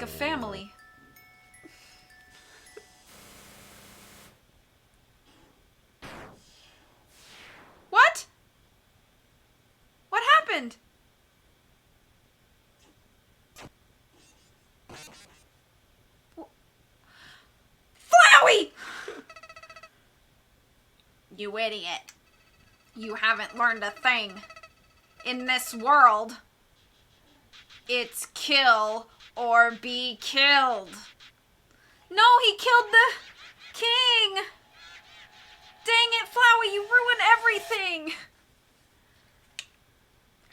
Speaker 1: a family. What? What happened? Flowey! You idiot. You haven't learned a thing. In this world, it's kill or be killed. No, he killed the king. Dang it, Flowey, you ruined everything.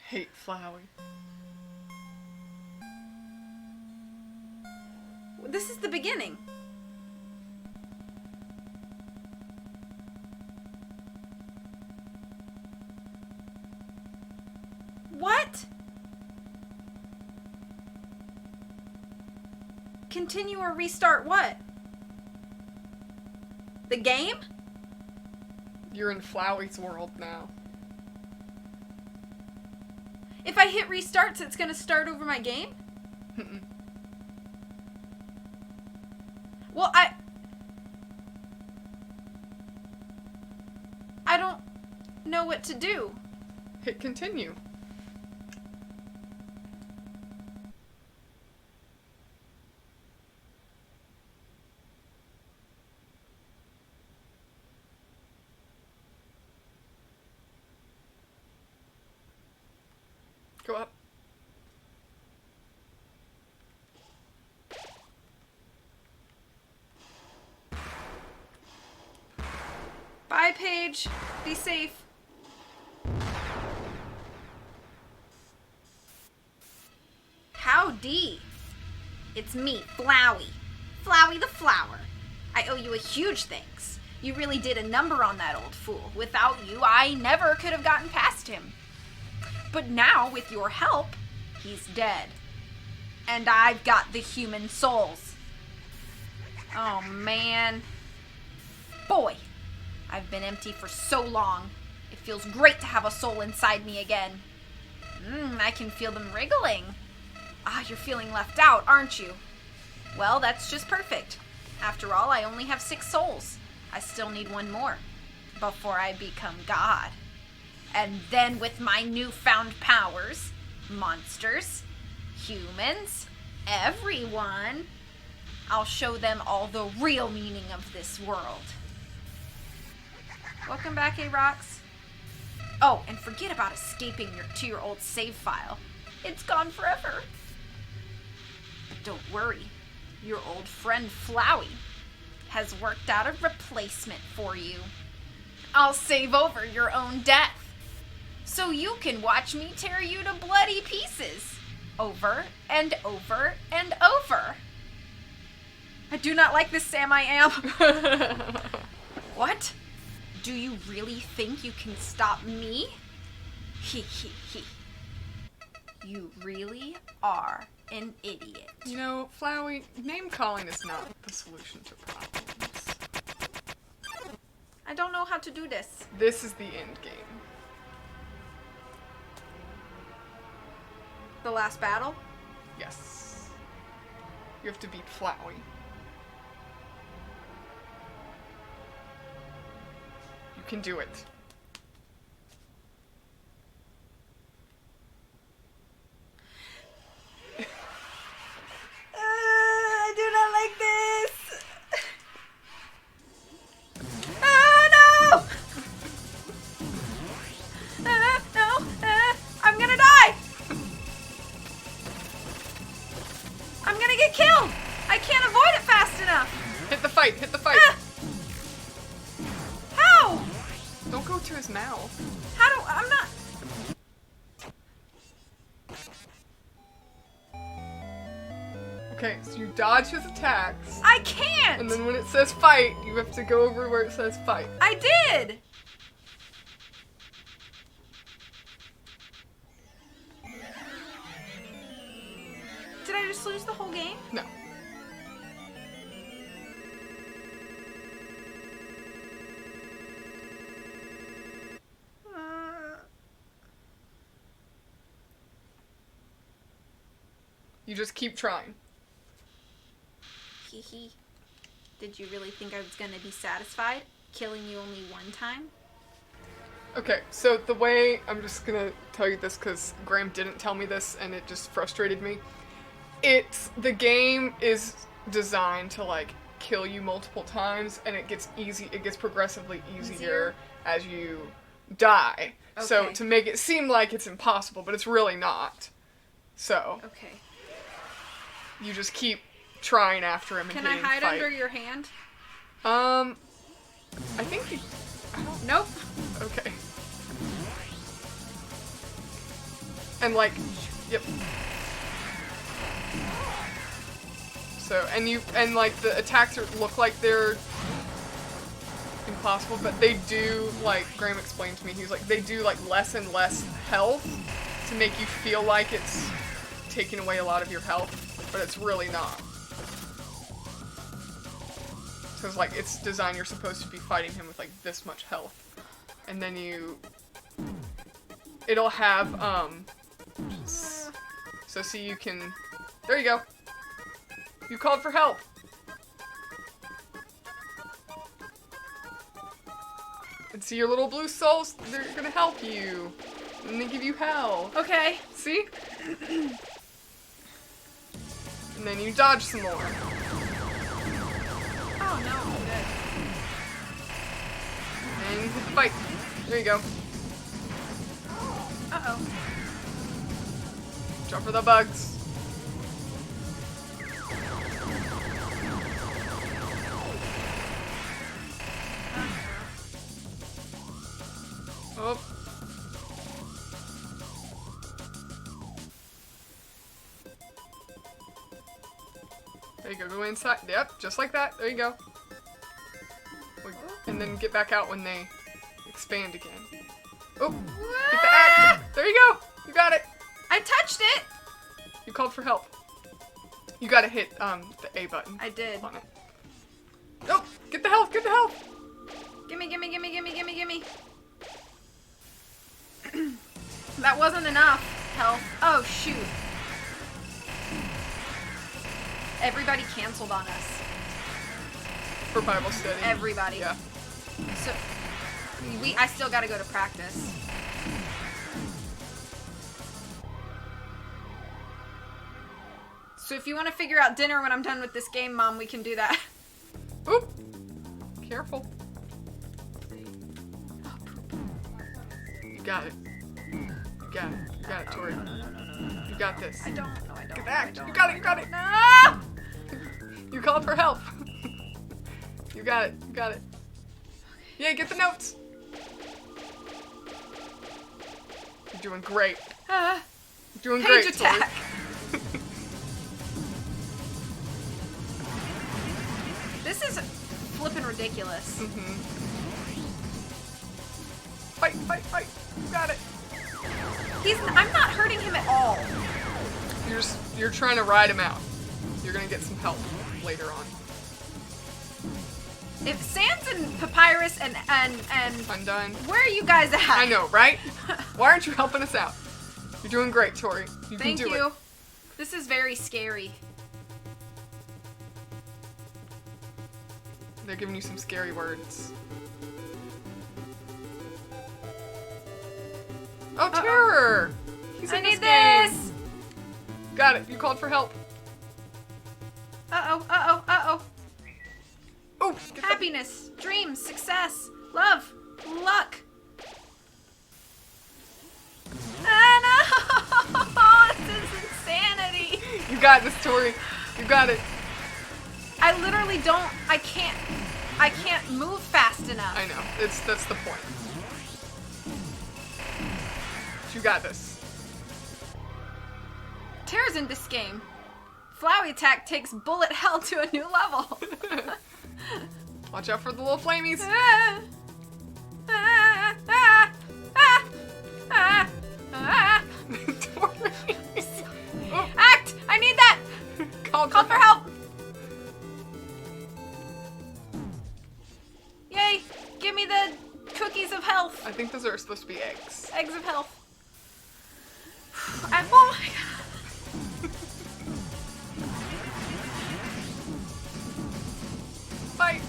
Speaker 2: Hate Flowey.
Speaker 1: This is the beginning. What? Continue or restart what? The game?
Speaker 2: You're in Flowey's world now.
Speaker 1: If I hit restarts, it's gonna start over my game? Well, I don't know what to do.
Speaker 2: Hit continue. Go up.
Speaker 1: Bye, Paige. Be safe. Howdy. It's me, Flowey. Flowey the Flower. I owe you a huge thanks. You really did a number on that old fool. Without you, I never could have gotten past him. But now, with your help, he's dead. And I've got the human souls. Oh, man. Boy, I've been empty for so long. It feels great to have a soul inside me again. I can feel them wriggling. Ah, you're feeling left out, aren't you? Well, that's just perfect. After all, I only have 6 souls. I still need 1 more before I become God. And then with my newfound powers, monsters, humans, everyone, I'll show them all the real meaning of this world. Welcome back, A-Rox. Oh, and forget about escaping to your old save file. It's gone forever. But don't worry. Your old friend Flowey has worked out a replacement for you. I'll save over your own death, so you can watch me tear you to bloody pieces. Over and over and over. I do not like this, Sam, I am. What? Do you really think you can stop me? He. You really are an idiot.
Speaker 2: You know, Flowey, name calling is not the solution to problems.
Speaker 1: I don't know how to do this.
Speaker 2: This is the end game.
Speaker 1: The last battle?
Speaker 2: Yes. You have to beat Flowey. You can do it.
Speaker 1: I do not like this. No! No! I'm gonna die! I'm gonna get killed! I can't avoid it fast enough!
Speaker 2: Hit the fight! Hit the fight!
Speaker 1: How?
Speaker 2: Don't go to his mouth.
Speaker 1: How do... I'm not...
Speaker 2: Okay, so you dodge his attacks,
Speaker 1: I can't!
Speaker 2: and then when it says fight, you have to go over where it says fight.
Speaker 1: I did! Did I just lose the whole game?
Speaker 2: No. You just keep trying.
Speaker 1: Hee hee. Did you really think I was gonna be satisfied? Killing you only one time?
Speaker 2: Okay, so the way, I'm just gonna tell you this because Graham didn't tell me this and it just frustrated me. The game is designed to like kill you multiple times and it gets progressively easier as you die. So
Speaker 1: Okay.
Speaker 2: to make it seem like it's impossible, but it's really not. So,
Speaker 1: Okay.
Speaker 2: you just keep trying after him and
Speaker 1: Can I
Speaker 2: hitting
Speaker 1: hide
Speaker 2: fight.
Speaker 1: under your hand?
Speaker 2: I think you...
Speaker 1: Nope.
Speaker 2: Okay. And like, yep. So, and like the attacks look like they're impossible, but they do, like Graham explained to me, he was like, they do like less and less health to make you feel like it's taking away a lot of your health, but it's really not. So it's like, it's designed, you're supposed to be fighting him with like this much health. And then it'll have, so see you can, there you go. You called for help. And see your little blue souls, they're gonna help you. And they give you hell.
Speaker 1: Okay.
Speaker 2: See? And then you dodge some more.
Speaker 1: Oh no, I'm good.
Speaker 2: And you hit the fight. There you go.
Speaker 1: Uh-oh.
Speaker 2: Jump for the bugs. Oh. There you go, go inside. Yep, just like that. There you go. And then get back out when they expand again. Oh, get the axe. There you go. You got it.
Speaker 1: I touched it!
Speaker 2: You called for help. You gotta hit the A button
Speaker 1: I did.
Speaker 2: on it. Oh, get the health, get the health.
Speaker 1: Gimme, gimme, gimme, gimme, gimme, gimme. That wasn't enough health. Oh, shoot. Everybody canceled on us.
Speaker 2: For Bible study.
Speaker 1: Everybody.
Speaker 2: Yeah.
Speaker 1: So, I still gotta go to practice. So if you want to figure out dinner when I'm done with this game, Mom, we can do that.
Speaker 2: Oop. Careful. You got it. You got it. You got it, Tori. You got this.
Speaker 1: I don't. No, I don't.
Speaker 2: Get the axe.
Speaker 1: I don't.
Speaker 2: You got it. You got it.
Speaker 1: No!
Speaker 2: You called for help. You got it. You got it. Yeah, get the notes. You're doing great. You're doing
Speaker 1: Page
Speaker 2: great,
Speaker 1: attack.
Speaker 2: Tori.
Speaker 1: This is flippin' ridiculous.
Speaker 2: Fight, fight, fight. You got it.
Speaker 1: I'm not hurting him at all.
Speaker 2: you're trying to ride him out. You're gonna get some help later on.
Speaker 1: If Sans and Papyrus and
Speaker 2: Undyne.
Speaker 1: where are you guys at?
Speaker 2: I know, right? Why aren't you helping us out? You're doing great, Tori. You
Speaker 1: Thank
Speaker 2: can do
Speaker 1: you.
Speaker 2: it.
Speaker 1: This is very scary.
Speaker 2: They're giving you some scary words. Oh, Terror! He's
Speaker 1: I
Speaker 2: in
Speaker 1: need
Speaker 2: game.
Speaker 1: this.
Speaker 2: Got it. You called for help.
Speaker 1: Uh-oh, uh-oh, uh-oh.
Speaker 2: Oh, get the-
Speaker 1: Happiness, dreams, success, love, luck. Ah, no! This is insanity.
Speaker 2: You got this, Tori. You got it.
Speaker 1: I literally don't, I can't move fast enough.
Speaker 2: I know. That's the point. You got this.
Speaker 1: Terror's in this game. Flowey attack takes bullet hell to a new level.
Speaker 2: Watch out for the little flamies.
Speaker 1: Ah, ah, ah, ah, ah, ah.
Speaker 2: Tori. Oh,
Speaker 1: Act! I need that!
Speaker 2: call
Speaker 1: Call for help! Yay! Give me the cookies of health.
Speaker 2: I think those are supposed to be eggs.
Speaker 1: Eggs of health. Oh my god.
Speaker 2: Fight.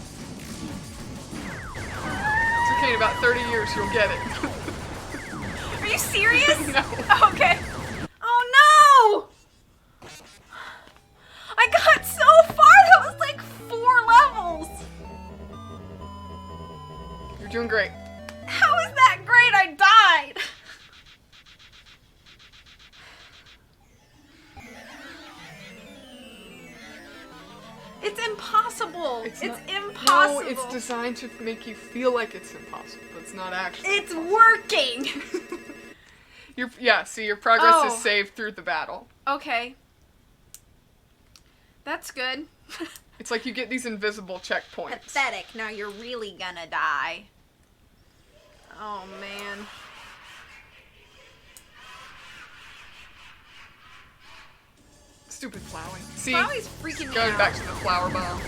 Speaker 2: It's okay. In about 30 years, you'll get it.
Speaker 1: Are you serious?
Speaker 2: No.
Speaker 1: Okay. Oh no! I got so far! That was like 4 levels!
Speaker 2: You're doing great.
Speaker 1: How is that great? I died! It's impossible! It's
Speaker 2: not-
Speaker 1: impossible!
Speaker 2: No, it's designed to make you feel like it's impossible, but it's not actually.
Speaker 1: It's working!
Speaker 2: See, your progress
Speaker 1: Oh.
Speaker 2: is saved through the battle.
Speaker 1: Okay. That's good.
Speaker 2: It's like you get these invisible checkpoints.
Speaker 1: Pathetic. Now you're really gonna die. Oh, man.
Speaker 2: Stupid Flowey. See,
Speaker 1: Flowey's freaking me
Speaker 2: going
Speaker 1: out.
Speaker 2: back to the flower bombs.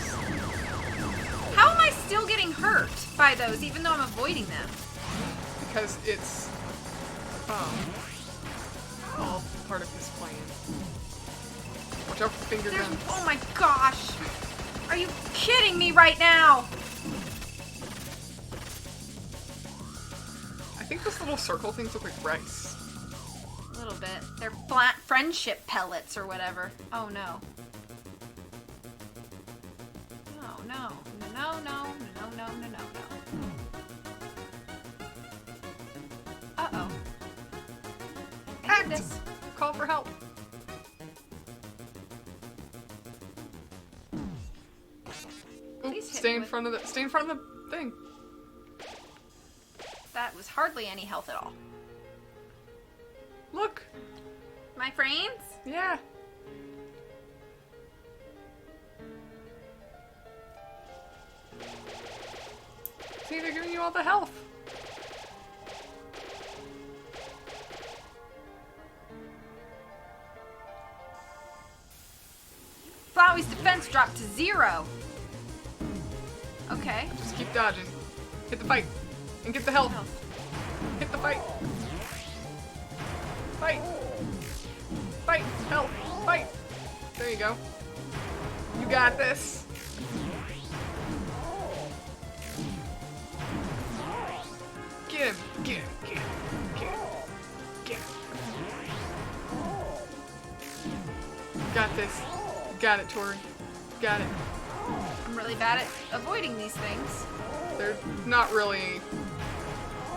Speaker 1: How am I still getting hurt by those, even though I'm avoiding them?
Speaker 2: Because it's all part of his plan. Watch out for finger
Speaker 1: There's,
Speaker 2: guns.
Speaker 1: oh my gosh. Are you kidding me right now?
Speaker 2: I think those little circle things look like rice.
Speaker 1: A little bit. They're flat friendship pellets or whatever. Oh no. No, no, no, no, no, no, no, no, no. Uh-oh. I
Speaker 2: Act!
Speaker 1: did this.
Speaker 2: Call for help. Oop,
Speaker 1: Please hit
Speaker 2: stay
Speaker 1: me
Speaker 2: in
Speaker 1: with-
Speaker 2: front of the thing.
Speaker 1: That was hardly any health at all.
Speaker 2: Look.
Speaker 1: My friends?
Speaker 2: Yeah. See, they're giving you all the health.
Speaker 1: Flowey's defense dropped to 0. Okay.
Speaker 2: Just keep dodging. Hit the fight. And get the health. Hit the fight. Fight. Fight. Health. Fight. There you go. You got this. Get him. Get him. Get him. Get him. Get him. Got this. You got it, Tori. You got it.
Speaker 1: I'm really bad at avoiding these things.
Speaker 2: They're not really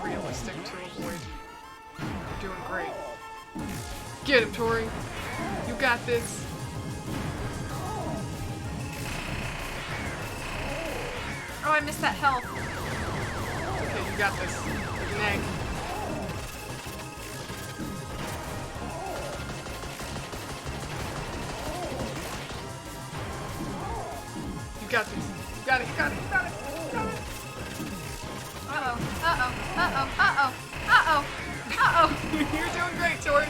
Speaker 2: realistic to avoid. You're doing great. Get him, Tori. You got this.
Speaker 1: Oh, I missed that health.
Speaker 2: Okay, you got this. There's an egg. You got this. You got it. You got it. You got it. You got it.
Speaker 1: Uh-oh. Uh-oh. Uh-oh. Uh-oh. Uh-oh. Uh-oh.
Speaker 2: You're doing great, Tori.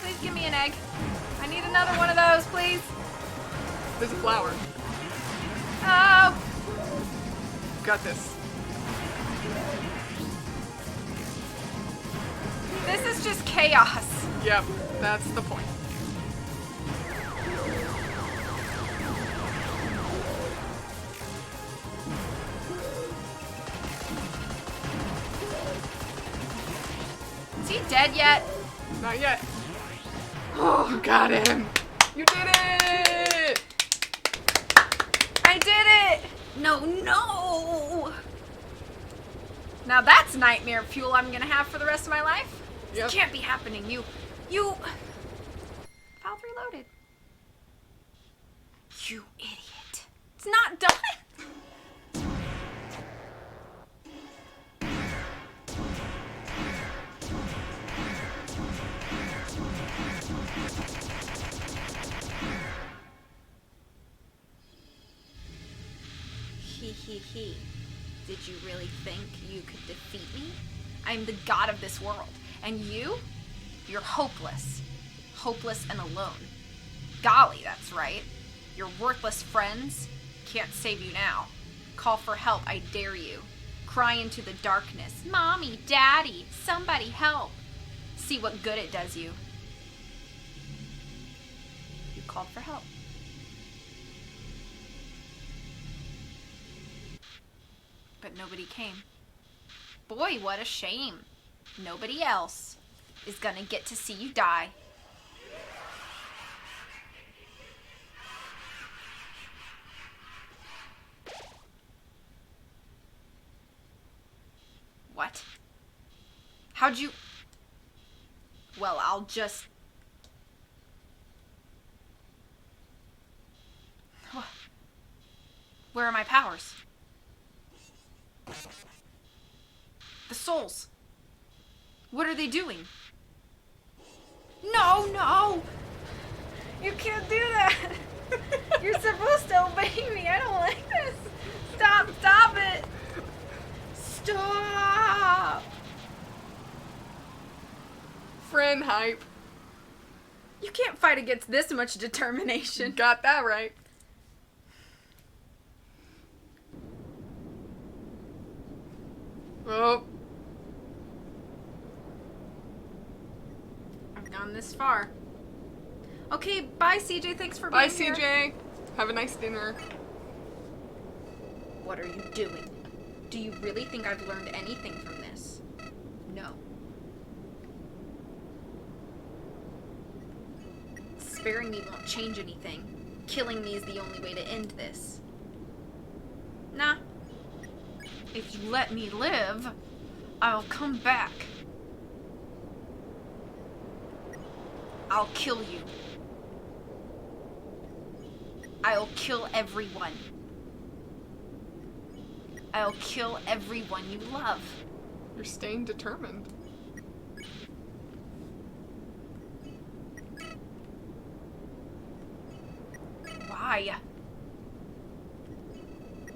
Speaker 1: Please Give me an egg. I need another one of those, please.
Speaker 2: There's a flower.
Speaker 1: Oh.
Speaker 2: Got this.
Speaker 1: This is just chaos.
Speaker 2: Yep, that's the point.
Speaker 1: Is he dead yet?
Speaker 2: Not yet. Oh, you got him. You did it!
Speaker 1: I did it! No, no! Now that's nightmare fuel I'm gonna have for the rest of my life.
Speaker 2: Yep.
Speaker 1: It can't be happening. You... Valve reloaded. You idiot. It's not done! He. Did you really think you could defeat me? I'm the god of this world. And you're hopeless. Hopeless and alone. Golly, that's right. Your worthless friends can't save you now. Call for help, I dare you. Cry into the darkness. Mommy, Daddy, somebody help. See what good it does you. You called for help. But nobody came. Boy, what a shame. Nobody else is gonna get to see you die. What? How'd you... Well, I'll just... Where are my powers? The souls. What are they doing? No! You can't do that! You're supposed to obey me. I don't like this. Stop it! Stop!
Speaker 2: Friend hype.
Speaker 1: You can't fight against this much determination.
Speaker 2: Got that right. Oh.
Speaker 1: I've gone this far. Okay, bye CJ, thanks for
Speaker 2: Bye,
Speaker 1: being here.
Speaker 2: CJ. Have a nice dinner.
Speaker 1: What are you doing? Do you really think I've learned anything from this? No. Sparing me won't change anything. Killing me is the only way to end this. Nah. If you let me live, I'll come back. I'll kill you. I'll kill everyone. I'll kill everyone you love.
Speaker 2: You're staying determined.
Speaker 1: Why?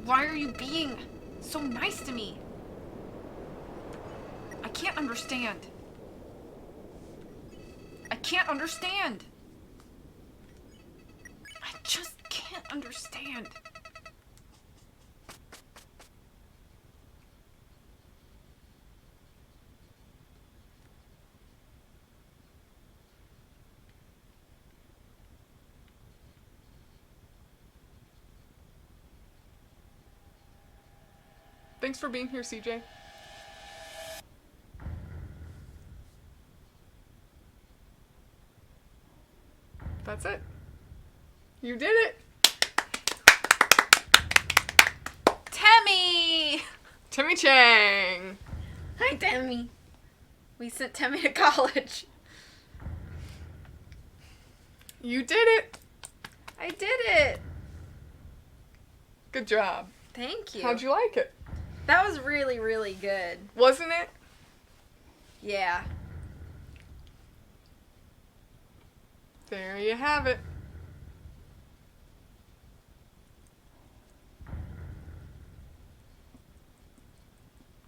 Speaker 1: Why are you being so nice to me? I can't understand. I can't understand. I just can't understand.
Speaker 2: Thanks for being here, CJ. That's it. You did it!
Speaker 1: Temmie!
Speaker 2: Timmy Chang!
Speaker 1: Hi, Temmie. We sent Temmie to college.
Speaker 2: You did it!
Speaker 1: I did it.
Speaker 2: Good job.
Speaker 1: Thank you.
Speaker 2: How'd you like it?
Speaker 1: That was really, really good.
Speaker 2: Wasn't it?
Speaker 1: Yeah.
Speaker 2: There you have it.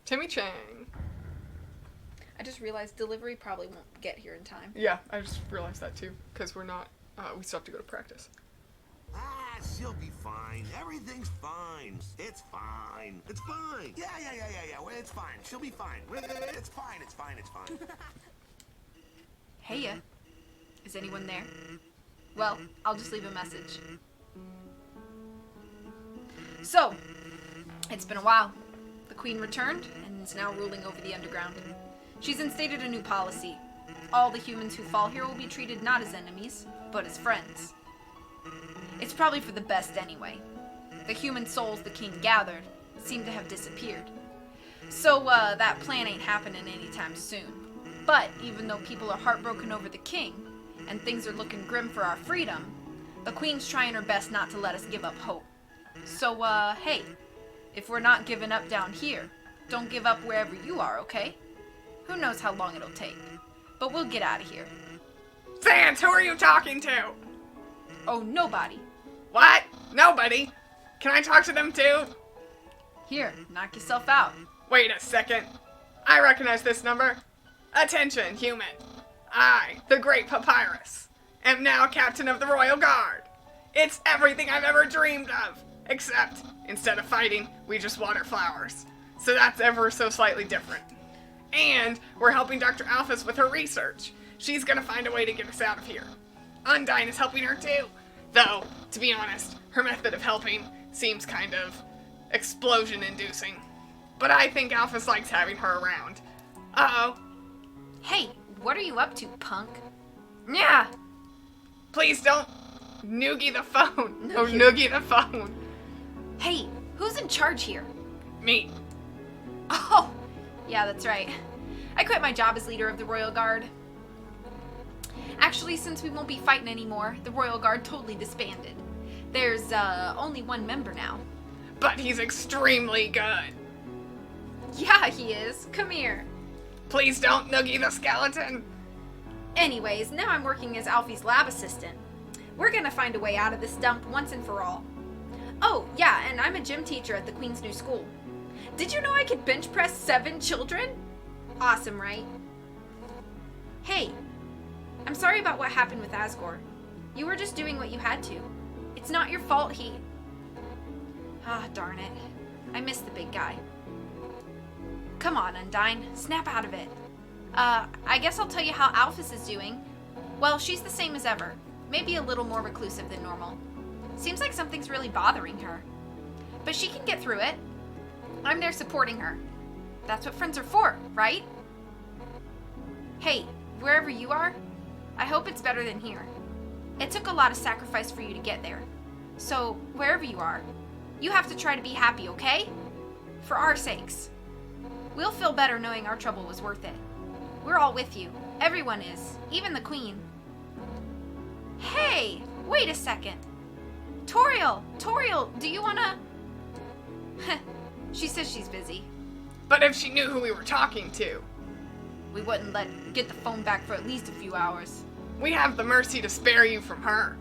Speaker 2: Timmy Chang.
Speaker 1: I just realized delivery probably won't get here in time.
Speaker 2: Yeah, I just realized that too, because we're not, we still have to go to practice.
Speaker 4: Ah, she'll be fine. Everything's fine. It's fine. It's fine. Yeah. Well, it's fine. She'll be fine. It's fine. It's fine. It's fine.
Speaker 1: Heya. Is anyone there? Well, I'll just leave a message. So, it's been a while. The Queen returned and is now ruling over the underground. She's instated a new policy. All the humans who fall here will be treated not as enemies, but as friends. It's probably for the best anyway. The human souls the king gathered seem to have disappeared. So, that plan ain't happening anytime soon. But, even though people are heartbroken over the king, and things are looking grim for our freedom, the Queen's trying her best not to let us give up hope. So, hey, if we're not giving up down here, don't give up wherever you are, okay? Who knows how long it'll take. But we'll get out of here.
Speaker 2: Sans, who are you talking to?
Speaker 1: Oh, nobody.
Speaker 2: What? Nobody? Can I talk to them too?
Speaker 1: Here, knock yourself out.
Speaker 2: Wait a second. I recognize this number. Attention, human. I, the Great Papyrus, am now captain of the Royal Guard. It's everything I've ever dreamed of. Except, instead of fighting, we just water flowers. So that's ever so slightly different. And we're helping Dr. Alphys with her research. She's gonna find a way to get us out of here. Undyne is helping her too. Though, to be honest, her method of helping seems kind of explosion-inducing. But I think Alphys likes having her around. Uh-oh.
Speaker 1: Hey, what are you up to, punk? Yeah.
Speaker 2: Please don't noogie the phone. Oh,
Speaker 1: Noogie.
Speaker 2: noogie the phone.
Speaker 1: Hey, who's in charge here?
Speaker 2: Me.
Speaker 1: Oh, yeah, that's right. I quit my job as leader of the Royal Guard. Actually, since we won't be fighting anymore, the Royal Guard totally disbanded. There's, only one member now.
Speaker 2: But he's extremely good.
Speaker 1: Yeah, he is. Come here.
Speaker 2: Please don't noogie the skeleton.
Speaker 1: Anyways, now I'm working as Alfie's lab assistant. We're gonna find a way out of this dump once and for all. Oh, yeah, and I'm a gym teacher at the Queen's new school. Did you know I could bench press 7 children? Awesome, right? Hey, I'm sorry about what happened with Asgore. You were just doing what you had to. It's not your fault Ah, darn it. I miss the big guy. Come on, Undyne. Snap out of it. I guess I'll tell you how Alphys is doing. Well, she's the same as ever. Maybe a little more reclusive than normal. Seems like something's really bothering her. But she can get through it. I'm there supporting her. That's what friends are for, right? Hey, wherever you are, I hope it's better than here. It took a lot of sacrifice for you to get there. So, wherever you are, you have to try to be happy, okay? For our sakes. We'll feel better knowing our trouble was worth it. We're all with you. Everyone is. Even the Queen. Hey! Wait a second. Toriel, do you wanna... She says she's busy.
Speaker 2: But if she knew who we were talking to,
Speaker 1: We wouldn't get the phone back for at least a few hours.
Speaker 2: we have the mercy to spare you from her.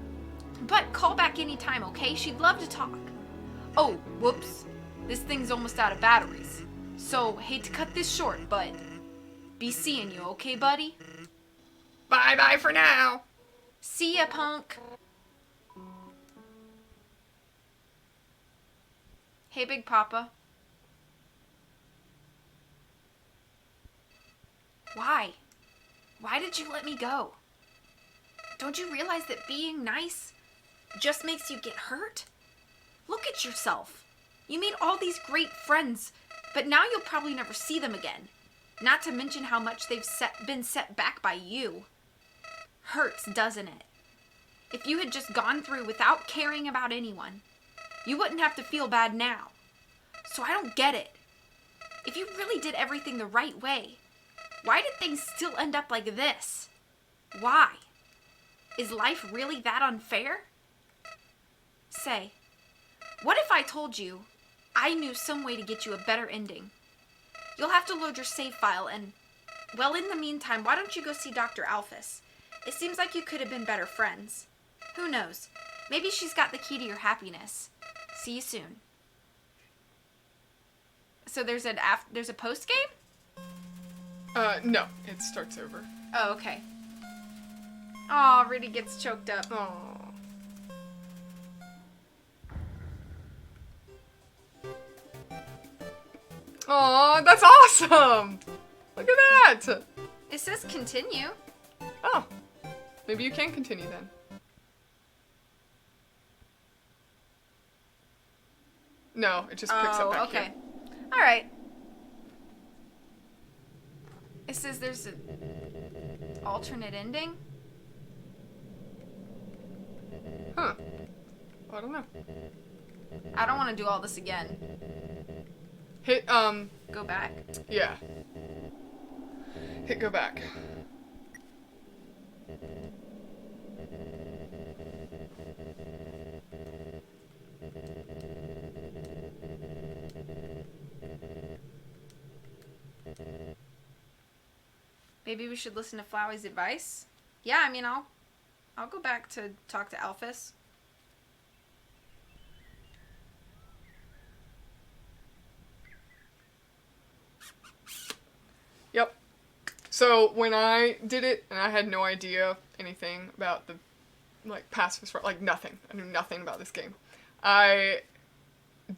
Speaker 1: But call back anytime, okay? She'd love to talk. Oh, whoops. This thing's almost out of batteries. So, hate to cut this short, but be seeing you, okay, buddy?
Speaker 2: Bye-bye for now.
Speaker 1: See ya, punk. Hey, Big Papa. Why? Why did you let me go? Don't you realize that being nice just makes you get hurt? Look at yourself. You made all these great friends, but now you'll probably never see them again. Not to mention how much they've been set back by you. Hurts, doesn't it? If you had just gone through without caring about anyone, you wouldn't have to feel bad now. So I don't get it. If you really did everything the right way, why did things still end up like this? Why? Is life really that unfair? Say, what if I told you I knew some way to get you a better ending? You'll have to load your save file and, well, in the meantime, why don't you go see Dr. Alphys? It seems like you could have been better friends. Who knows? Maybe she's got the key to your happiness. See you soon. So there's a post game?
Speaker 2: No. It starts over.
Speaker 1: Oh, okay. Aw, Rudy gets choked up.
Speaker 2: Aww. Aw, that's awesome! Look at that!
Speaker 1: It says continue.
Speaker 2: Oh. Maybe you can continue then. No, it just picks up back
Speaker 1: okay.
Speaker 2: here.
Speaker 1: Alright. It says there's an alternate ending.
Speaker 2: Huh. I don't know.
Speaker 1: I don't want to do all this again.
Speaker 2: Hit,
Speaker 1: Go back.
Speaker 2: yeah. Hit go back.
Speaker 1: Maybe we should listen to Flowey's advice. Yeah, I mean, I'll go back to talk to Alphys.
Speaker 2: Yep. So when I did it, and I had no idea anything about the, like, pacifist, like, nothing. I knew nothing about this game. I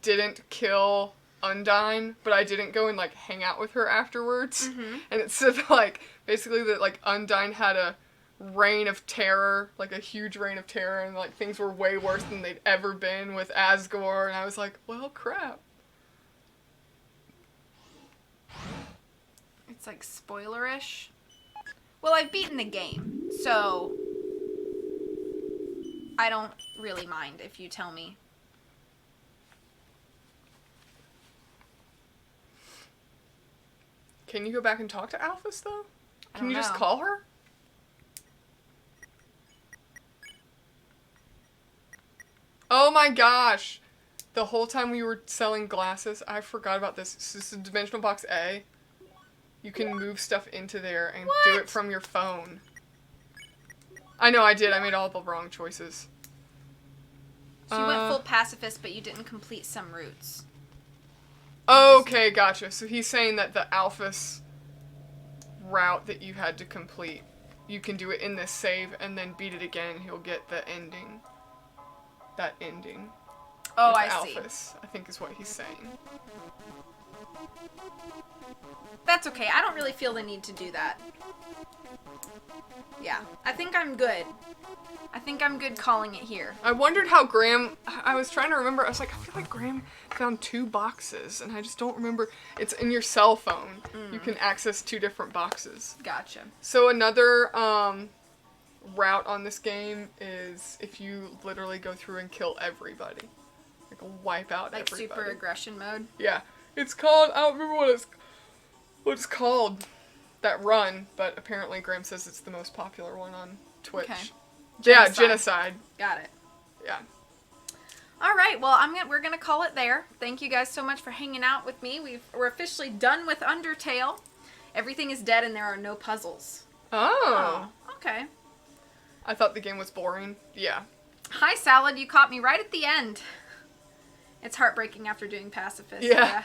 Speaker 2: didn't kill Undyne, but I didn't go and, like, hang out with her afterwards.
Speaker 1: Mm-hmm.
Speaker 2: And it said, like, basically that, like, Undyne had a reign of terror, like, a huge reign of terror, and, like, things were way worse than they'd ever been with Asgore, and I was like, well, crap.
Speaker 1: It's like spoilerish. Well, I've beaten the game, so I don't really mind if you tell me.
Speaker 2: Can you go back and talk to Alphys, though?
Speaker 1: I
Speaker 2: Can
Speaker 1: don't
Speaker 2: you just
Speaker 1: know.
Speaker 2: call her? Oh my gosh! The whole time we were selling glasses, I forgot about this. This is Dimensional Box A. You can move stuff into there and do it
Speaker 1: What?
Speaker 2: from your phone. I know I did. I made all the wrong choices.
Speaker 1: So you went full pacifist, but you didn't complete some routes.
Speaker 2: Okay, gotcha. So he's saying that the Alphys route that you had to complete, you can do it in this save and then beat it again and he'll get the ending. That ending.
Speaker 1: Oh,
Speaker 2: with
Speaker 1: I
Speaker 2: Alphys,
Speaker 1: see.
Speaker 2: I think is what he's saying.
Speaker 1: That's okay. I don't really feel the need to do that. Yeah, I think I'm good. I think I'm good calling it here.
Speaker 2: I wondered how Graham, I was trying to remember, I was like, I feel like Graham found 2 boxes, and I just don't remember. It's in your cell phone. You can access 2 different boxes.
Speaker 1: Gotcha.
Speaker 2: So another route on this game is if you literally go through and kill everybody. Like, wipe out
Speaker 1: Like
Speaker 2: everybody.
Speaker 1: super aggression mode.
Speaker 2: Yeah. It's called, I don't remember what it's called, that run, but apparently Graham says it's the most popular one on Twitch.
Speaker 1: Okay.
Speaker 2: Yeah, genocide.
Speaker 1: Got it.
Speaker 2: Yeah.
Speaker 1: All right. Well, we're gonna call it there. Thank you guys so much for hanging out with me. We're officially done with Undertale. Everything is dead and there are no puzzles.
Speaker 2: Oh.
Speaker 1: Okay.
Speaker 2: I thought the game was boring. Yeah.
Speaker 1: Hi, Salad. You caught me right at the end. It's heartbreaking after doing Pacifist.
Speaker 2: Yeah.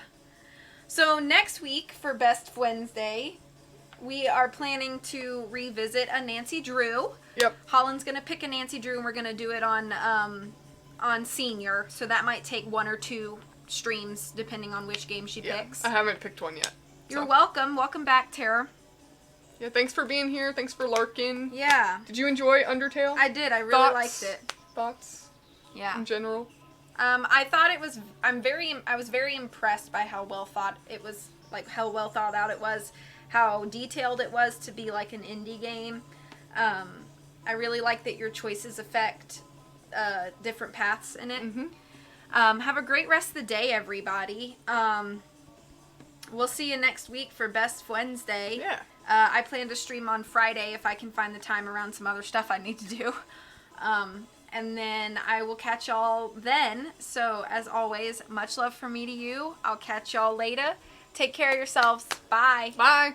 Speaker 1: So next week for Best Wednesday, we are planning to revisit a Nancy Drew.
Speaker 2: Yep.
Speaker 1: Holland's gonna pick a Nancy Drew, and we're gonna do it on Senior. So that might take 1 or 2 streams depending on which game she
Speaker 2: Yeah.
Speaker 1: picks.
Speaker 2: I haven't picked one yet.
Speaker 1: You're
Speaker 2: so.
Speaker 1: welcome. Welcome back, Tara.
Speaker 2: Yeah, thanks for being here. Thanks for lurking.
Speaker 1: Yeah,
Speaker 2: Did you enjoy Undertale?
Speaker 1: I did. I really
Speaker 2: Thoughts?
Speaker 1: liked it.
Speaker 2: Thoughts
Speaker 1: Yeah.
Speaker 2: in general?
Speaker 1: I thought it was. I was very impressed by how well thought it was. Like how well thought out it was, how detailed it was to be like an indie game. I really like that your choices affect different paths in it.
Speaker 2: Mm-hmm.
Speaker 1: Have a great rest of the day, everybody. We'll see you next week for Best Wednesday.
Speaker 2: Yeah.
Speaker 1: I plan to stream on Friday if I can find the time around some other stuff I need to do. And then I will catch y'all then. So, as always, much love from me to you. I'll catch y'all later. Take care of yourselves. Bye.
Speaker 2: Bye.